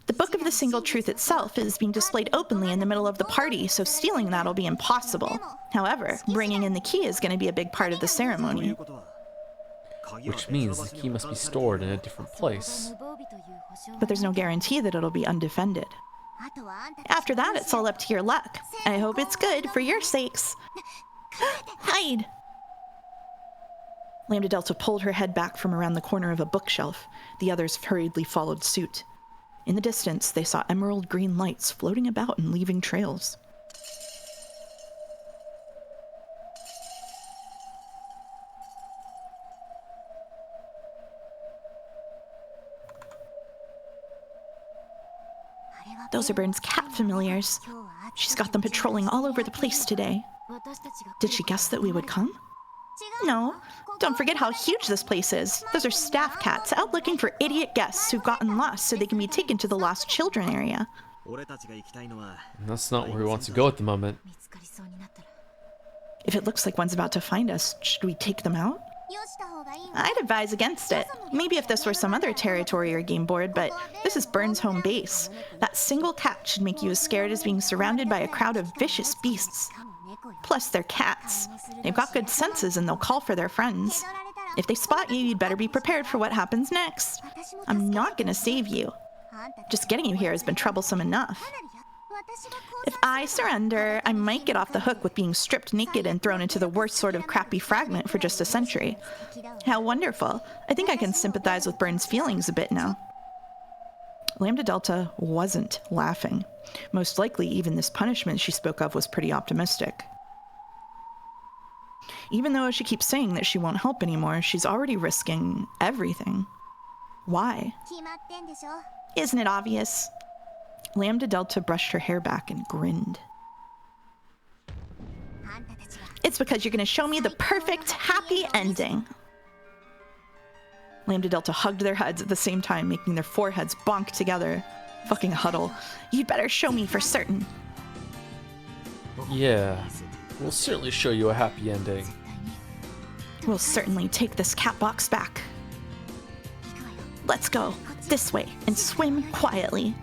[SPEAKER 2] The Book of the Single Truth itself is being displayed openly in the middle of the party, so stealing that'll be impossible. However, bringing in the key is going to be a big part of the ceremony.
[SPEAKER 1] Which means the key must be stored in a different place.
[SPEAKER 2] But there's no guarantee that it'll be undefended. After that, it's all up to your luck. I hope it's good for your sakes. Hide! Lambda Delta pulled her head back from around the corner of a bookshelf. The others hurriedly followed suit. In the distance, they saw emerald green lights floating about and leaving trails. Those are Byrne's cat familiars. She's got them patrolling all over the place today. Did she guess that we would come? No. Don't forget how huge this place is. Those are staff cats out looking for idiot guests who've gotten lost so they can be taken to the lost children area.
[SPEAKER 1] And that's not where we want to go at the moment.
[SPEAKER 2] If it looks like one's about to find us, should we take them out? I'd advise against it. Maybe if this were some other territory or game board, but this is Byrne's home base. That single cat should make you as scared as being surrounded by a crowd of vicious beasts. Plus, they're cats. They've got good senses and they'll call for their friends. If they spot you, you'd better be prepared for what happens next. I'm not gonna save you. Just getting you here has been troublesome enough. If I surrender, I might get off the hook with being stripped naked and thrown into the worst sort of crappy fragment for just a century. How wonderful. I think I can sympathize with Byrne's feelings a bit now. Lambda Delta wasn't laughing. Most likely, even this punishment she spoke of was pretty optimistic. Even though she keeps saying that she won't help anymore, she's already risking everything. Why? Isn't it obvious? Lambda Delta brushed her hair back and grinned. It's because you're going to show me the perfect, happy ending. Lambda Delta hugged their heads at the same time, making their foreheads bonk together. Fucking huddle. You'd better show me for certain.
[SPEAKER 1] Yeah, we'll certainly show you a happy ending.
[SPEAKER 2] We'll certainly take this cat box back. Let's go. This way, and swim quietly.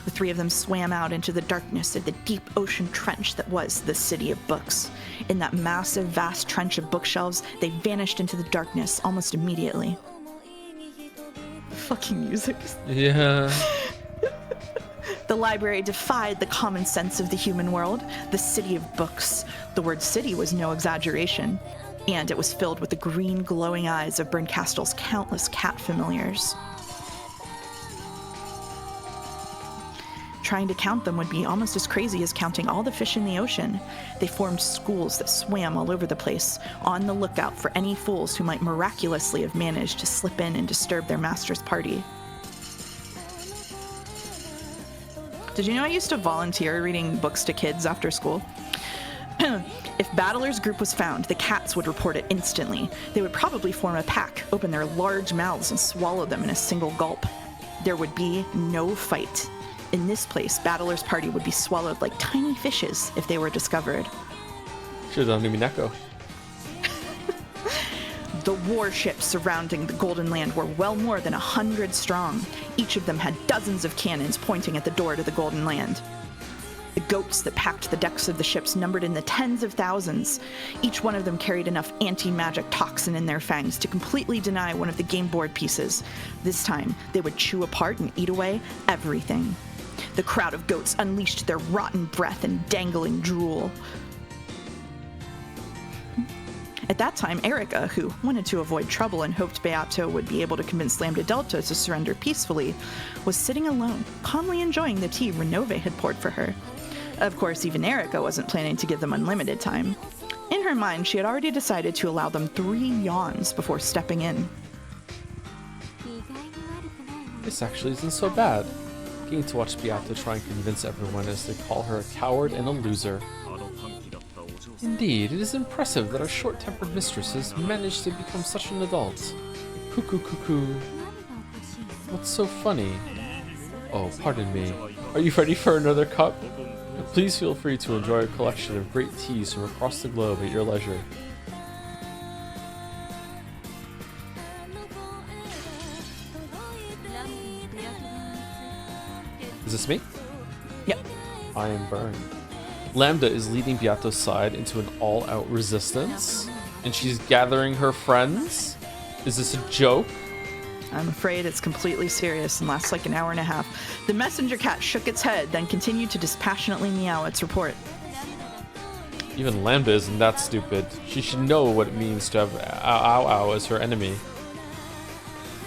[SPEAKER 2] The three of them swam out into the darkness of the deep ocean trench that was the City of Books. In that massive, vast trench of bookshelves, they vanished into the darkness almost immediately. Fucking music.
[SPEAKER 1] Yeah.
[SPEAKER 2] The library defied the common sense of the human world. The City of Books. The word city was no exaggeration. And it was filled with the green, glowing eyes of Byrne Castle's countless cat familiars. Trying to count them would be almost as crazy as counting all the fish in the ocean. They formed schools that swam all over the place, on the lookout for any fools who might miraculously have managed to slip in and disturb their master's party. Did you know I used to volunteer reading books to kids after school? If Battler's group was found, the cats would report it instantly. They would probably form a pack, open their large mouths, and swallow them in a single gulp. There would be no fight. In this place, Battler's party would be swallowed like tiny fishes if they were discovered.
[SPEAKER 1] Should have done Umineko.
[SPEAKER 2] The warships surrounding the Golden Land were well more than 100 strong. Each of them had dozens of cannons pointing at the door to the Golden Land. The goats that packed the decks of the ships numbered in the tens of thousands. Each one of them carried enough anti-magic toxin in their fangs to completely deny one of the game board pieces. This time, they would chew apart and eat away everything. The crowd of goats unleashed their rotten breath and dangling drool. At that time, Erica, who wanted to avoid trouble and hoped Beato would be able to convince Lambda Delta to surrender peacefully, was sitting alone, calmly enjoying the tea Renove had poured for her. Of course, even Erica wasn't planning to give them unlimited time. In her mind, she had already decided to allow them 3 yawns before stepping in.
[SPEAKER 1] This actually isn't so bad. Getting to watch Beato try and convince everyone as they call her a coward and a loser. Indeed, it is impressive that our short-tempered mistress has managed to become such an adult. Cuckoo cuckoo. What's so funny? Oh, pardon me. Are you ready for another cup? Please feel free to enjoy a collection of great teas from across the globe at your leisure. Is this me?
[SPEAKER 2] Yep.
[SPEAKER 1] I am burned. Lambda is leading Beato's side into an all-out resistance, and she's gathering her friends. Is this a joke?
[SPEAKER 2] I'm afraid it's completely serious and lasts like an hour and a half. The messenger cat shook its head, then continued to dispassionately meow its report.
[SPEAKER 1] Even Lambda isn't that stupid. She should know what it means to have Ow Ow as her enemy.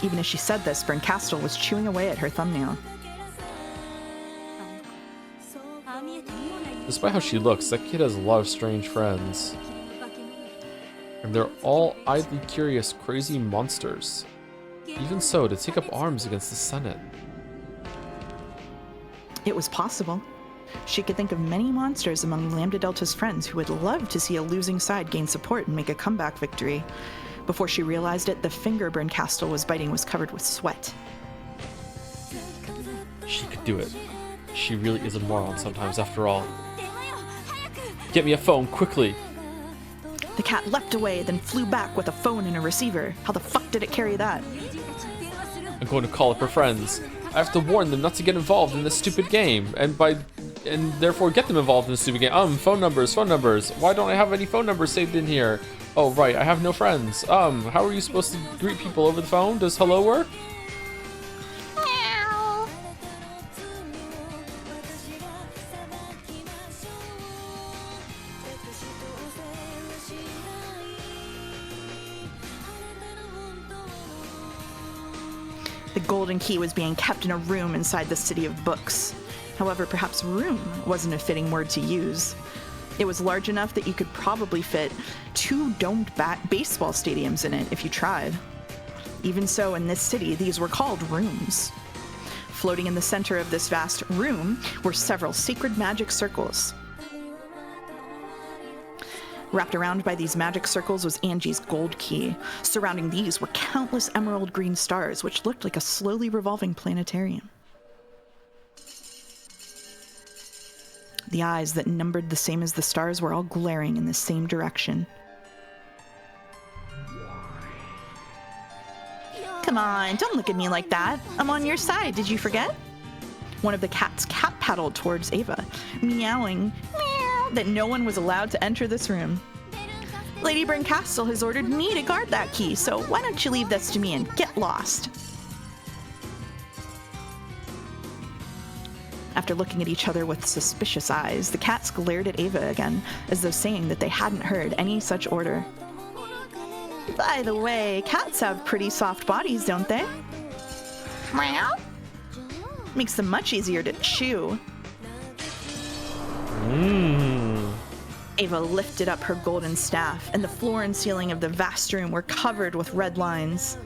[SPEAKER 2] Even as she said this, Berncastle was chewing away at her thumbnail.
[SPEAKER 1] Despite how she looks, that kid has a lot of strange friends. And they're all idly curious, crazy monsters. Even so, to take up arms against the Senate.
[SPEAKER 2] It was possible. She could think of many monsters among Lambda Delta's friends who would love to see a losing side gain support and make a comeback victory. Before she realized it, the finger Berncastle was biting was covered with sweat.
[SPEAKER 1] She could do it. She really is a moron sometimes, after all. Get me a phone, quickly!
[SPEAKER 2] The cat leapt away, then flew back with a phone and a receiver. How the fuck did it carry that?
[SPEAKER 1] I'm going to call up her friends. I have to warn them not to get involved in this stupid game, and therefore get them involved in this stupid game. Phone numbers. Why don't I have any phone numbers saved in here? Oh, right, I have no friends. How are you supposed to greet people over the phone? Does hello work?
[SPEAKER 2] The golden key was being kept in a room inside the City of Books. However, perhaps room wasn't a fitting word to use. It was large enough that you could probably fit 2 domed baseball stadiums in it if you tried. Even so, in this city, these were called rooms. Floating in the center of this vast room were several sacred magic circles. Wrapped around by these magic circles was Angie's gold key. Surrounding these were countless emerald green stars, which looked like a slowly revolving planetarium. The eyes that numbered the same as the stars were all glaring in the same direction. Come on, don't look at me like that. I'm on your side, did you forget? One of the cats cat paddled towards Ava, meowing meow, that no one was allowed to enter this room. Lady Berncastle has ordered me to guard that key, so why don't you leave this to me and get lost? After looking at each other with suspicious eyes, the cats glared at Ava again, as though saying that they hadn't heard any such order. By the way, cats have pretty soft bodies, don't they? Meow. Makes them much easier to chew. Ava lifted up her golden staff, and the floor and ceiling of the vast room were covered with red lines.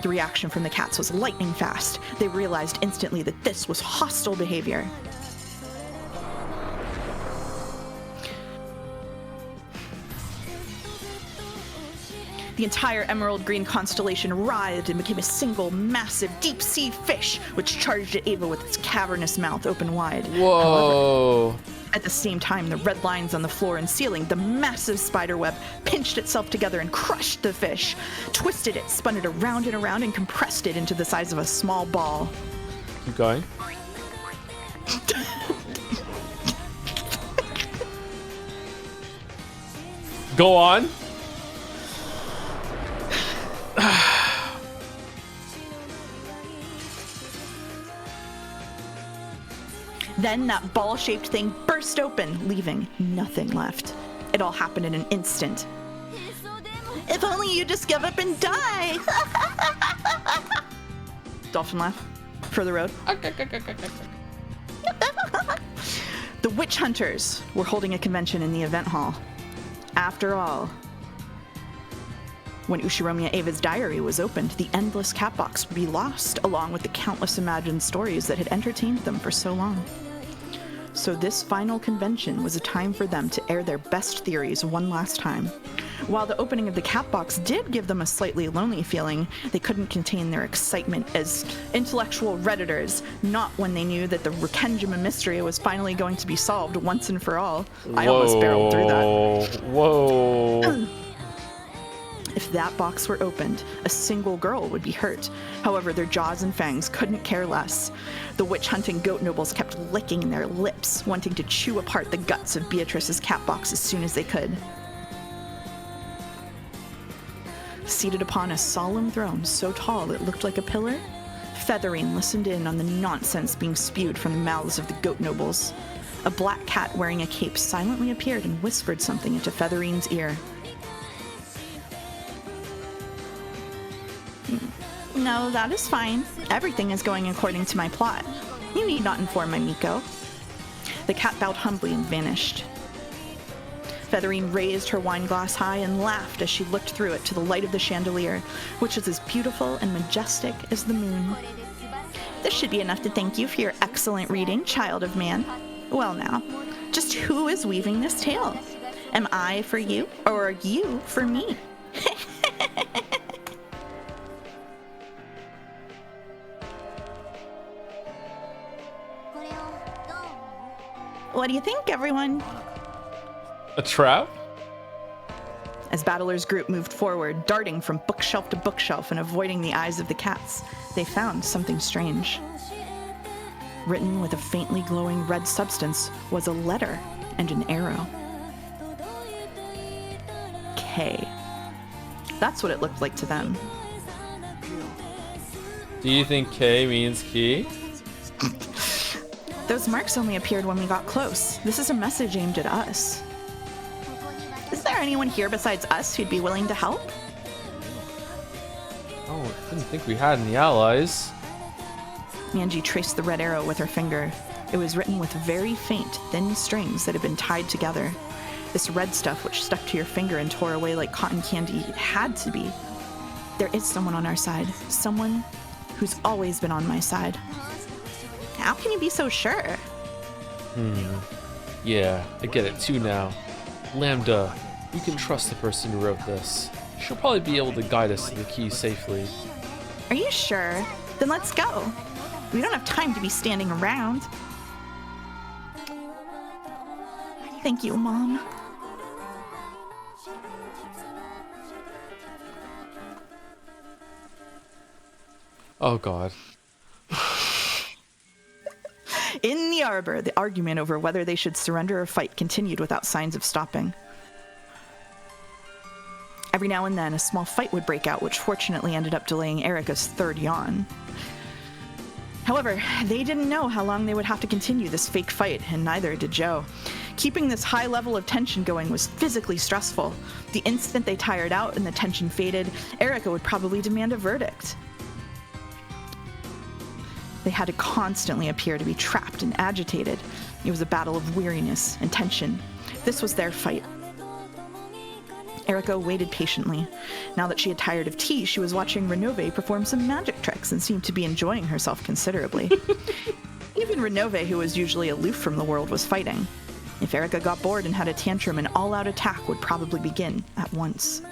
[SPEAKER 2] The reaction from the cats was lightning fast. They realized instantly that this was hostile behavior. The entire emerald green constellation writhed and became a single massive deep-sea fish, which charged at Ava with its cavernous mouth open wide.
[SPEAKER 1] Whoa.
[SPEAKER 2] However, at the same time, the red lines on the floor and ceiling, the massive spider web, pinched itself together and crushed the fish, twisted it, spun it around and around, and compressed it into the size of a small ball.
[SPEAKER 1] Keep going. Go on.
[SPEAKER 2] Then that ball-shaped thing burst open, leaving nothing left. It all happened in an instant. If only you just give up and die! Dolphin laugh. Further road. The witch hunters were holding a convention in the event hall. After all, when Ushiromiya Ava's diary was opened, the endless cat box would be lost, along with the countless imagined stories that had entertained them for so long. So this final convention was a time for them to air their best theories one last time. While the opening of the cat box did give them a slightly lonely feeling, they couldn't contain their excitement as intellectual Redditors, not when they knew that the Rekenjima mystery was finally going to be solved once and for all. I almost barreled through that.
[SPEAKER 1] Whoa.
[SPEAKER 2] If that box were opened, a single girl would be hurt. However, their jaws and fangs couldn't care less. The witch-hunting goat nobles kept licking their lips, wanting to chew apart the guts of Beatrice's cat box as soon as they could. Seated upon a solemn throne so tall it looked like a pillar, Featherine listened in on the nonsense being spewed from the mouths of the goat nobles. A black cat wearing a cape silently appeared and whispered something into Featherine's ear. No, that is fine. Everything is going according to my plot. You need not inform my Miko. The cat bowed humbly and vanished. Featherine raised her wine glass high and laughed as she looked through it to the light of the chandelier, which was as beautiful and majestic as the moon. This should be enough to thank you for your excellent reading, child of man. Well now, just who is weaving this tale? Am I for you, or are you for me? What do you think, everyone?
[SPEAKER 1] A trap?
[SPEAKER 2] As Battler's group moved forward, darting from bookshelf to bookshelf and avoiding the eyes of the cats, they found something strange. Written with a faintly glowing red substance was a letter and an arrow. K. That's what it looked like to them.
[SPEAKER 1] Do you think K means key?
[SPEAKER 2] Those marks only appeared when we got close. This is a message aimed at us. Is there anyone here besides us who'd be willing to help?
[SPEAKER 1] Oh, I didn't think we had any allies.
[SPEAKER 2] Angie traced the red arrow with her finger. It was written with very faint, thin strings that had been tied together. This red stuff which stuck to your finger and tore away like cotton candy had to be. There is someone on our side. Someone who's always been on my side. How can you be so sure?
[SPEAKER 1] Yeah, I get it too now. Lambda, we can trust the person who wrote this. She'll probably be able to guide us to the key safely.
[SPEAKER 2] Are you sure? Then let's go. We don't have time to be standing around. Thank you, Mom.
[SPEAKER 1] Oh god.
[SPEAKER 2] In the arbor, the argument over whether they should surrender or fight continued without signs of stopping. Every now and then, a small fight would break out, which fortunately ended up delaying Erica's third yawn. However, they didn't know how long they would have to continue this fake fight, and neither did Joe. Keeping this high level of tension going was physically stressful. The instant they tired out and the tension faded, Erica would probably demand a verdict. They had to constantly appear to be trapped and agitated. It was a battle of weariness and tension. This was their fight. Erica waited patiently. Now that she had tired of tea, she was watching Renove perform some magic tricks and seemed to be enjoying herself considerably. Even Renove, who was usually aloof from the world, was fighting. If Erica got bored and had a tantrum, an all-out attack would probably begin at once.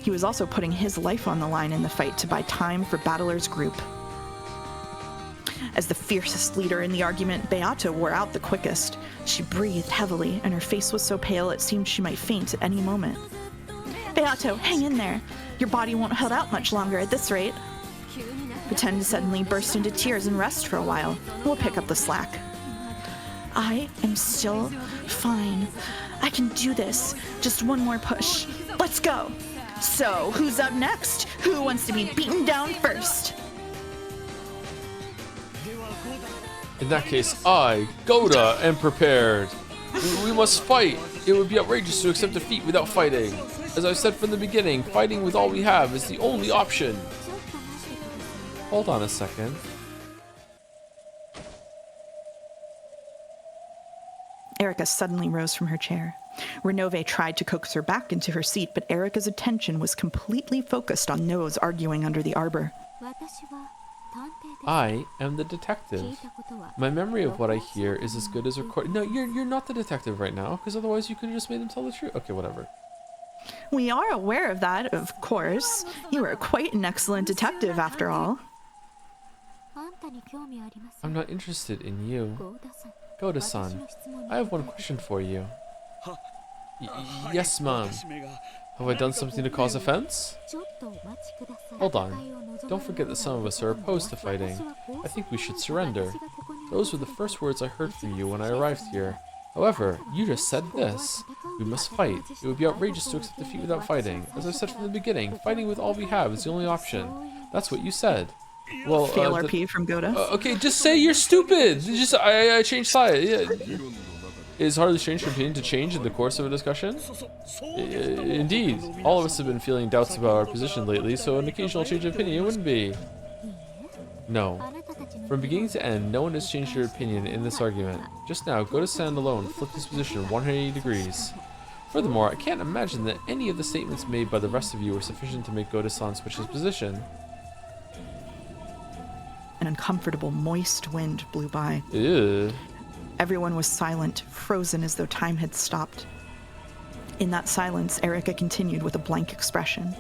[SPEAKER 2] He was also putting his life on the line in the fight to buy time for Battler's group. As the fiercest leader in the argument, Beata wore out the quickest. She breathed heavily, and her face was so pale it seemed she might faint at any moment. Beato, hang in there. Your body won't hold out much longer at this rate. Pretend to suddenly burst into tears and rest for a while. We'll pick up the slack. I am still fine. I can do this. Just one more push. Let's go. So, who's up next? Who wants to be beaten down first?
[SPEAKER 1] In that case, I, Goda, am prepared. We must fight. It would be outrageous to accept defeat without fighting. As I said from the beginning, fighting with all we have is the only option. Hold on a second.
[SPEAKER 2] Erica suddenly rose from her chair. Renove tried to coax her back into her seat, but Erica's attention was completely focused on those arguing under the arbor.
[SPEAKER 1] I am the detective. My memory of what I hear is as good as recording. No, you're not the detective right now, because otherwise you could have just made him tell the truth. Okay, whatever.
[SPEAKER 2] We are aware of that, of course. You are quite an excellent detective, after all.
[SPEAKER 1] I'm not interested in you. Goda-san, I have one question for you. Yes, ma'am. Have I done something to cause offense? Hold on. Don't forget that some of us are opposed to fighting. I think we should surrender. Those were the first words I heard from you when I arrived here. However, you just said this. We must fight. It would be outrageous to accept defeat without fighting. As I said from the beginning, fighting with all we have is the only option. That's what you said. Well,
[SPEAKER 2] Fail RP from Goda.
[SPEAKER 1] Okay, just say you're stupid. Just I changed side. Yeah. Is hardly strange for opinion to change in the course of a discussion? Indeed, all of us have been feeling doubts about our position lately, so an occasional change of opinion wouldn't be. No. From beginning to end, no one has changed their opinion in this argument. Just now, Goda-san alone flipped his position 180 degrees. Furthermore, I can't imagine that any of the statements made by the rest of you were sufficient to make Goda-san switch his position.
[SPEAKER 2] An uncomfortable, moist wind blew by.
[SPEAKER 1] Ew.
[SPEAKER 2] Everyone was silent, frozen as though time had stopped. In that silence, Erica continued with a blank expression.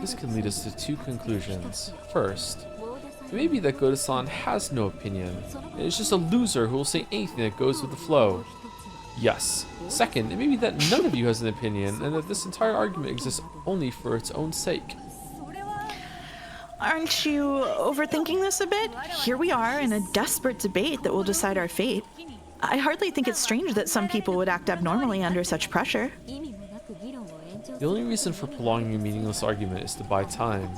[SPEAKER 1] This can lead us to two conclusions. First, it may be that Goda-san has no opinion, and is just a loser who will say anything that goes with the flow. Yes. Second, it may be that none of you has an opinion, and that this entire argument exists only for its own sake.
[SPEAKER 2] Aren't you overthinking this a bit? Here we are in a desperate debate that will decide our fate. I hardly think it's strange that some people would act abnormally under such pressure.
[SPEAKER 1] The only reason for prolonging a meaningless argument is to buy time.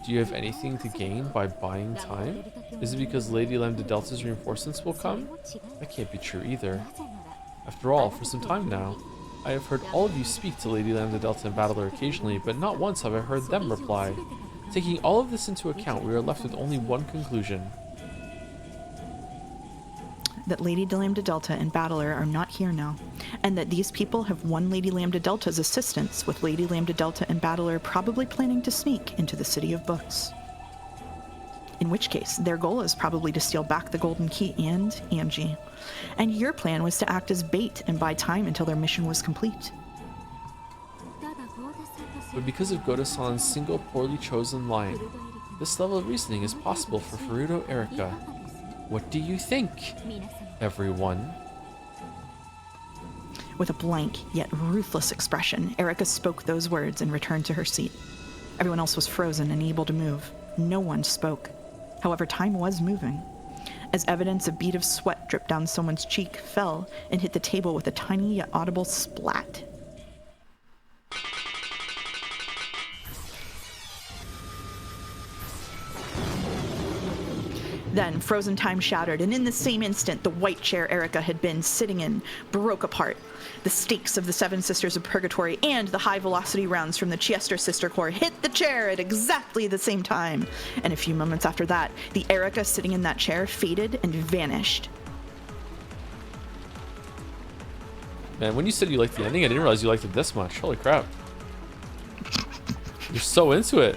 [SPEAKER 1] Do you have anything to gain by buying time? Is it because Lady Lambda Delta's reinforcements will come? That can't be true either. After all, for some time now, I have heard all of you speak to Lady Lambda Delta and Battler occasionally, but not once have I heard them reply. Taking all of this into account, we are left with only one conclusion.
[SPEAKER 2] That Lady Lambda Delta and Battler are not here now, and that these people have won Lady Lambda Delta's assistance, with Lady Lambda Delta and Battler probably planning to sneak into the City of Books. In which case, their goal is probably to steal back the Golden Key and Angie. And your plan was to act as bait and buy time until their mission was complete.
[SPEAKER 1] But because of Goda-san's single poorly chosen line, this level of reasoning is possible for Furuto Erica. What do you think, everyone?
[SPEAKER 2] With a blank yet ruthless expression, Erica spoke those words and returned to her seat. Everyone else was frozen and unable to move. No one spoke. However, time was moving. As evidence, a bead of sweat dripped down someone's cheek, fell, and hit the table with a tiny yet audible splat. Then, frozen time shattered, and in the same instant, the white chair Erica had been sitting in broke apart. The stakes of the Seven Sisters of Purgatory and the high-velocity rounds from the Chester Sister Corps hit the chair at exactly the same time. And a few moments after that, the Erica sitting in that chair faded and vanished.
[SPEAKER 1] Man, when you said you liked the ending, I didn't realize you liked it this much. Holy crap. You're so into it.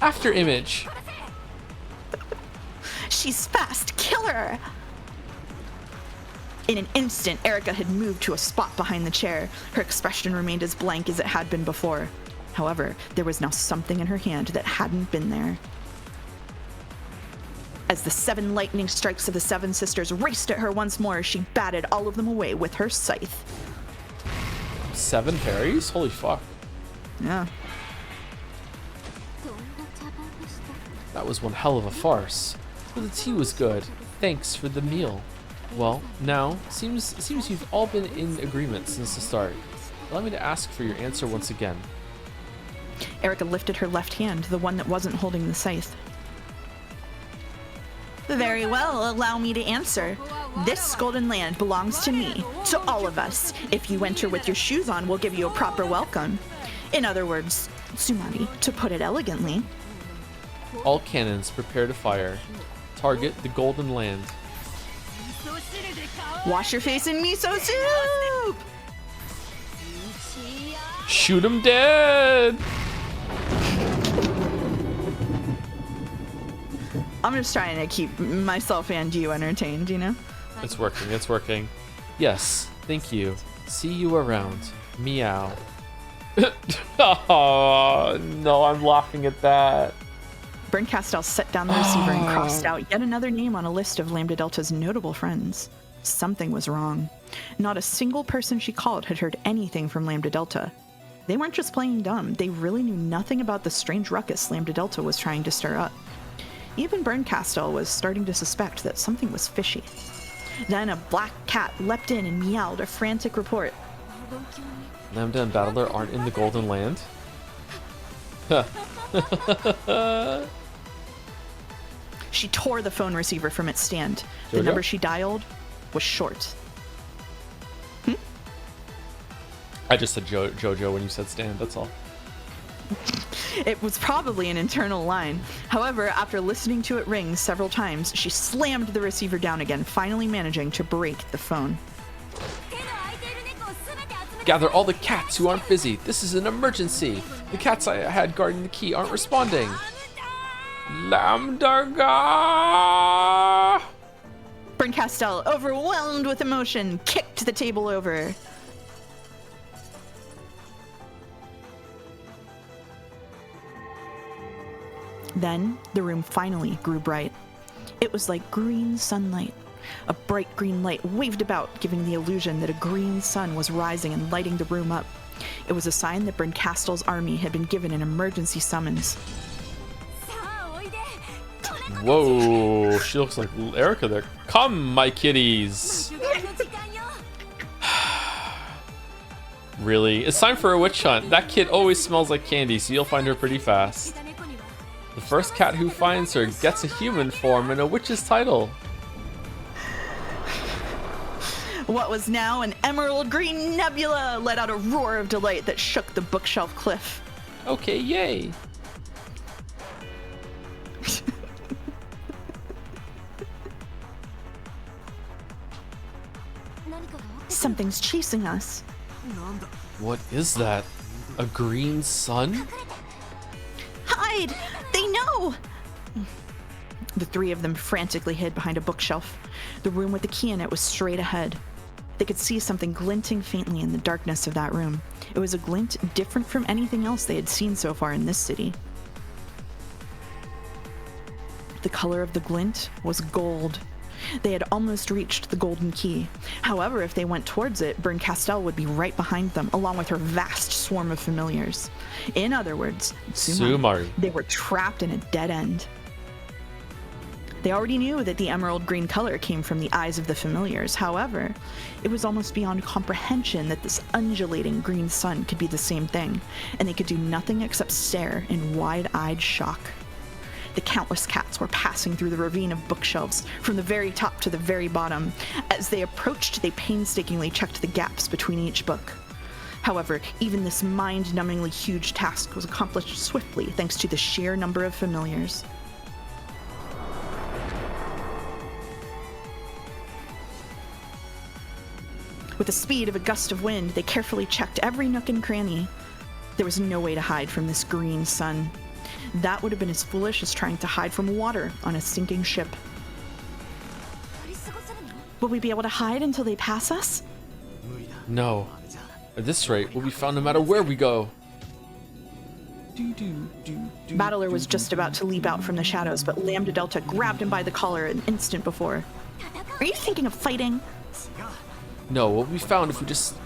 [SPEAKER 1] After image.
[SPEAKER 2] She's fast! Kill her! In an instant, Erica had moved to a spot behind the chair. Her expression remained as blank as it had been before. However, there was now something in her hand that hadn't been there. As the 7 lightning strikes of the 7 sisters raced at her once more, she batted all of them away with her scythe.
[SPEAKER 1] 7 parries? Holy fuck.
[SPEAKER 2] Yeah.
[SPEAKER 1] That was one hell of a farce. But the tea was good. Thanks for the meal. Well, now, seems you've all been in agreement since the start. Allow me to ask for your answer once again.
[SPEAKER 2] Erica lifted her left hand, the one that wasn't holding the scythe. Very well, allow me to answer. This golden land belongs to me, to all of us. If you enter with your shoes on, we'll give you a proper welcome. In other words, Tsumari, to put it elegantly.
[SPEAKER 1] All cannons prepare to fire. Target the golden land.
[SPEAKER 2] Wash your face in miso soup!
[SPEAKER 1] Shoot him dead!
[SPEAKER 2] I'm just trying to keep myself and you entertained, you know?
[SPEAKER 1] It's working, it's working. Yes, thank you. See you around. Meow. Oh, no, I'm laughing at that.
[SPEAKER 2] Berncastel set down the receiver and crossed out yet another name on a list of Lambda Delta's notable friends. Something was wrong. Not a single person she called had heard anything from Lambda Delta. They weren't just playing dumb, they really knew nothing about the strange ruckus Lambda Delta was trying to stir up. Even Berncastel was starting to suspect that something was fishy. Then a black cat leapt in and meowed a frantic report.
[SPEAKER 1] Lambda and Battler aren't in the Golden Land?
[SPEAKER 2] She tore the phone receiver from its stand. The
[SPEAKER 1] Jojo?
[SPEAKER 2] number she dialed was short.
[SPEAKER 1] I just said Jojo when you said stand, that's all.
[SPEAKER 2] It was probably an internal line. However, after listening to it ring several times, she slammed the receiver down again, finally managing to break the phone.
[SPEAKER 1] Gather all the cats who aren't busy. This is an emergency. The cats I had guarding the key aren't responding. Lamdarga!
[SPEAKER 2] Berncastel, overwhelmed with emotion, kicked the table over. Then the room finally grew bright. It was like green sunlight. A bright green light waved about, giving the illusion that a green sun was rising and lighting the room up. It was a sign that Berncastel's army had been given an emergency summons.
[SPEAKER 1] Whoa, she looks like Erica there. Come, my kitties. Really? It's time for a witch hunt. That kid always smells like candy, so you'll find her pretty fast. The first cat who finds her gets a human form and a witch's title.
[SPEAKER 2] What was now an emerald green nebula let out a roar of delight that shook the bookshelf cliff.
[SPEAKER 1] Okay, yay.
[SPEAKER 2] Something's chasing us.
[SPEAKER 1] What is that? A green sun?
[SPEAKER 2] Hide! They know! The 3 of them frantically hid behind a bookshelf. The room with the key in it was straight ahead. They could see something glinting faintly in the darkness of that room. It was a glint different from anything else they had seen so far in this city. The color of the glint was gold. They had almost reached the golden key. However, if they went towards it, Berncastel would be right behind them, along with her vast swarm of familiars. In other words,
[SPEAKER 1] Tsumari.
[SPEAKER 2] They were trapped in a dead end. They already knew that the emerald green color came from the eyes of the familiars. However, it was almost beyond comprehension that this undulating green sun could be the same thing, and they could do nothing except stare in wide-eyed shock. The countless cats were passing through the ravine of bookshelves, from the very top to the very bottom. As they approached, they painstakingly checked the gaps between each book. However, even this mind-numbingly huge task was accomplished swiftly thanks to the sheer number of familiars. With the speed of a gust of wind, they carefully checked every nook and cranny. There was no way to hide from this green sun. That would have been as foolish as trying to hide from water on a sinking ship. Will we be able to hide until they pass us?
[SPEAKER 1] No. At this rate, we'll be found no matter where we go.
[SPEAKER 2] Battler was just about to leap out from the shadows, but Lambda Delta grabbed him by the collar an instant before. Are you thinking of fighting?
[SPEAKER 1] No, we'll be found if we just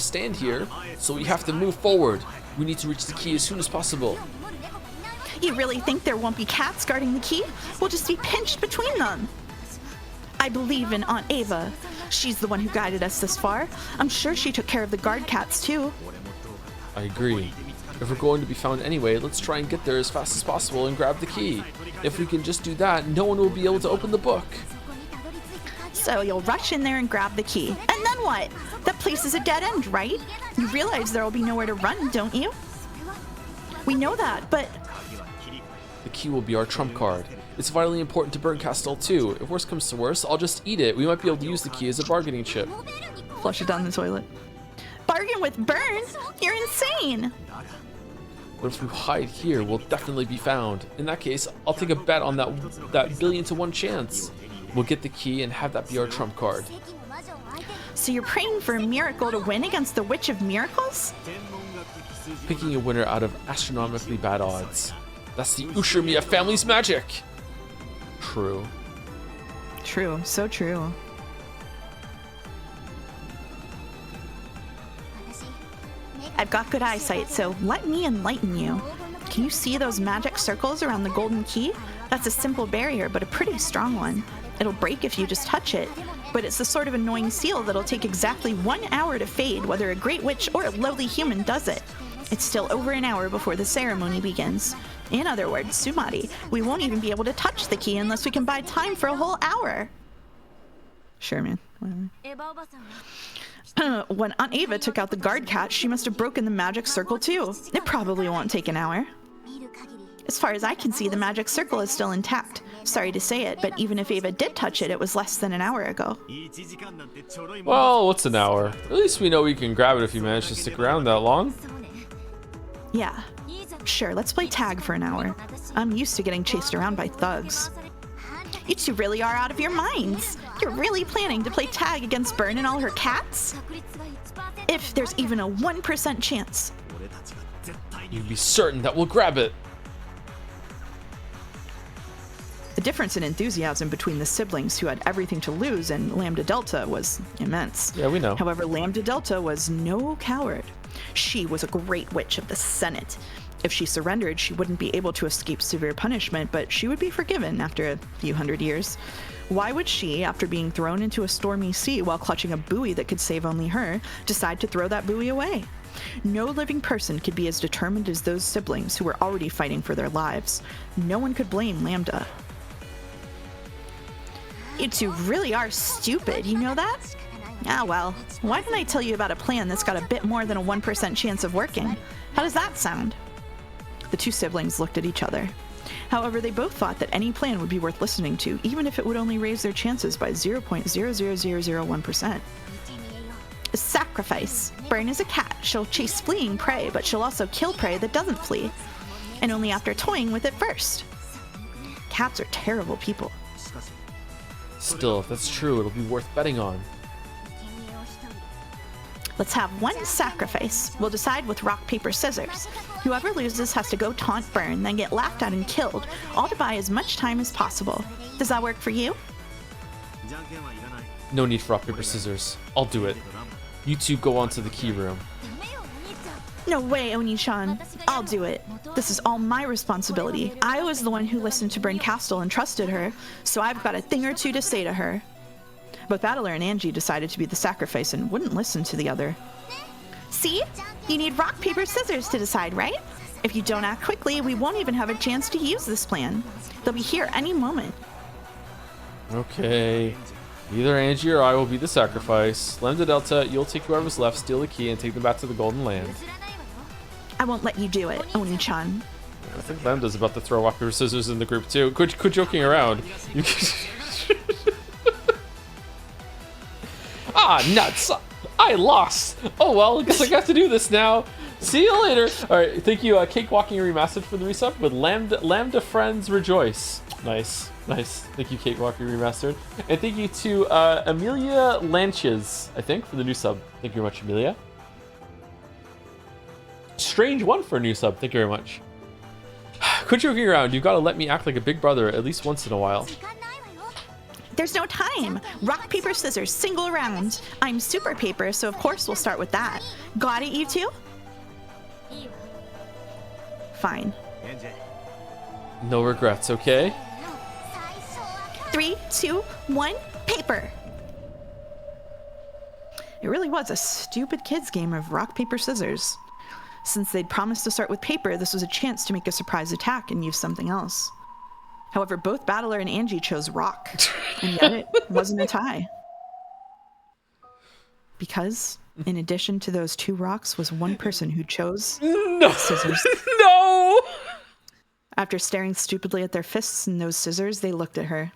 [SPEAKER 1] stand here. So we have to move forward. We need to reach the key as soon as possible.
[SPEAKER 2] You really think there won't be cats guarding the key? We'll just be pinched between them. I believe in Aunt Ava. She's the one who guided us this far. I'm sure she took care of the guard cats too.
[SPEAKER 1] I agree. If we're going to be found anyway, let's try and get there as fast as possible and grab the key. If we can just do that, no one will be able to open the book.
[SPEAKER 2] So you'll rush in there and grab the key. And then what? That place is a dead end, right? You realize there will be nowhere to run, don't you? We know that, but...
[SPEAKER 1] The key will be our trump card. It's vitally important to Bernkastel too. If worse comes to worse, I'll just eat it. We might be able to use the key as a bargaining chip.
[SPEAKER 2] Flush it down the toilet. Bargain with Bern? You're insane!
[SPEAKER 1] But if we hide here, we'll definitely be found. In that case, I'll take a bet on that billion to 1 chance. We'll get the key and have that be our trump card.
[SPEAKER 2] So you're praying for a miracle to win against the Witch of Miracles?
[SPEAKER 1] Picking a winner out of astronomically bad odds. That's the Ushirmiya family's magic! True.
[SPEAKER 2] True, so true. I've got good eyesight, so let me enlighten you. Can you see those magic circles around the golden key? That's a simple barrier, but a pretty strong one. It'll break if you just touch it, but it's the sort of annoying seal that'll take exactly 1 hour to fade, whether a great witch or a lowly human does it. It's still over an hour before the ceremony begins. In other words, Sumari, we won't even be able to touch the key unless we can buy time for a whole hour. Sure, man. When Aunt Ava took out the guard cat, she must have broken the magic circle too. It probably won't take an hour. As far as I can see, the magic circle is still intact. Sorry to say it, but even if Ava did touch it, it was less than an hour ago.
[SPEAKER 1] Well, what's an hour? At least we know we can grab it if you manage to stick around that long.
[SPEAKER 2] Yeah. Sure, let's play tag for an hour. I'm used to getting chased around by thugs. You two really are out of your minds. You're really planning to play tag against Bern and all her cats? If there's even a 1% chance.
[SPEAKER 1] You'd be certain that we'll grab it.
[SPEAKER 2] The difference in enthusiasm between the siblings who had everything to lose and Lambda Delta was immense.
[SPEAKER 1] Yeah, we know.
[SPEAKER 2] However, Lambda Delta was no coward. She was a great witch of the Senate. If she surrendered, she wouldn't be able to escape severe punishment, but she would be forgiven after a few hundred years. Why would she, after being thrown into a stormy sea while clutching a buoy that could save only her, decide to throw that buoy away? No living person could be as determined as those siblings who were already fighting for their lives. No one could blame Lambda. You two really are stupid, you know that? Ah well, why didn't I tell you about a plan that's got a bit more than a 1% chance of working? How does that sound? The two siblings looked at each other. However, they both thought that any plan would be worth listening to, even if it would only raise their chances by 0.00001%. A sacrifice. Bern is a cat. She'll chase fleeing prey, but she'll also kill prey that doesn't flee. And only after toying with it first. Cats are terrible people.
[SPEAKER 1] Still, if that's true, it'll be worth betting on.
[SPEAKER 2] Let's have one sacrifice. We'll decide with rock, paper, scissors. Whoever loses has to go taunt Bern, then get laughed at and killed, all to buy as much time as possible. Does that work for you?
[SPEAKER 1] No need for rock, paper, scissors. I'll do it. You two go on to the key room.
[SPEAKER 2] No way, Oni-chan. I'll do it. This is all my responsibility. I was the one who listened to Bernkastel and trusted her, so I've got a thing or two to say to her. Both Battler and Angie decided to be the sacrifice and wouldn't listen to the other. See? You need rock, paper, scissors to decide, right? If you don't act quickly, we won't even have a chance to use this plan. They'll be here any moment.
[SPEAKER 1] Okay. Either Angie or I will be the sacrifice. Lambda Delta, you'll take whoever's left, steal the key, and take them back to the Golden Land.
[SPEAKER 2] I won't let you do it, Oni-chan.
[SPEAKER 1] I think Lambda's about to throw rock, paper, scissors in the group too. Quit joking around. Ah, nuts! I lost! Oh well, I guess I got to do this now. See you later! Alright, thank you, Cakewalking Remastered for the resub with Lambda Friends Rejoice. Nice. Nice. Thank you, Kate Walker Remastered. And thank you to Amelia Lanches, I think, for the new sub. Thank you very much, Amelia. Strange one for a new sub. Thank you very much. Quit joking around. You've got to let me act like a big brother at least once in a while.
[SPEAKER 2] There's no time. Rock, paper, scissors, single round. I'm super paper, so of course we'll start with that. Got it, you two? Fine.
[SPEAKER 1] No regrets, okay?
[SPEAKER 2] 3, 2, 1, paper. It really was a stupid kids game of rock, paper, scissors. Since they'd promised to start with paper, this was a chance to make a surprise attack and use something else. However, both Battler and Angie chose rock, and yet it wasn't a tie. Because, in addition to those 2 rocks, was one person who chose scissors.
[SPEAKER 1] No!
[SPEAKER 2] After staring stupidly at their fists and those scissors, they looked at her.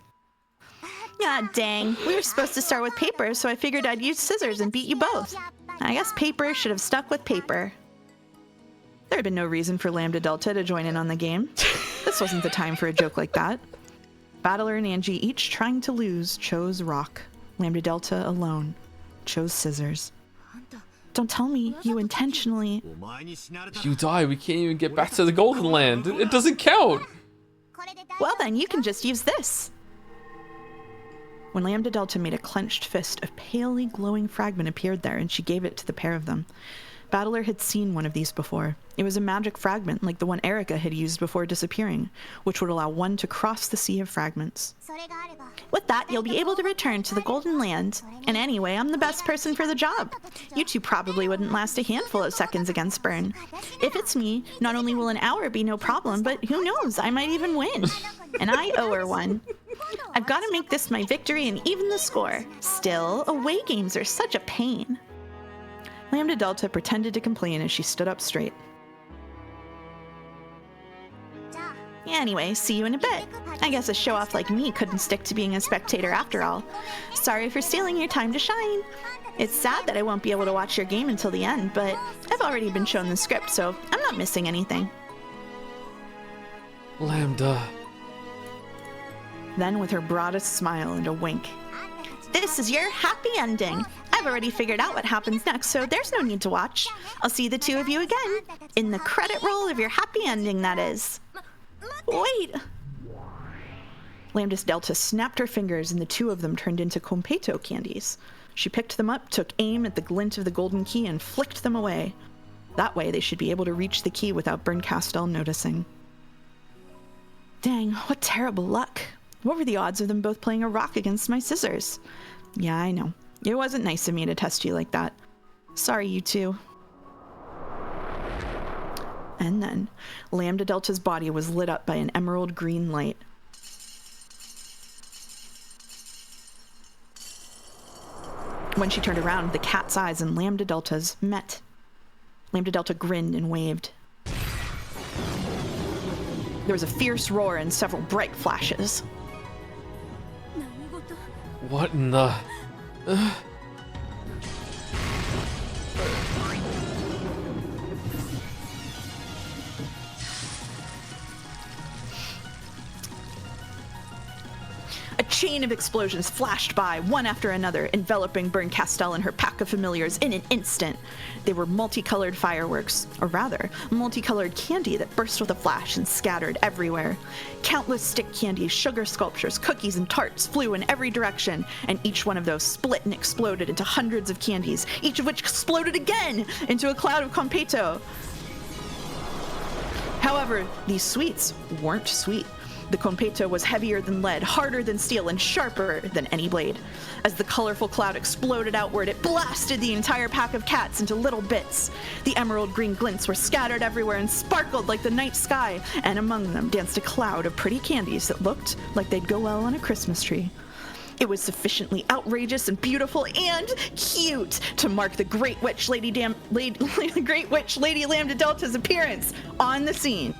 [SPEAKER 2] Ah, dang. We were supposed to start with paper, so I figured I'd use scissors and beat you both. I guess paper should have stuck with paper. There had been no reason for Lambda Delta to join in on the game. This wasn't the time for a joke like that. Battler and Angie, each trying to lose, chose rock. Lambda Delta alone chose scissors. Don't tell me you intentionally...
[SPEAKER 1] If you die, we can't even get back to the Golden Land. It doesn't count.
[SPEAKER 2] Well then, you can just use this. When Lambda Delta made a clenched fist, a palely glowing fragment appeared there, and she gave it to the pair of them. Battler had seen one of these before. It was a magic fragment like the one Erica had used before disappearing, which would allow one to cross the sea of fragments. With that, you'll be able to return to the Golden Land. And anyway, I'm the best person for the job. You two probably wouldn't last a handful of seconds against Burn. If it's me, not only will an hour be no problem, but who knows, I might even win. And I owe her one. I've got to make this my victory and even the score. Still, away games are such a pain. Lambda Delta pretended to complain as she stood up straight. Anyway, see you in a bit. I guess a show-off like me couldn't stick to being a spectator after all. Sorry for stealing your time to shine. It's sad that I won't be able to watch your game until the end, but I've already been shown the script, so I'm not missing anything.
[SPEAKER 1] Lambda.
[SPEAKER 2] Then with her broadest smile and a wink. This is your happy ending. I've already figured out what happens next, so there's no need to watch. I'll see the 2 of you again. In the credit roll of your happy ending, that is. Wait! Lambda Delta snapped her fingers and the 2 of them turned into Competo candies. She picked them up, took aim at the glint of the golden key, and flicked them away. That way they should be able to reach the key without Berncastel noticing. Dang, what terrible luck. What were the odds of them both playing a rock against my scissors? Yeah, I know. It wasn't nice of me to test you like that. Sorry, you two. And then, Lambda Delta's body was lit up by an emerald green light. When she turned around, the cat's eyes and Lambda Delta's met. Lambda Delta grinned and waved. There was a fierce roar and several bright flashes.
[SPEAKER 1] What in the...
[SPEAKER 2] A chain of explosions flashed by, one after another, enveloping Berncastel and her pack of familiars in an instant. They were multicolored fireworks, or rather, multicolored candy that burst with a flash and scattered everywhere. Countless stick candies, sugar sculptures, cookies, and tarts flew in every direction, and each one of those split and exploded into hundreds of candies, each of which exploded again into a cloud of Competo. However, these sweets weren't sweet. The Competo was heavier than lead, harder than steel, and sharper than any blade. As the colorful cloud exploded outward, it blasted the entire pack of cats into little bits. The emerald green glints were scattered everywhere and sparkled like the night sky, and among them danced a cloud of pretty candies that looked like they'd go well on a Christmas tree. It was sufficiently outrageous and beautiful and cute to mark the Great Witch Lady Lambda Delta's appearance on the scene.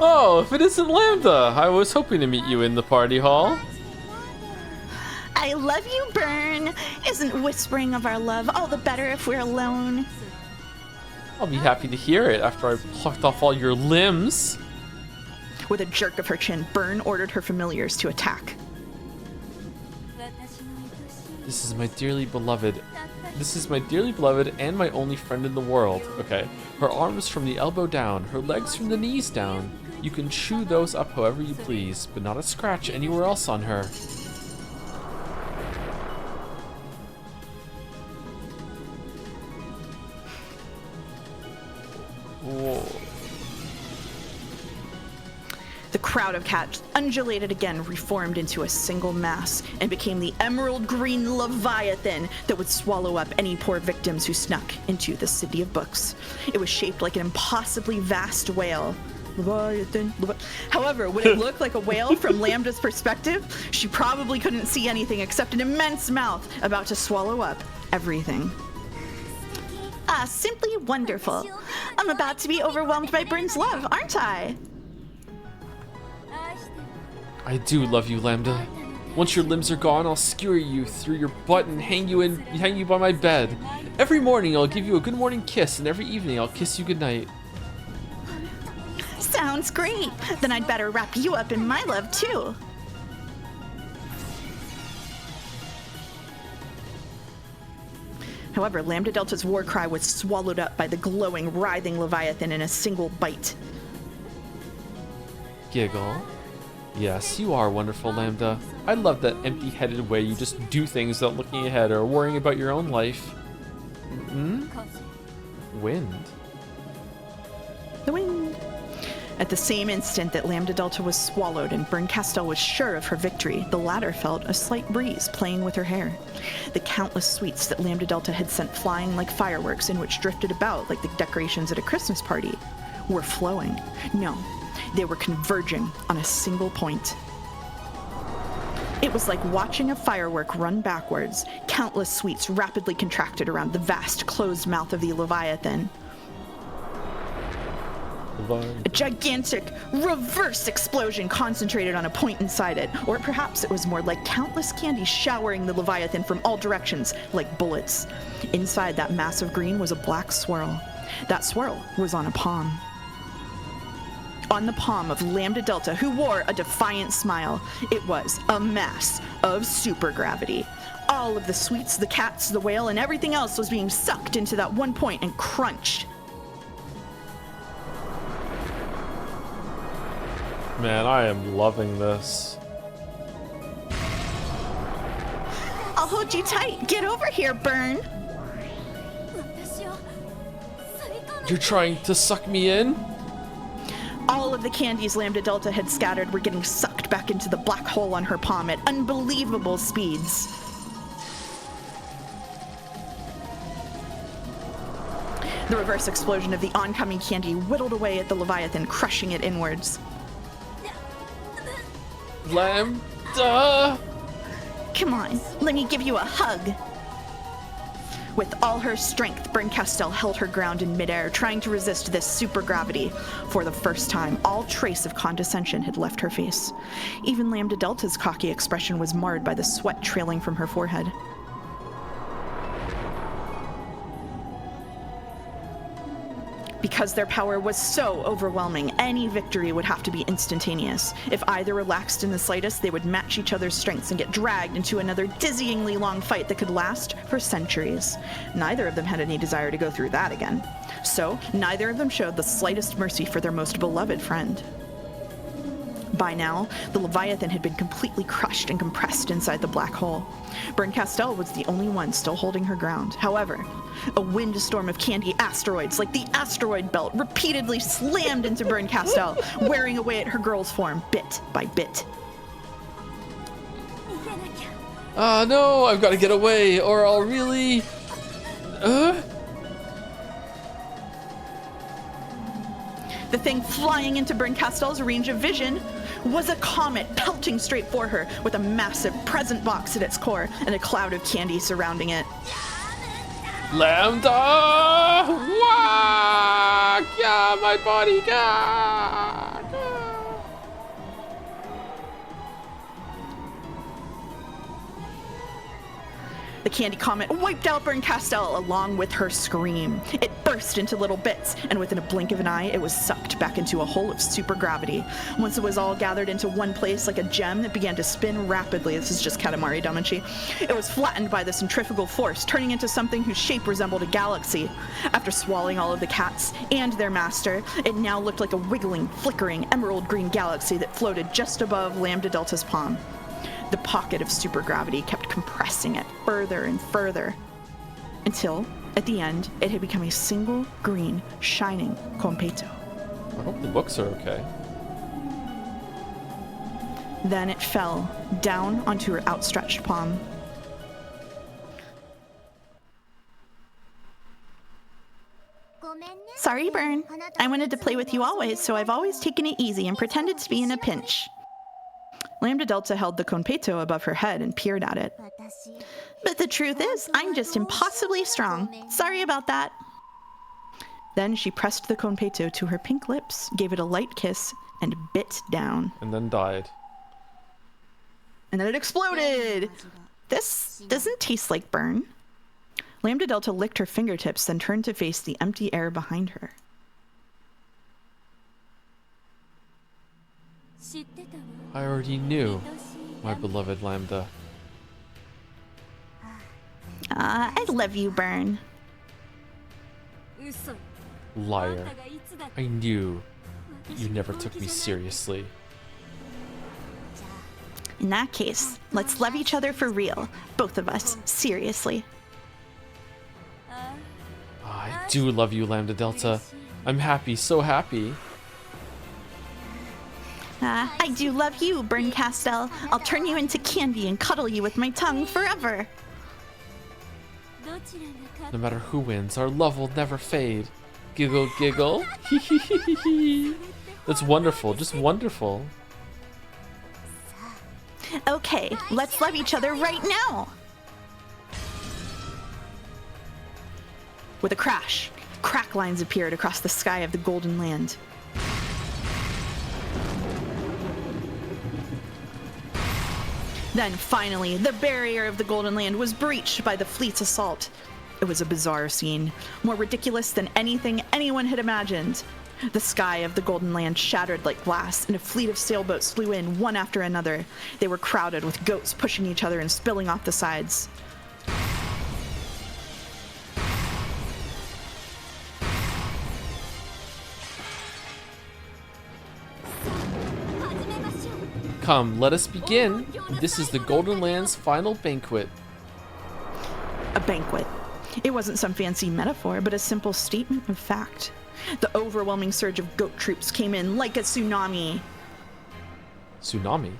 [SPEAKER 1] Oh, if it isn't Lambda! I was hoping to meet you in the party hall.
[SPEAKER 2] I love you, Burn. Isn't whispering of our love all the better if we're alone?
[SPEAKER 1] I'll be happy to hear it after I've plucked off all your limbs.
[SPEAKER 2] With a jerk of her chin, Byrne ordered her familiars to attack.
[SPEAKER 1] This is my dearly beloved. This is my dearly beloved and my only friend in the world. Okay. Her arms from the elbow down, her legs from the knees down. You can chew those up however you please, but not a scratch anywhere else on her. Whoa.
[SPEAKER 2] The crowd of cats undulated again, reformed into a single mass, and became the emerald green leviathan that would swallow up any poor victims who snuck into the city of books. It was shaped like an impossibly vast whale. Leviathan. However, when it looked like a whale from Lambda's perspective, she probably couldn't see anything except an immense mouth about to swallow up everything. Ah, simply wonderful. I'm about to be overwhelmed by Byrne's love, aren't I?
[SPEAKER 1] I do love you, Lambda. Once your limbs are gone, I'll skewer you through your butt and hang you by my bed. Every morning I'll give you a good morning kiss, and every evening I'll kiss you goodnight.
[SPEAKER 2] Sounds great. Then I'd better wrap you up in my love too. However, Lambda Delta's war cry was swallowed up by the glowing, writhing Leviathan in a single bite.
[SPEAKER 1] Giggle. Yes, you are wonderful, Lambda. I love that empty-headed way you just do things without looking ahead or worrying about your own life. Wind.
[SPEAKER 2] The wind. At the same instant that Lambda Delta was swallowed and Byrne Castell was sure of her victory, the latter felt a slight breeze playing with her hair. The countless sweets that Lambda Delta had sent flying like fireworks and which drifted about like the decorations at a Christmas party were flowing. No, they were converging on a single point. It was like watching a firework run backwards. Countless sweets rapidly contracted around the vast closed mouth of the Leviathan. A gigantic reverse explosion concentrated on a point inside it, or perhaps it was more like countless candies showering the Leviathan from all directions like bullets. Inside that mass of green was a black swirl. That swirl was on a palm. On the palm of Lambda Delta, who wore a defiant smile, it was a mass of supergravity. All of the sweets, the cats, the whale, and everything else was being sucked into that one point and crunched.
[SPEAKER 1] Man, I am loving this.
[SPEAKER 2] I'll hold you tight. Get over here, Byrne.
[SPEAKER 1] You're trying to suck me in?
[SPEAKER 2] All of the candies Lambda Delta had scattered were getting sucked back into the black hole on her palm at unbelievable speeds. The reverse explosion of the oncoming candy whittled away at the Leviathan, crushing it inwards.
[SPEAKER 1] Lambda!
[SPEAKER 2] Come on, let me give you a hug. With all her strength, Byrne Castell held her ground in midair, trying to resist this supergravity. For the first time, all trace of condescension had left her face. Even Lambda Delta's cocky expression was marred by the sweat trailing from her forehead. Because their power was so overwhelming, any victory would have to be instantaneous. If either relaxed in the slightest, they would match each other's strengths and get dragged into another dizzyingly long fight that could last for centuries. Neither of them had any desire to go through that again. So, neither of them showed the slightest mercy for their most beloved friend. By now, the Leviathan had been completely crushed and compressed inside the black hole. Byrne Castell was the only one still holding her ground. However, a windstorm of candy asteroids, like the asteroid belt, repeatedly slammed into Byrne Castell, wearing away at her girl's form, bit by bit.
[SPEAKER 1] No, I've got to get away, or I'll really...
[SPEAKER 2] The thing flying into Byrne Castell's range of vision was a comet pelting straight for her with a massive present box at its core and a cloud of candy surrounding it.
[SPEAKER 1] Lambda! Wah! Yeah, my body! Gah!
[SPEAKER 2] The candy comet wiped out Berncastel along with her scream. It burst into little bits, and within a blink of an eye, it was sucked back into a hole of supergravity. Once it was all gathered into one place like a gem, it began to spin rapidly. This is just Katamari Damacy. It was flattened by the centrifugal force, turning into something whose shape resembled a galaxy. After swallowing all of the cats and their master, it now looked like a wiggling, flickering, emerald green galaxy that floated just above Lambda Delta's palm. The pocket of supergravity kept compressing it further and further, until, at the end, it had become a single green, shining Konpeito.
[SPEAKER 1] I hope the books are okay.
[SPEAKER 2] Then it fell down onto her outstretched palm. Sorry, Bern. I wanted to play with you always, so I've always taken it easy and pretended to be in a pinch. Lambda Delta held the Konpeito above her head and peered at it. But the truth is, I'm just impossibly strong. Sorry about that. Then she pressed the Konpeito to her pink lips, gave it a light kiss, and bit down.
[SPEAKER 1] And then died.
[SPEAKER 2] And then it exploded! This doesn't taste like Bern. Lambda Delta licked her fingertips, then turned to face the empty air behind her.
[SPEAKER 1] I already knew, my beloved Lambda.
[SPEAKER 2] I love you, Bern.
[SPEAKER 1] Liar. I knew you never took me seriously.
[SPEAKER 2] In that case, let's love each other for real. Both of us. Seriously.
[SPEAKER 1] I do love you, Lambda Delta. I'm happy, so happy.
[SPEAKER 2] I do love you, Berncastel. I'll turn you into candy and cuddle you with my tongue forever.
[SPEAKER 1] No matter who wins, our love will never fade. Giggle, giggle. That's wonderful, just wonderful.
[SPEAKER 2] Okay, let's love each other right now. With a crash, crack lines appeared across the sky of the Golden Land. Then, finally, the barrier of the Golden Land was breached by the fleet's assault. It was a bizarre scene, more ridiculous than anything anyone had imagined. The sky of the Golden Land shattered like glass, and a fleet of sailboats flew in one after another. They were crowded with goats pushing each other and spilling off the sides.
[SPEAKER 1] Come, let us begin. This is the Golden Land's final banquet.
[SPEAKER 2] A banquet. It wasn't some fancy metaphor, but a simple statement of fact. The overwhelming surge of goat troops came in like a tsunami.
[SPEAKER 1] Tsunami?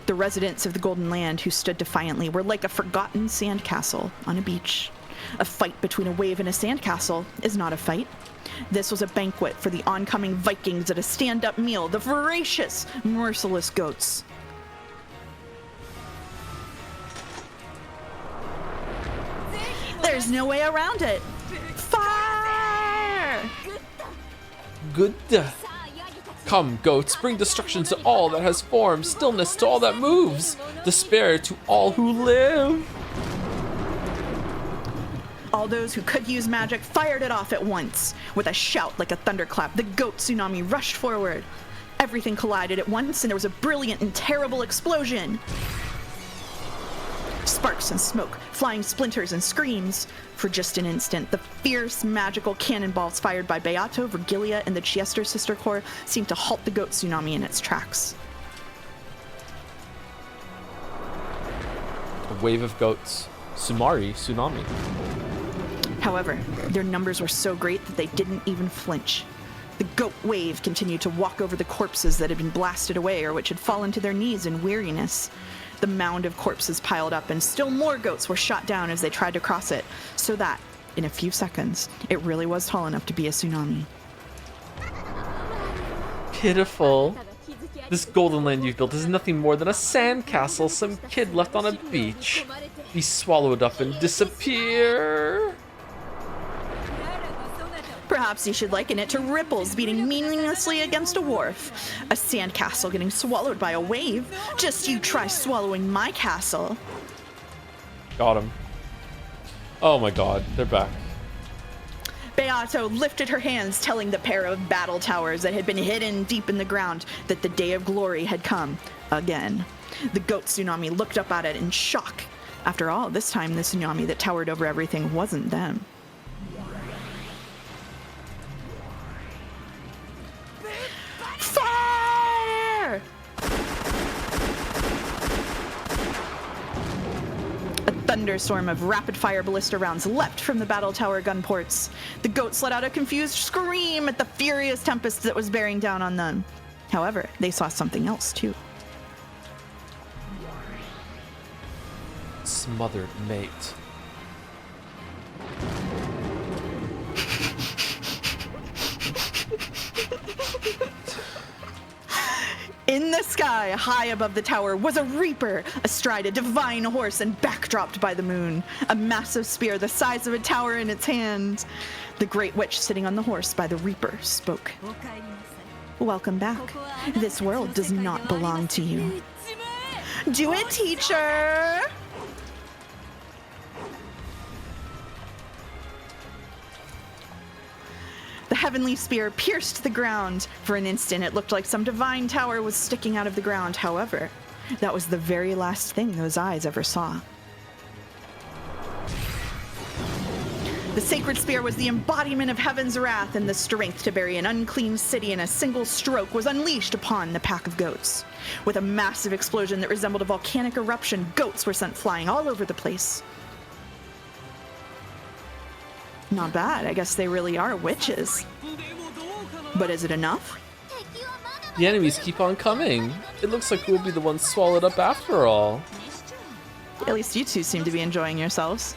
[SPEAKER 2] The residents of the Golden Land who stood defiantly were like a forgotten sandcastle on a beach. A fight between a wave and a sandcastle is not a fight. This was a banquet for the oncoming Vikings at a stand-up meal, the voracious, merciless goats. There's no way around it. Fire!
[SPEAKER 1] Good. Come, goats, bring destruction to all that has form, stillness to all that moves, despair to all who live.
[SPEAKER 2] All those who could use magic fired it off at once. With a shout like a thunderclap, the goat tsunami rushed forward. Everything collided at once, and there was a brilliant and terrible explosion. Sparks and smoke, flying splinters and screams. For just an instant, the fierce magical cannonballs fired by Beato, Virgilia, and the Chiester Sister Corps seemed to halt the goat tsunami in its tracks.
[SPEAKER 1] A wave of goats. Tsunami.
[SPEAKER 2] However, their numbers were so great that they didn't even flinch. The goat wave continued to walk over the corpses that had been blasted away or which had fallen to their knees in weariness. The mound of corpses piled up, and still more goats were shot down as they tried to cross it, so that, in a few seconds, it really was tall enough to be a tsunami.
[SPEAKER 1] Pitiful. This Golden Land you've built is nothing more than a sandcastle some kid left on a beach. Be swallowed up and disappear.
[SPEAKER 2] Perhaps you should liken it to ripples beating meaninglessly against a wharf. A sandcastle getting swallowed by a wave. Just you try swallowing my castle.
[SPEAKER 1] Got him. Oh my god, they're back.
[SPEAKER 2] Beato lifted her hands, telling the pair of battle towers that had been hidden deep in the ground that the day of glory had come again. The goat tsunami looked up at it in shock. After all, this time the tsunami that towered over everything wasn't them. Fire! A thunderstorm of rapid-fire ballista rounds leapt from the battle tower gun ports. The goats let out a confused scream at the furious tempest that was bearing down on them. However, they saw something else too.
[SPEAKER 1] Smothered mate.
[SPEAKER 2] In the sky, high above the tower, was a reaper, astride a divine horse and backdropped by the moon. A massive spear the size of a tower in its hand. The great witch sitting on the horse by the reaper spoke. Welcome back. This world does not belong to you. Do it, teacher! The heavenly spear pierced the ground. For an instant, it looked like some divine tower was sticking out of the ground. However, that was the very last thing those eyes ever saw. The sacred spear was the embodiment of heaven's wrath, and the strength to bury an unclean city in a single stroke was unleashed upon the pack of goats. With a massive explosion that resembled a volcanic eruption, goats were sent flying all over the place. Not bad. I guess they really are witches. But is it enough?
[SPEAKER 1] The enemies keep on coming. It looks like we'll be the ones swallowed up after all.
[SPEAKER 2] At least you two seem to be enjoying yourselves.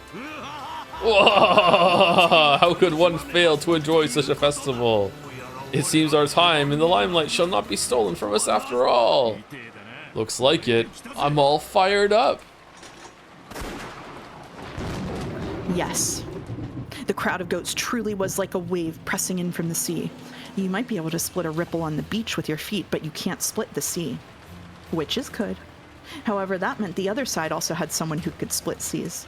[SPEAKER 1] Whoa! How could one fail to enjoy such a festival? It seems our time in the limelight shall not be stolen from us after all. Looks like it. I'm all fired up.
[SPEAKER 2] Yes. The crowd of goats truly was like a wave pressing in from the sea. You might be able to split a ripple on the beach with your feet, but you can't split the sea. Witches could. However, that meant the other side also had someone who could split seas.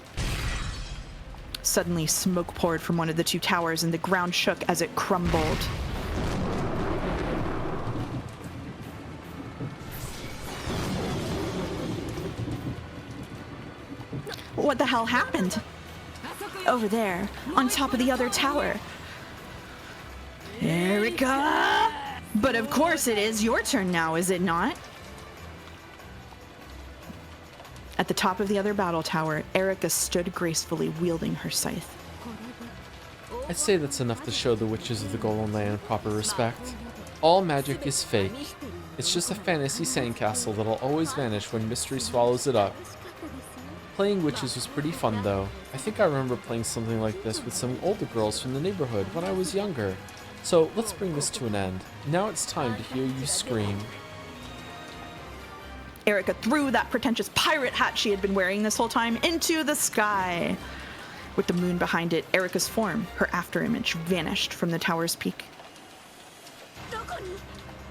[SPEAKER 2] Suddenly, smoke poured from one of the two towers, and the ground shook as it crumbled. What the hell happened? Over there, on top of the other tower. Erica! But of course it is your turn now, is it not? At the top of the other battle tower, Erica stood gracefully wielding her scythe.
[SPEAKER 1] I'd say that's enough to show the witches of the Golden Land proper respect. All magic is fake. It's just a fantasy sandcastle that'll always vanish when mystery swallows it up. Playing witches was pretty fun though. I think I remember playing something like this with some older girls from the neighborhood when I was younger. So let's bring this to an end. Now it's time to hear you scream.
[SPEAKER 2] Erica threw that pretentious pirate hat she had been wearing this whole time into the sky. With the moon behind it, Erica's form, her afterimage, vanished from the tower's peak.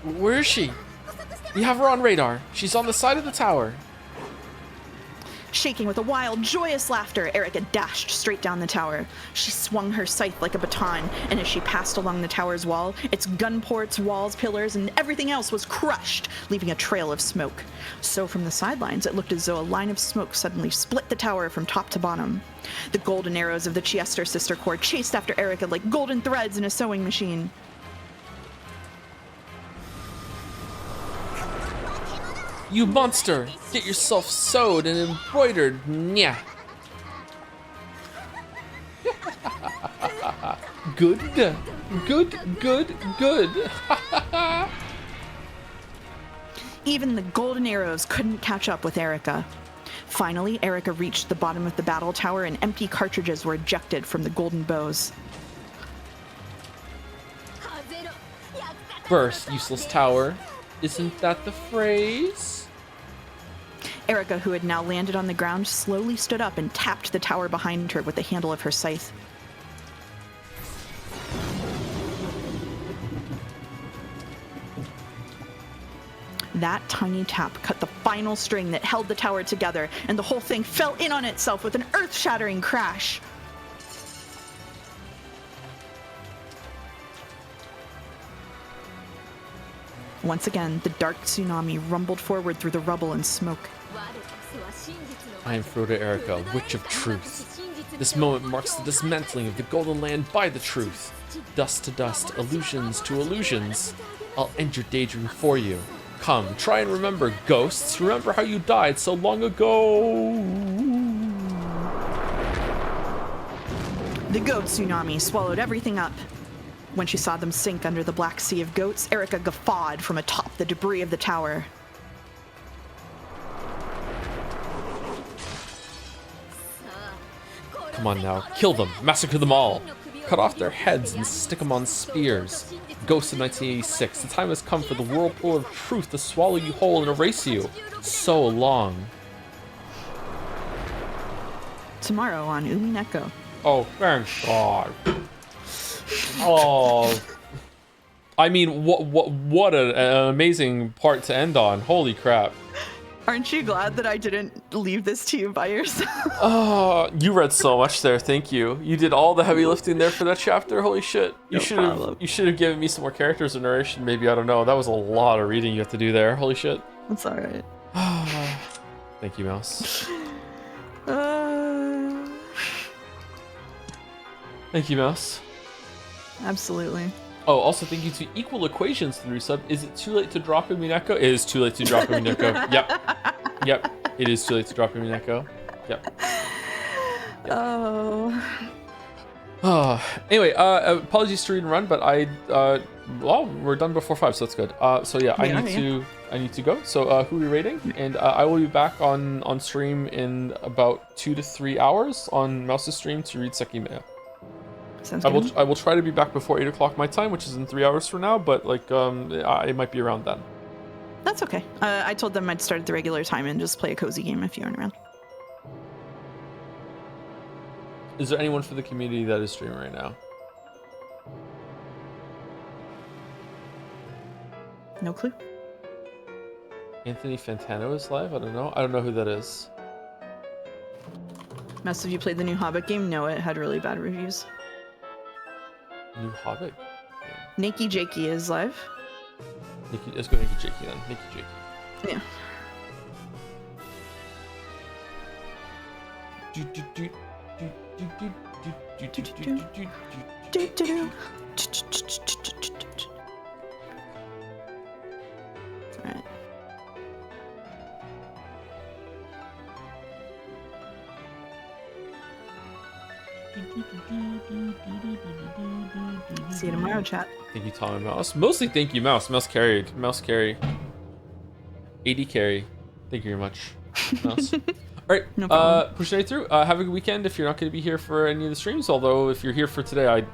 [SPEAKER 1] Where is she? We have her on radar. She's on the side of the tower.
[SPEAKER 2] Shaking with a wild, joyous laughter, Erica dashed straight down the tower. She swung her scythe like a baton, and as she passed along the tower's wall, its gun ports, walls, pillars, and everything else was crushed, leaving a trail of smoke. So from the sidelines, it looked as though a line of smoke suddenly split the tower from top to bottom. The golden arrows of the Chiester Sister Corps chased after Erica like golden threads in a sewing machine.
[SPEAKER 1] You monster! Get yourself sewed and embroidered, nya! Good, good, good, good.
[SPEAKER 2] Even the golden arrows couldn't catch up with Erica. Finally, Erica reached the bottom of the battle tower and empty cartridges were ejected from the golden bows.
[SPEAKER 1] Burst, useless tower. Isn't that the phrase?
[SPEAKER 2] Erica, who had now landed on the ground, slowly stood up and tapped the tower behind her with the handle of her scythe. That tiny tap cut the final string that held the tower together, and the whole thing fell in on itself with an earth-shattering crash. Once again, the dark tsunami rumbled forward through the rubble and smoke.
[SPEAKER 1] I am Froda Erica, Witch of Truth. This moment marks the dismantling of the Golden Land by the truth. Dust to dust, illusions to illusions. I'll end your daydream for you. Come, try and remember, ghosts. Remember how you died so long ago.
[SPEAKER 2] The goat tsunami swallowed everything up. When she saw them sink under the black sea of goats, Erica guffawed from atop the debris of the tower.
[SPEAKER 1] Come on now, kill them, massacre them all. Cut off their heads and stick them on spears. Ghost of 1986, the time has come for the whirlpool of truth to swallow you whole and erase you. So long.
[SPEAKER 2] Tomorrow on Umineko.
[SPEAKER 1] Oh, thank God. Oh. I mean, what an amazing part to end on. Holy crap.
[SPEAKER 2] Aren't you glad that I didn't leave this to you by yourself?
[SPEAKER 1] Oh, you read so much there. Thank you. You did all the heavy lifting there for that chapter. Holy shit. You should have given me some more characters or narration. Maybe, I don't know. That was a lot of reading you have to do there. Holy shit.
[SPEAKER 2] That's all right.
[SPEAKER 1] Thank you, Mouse. Thank you, Mouse.
[SPEAKER 2] Absolutely.
[SPEAKER 1] Oh, also thank you to Equal Equations through sub. Is it too late to drop Umineko? It is too late to drop Umineko. Yep. It is too late to drop Umineko. Yep.
[SPEAKER 2] Oh.
[SPEAKER 1] Anyway, apologies to read and run, but well, we're done before 5, so that's good. So yeah, I need to go. So who are we rating? And I will be back on stream in about 2 to 3 hours on Mouse's stream to read Sekime.
[SPEAKER 2] Sounds good.
[SPEAKER 1] I will try to be back before 8 o'clock my time, which is in 3 hours from now, but like it might be around then.
[SPEAKER 2] That's okay. I told them I'd start at the regular time and just play a cozy game if you aren't around.
[SPEAKER 1] Is there anyone for the community that is streaming right now?
[SPEAKER 2] No clue.
[SPEAKER 1] Anthony Fantano is live? I don't know who that is.
[SPEAKER 2] Most of you played the new Hobbit game? No, it had really bad reviews.
[SPEAKER 1] New Hobbit?
[SPEAKER 2] Nikki Jakey is live.
[SPEAKER 1] Let's go Nikki Jakey then. Nikki Jakey.
[SPEAKER 2] Yeah. Alright. See you tomorrow, chat.
[SPEAKER 1] Thank you, Tom and Mouse. Mostly thank you, Mouse. Mouse carried. Mouse carry. 80 carry. Thank you very much, Mouse. Alright,
[SPEAKER 2] No problem.
[SPEAKER 1] pushing right through. Have a good weekend if you're not going to be here for any of the streams. Although, if you're here for today,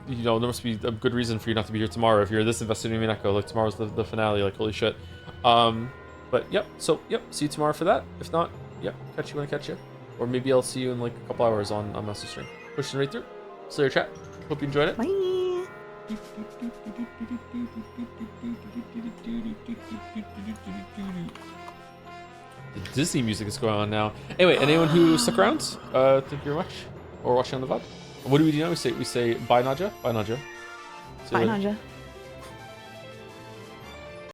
[SPEAKER 1] there must be a good reason for you not to be here tomorrow. If you're this invested in Umineko, like tomorrow's the finale, like holy shit. But yep, see you tomorrow for that. If not, yep, catch you when I catch you. Or maybe I'll see you in like a couple hours on Mouse's stream. Pushing right through. See you, chat. Hope you enjoyed it.
[SPEAKER 2] Bye.
[SPEAKER 1] The Disney music is going on now. Anyway, anyone who stuck around, thank you very much. Or watching on the VOD. What do we do now? We say bye, Nadja. Bye, Nadja.
[SPEAKER 2] Bye, Nadja.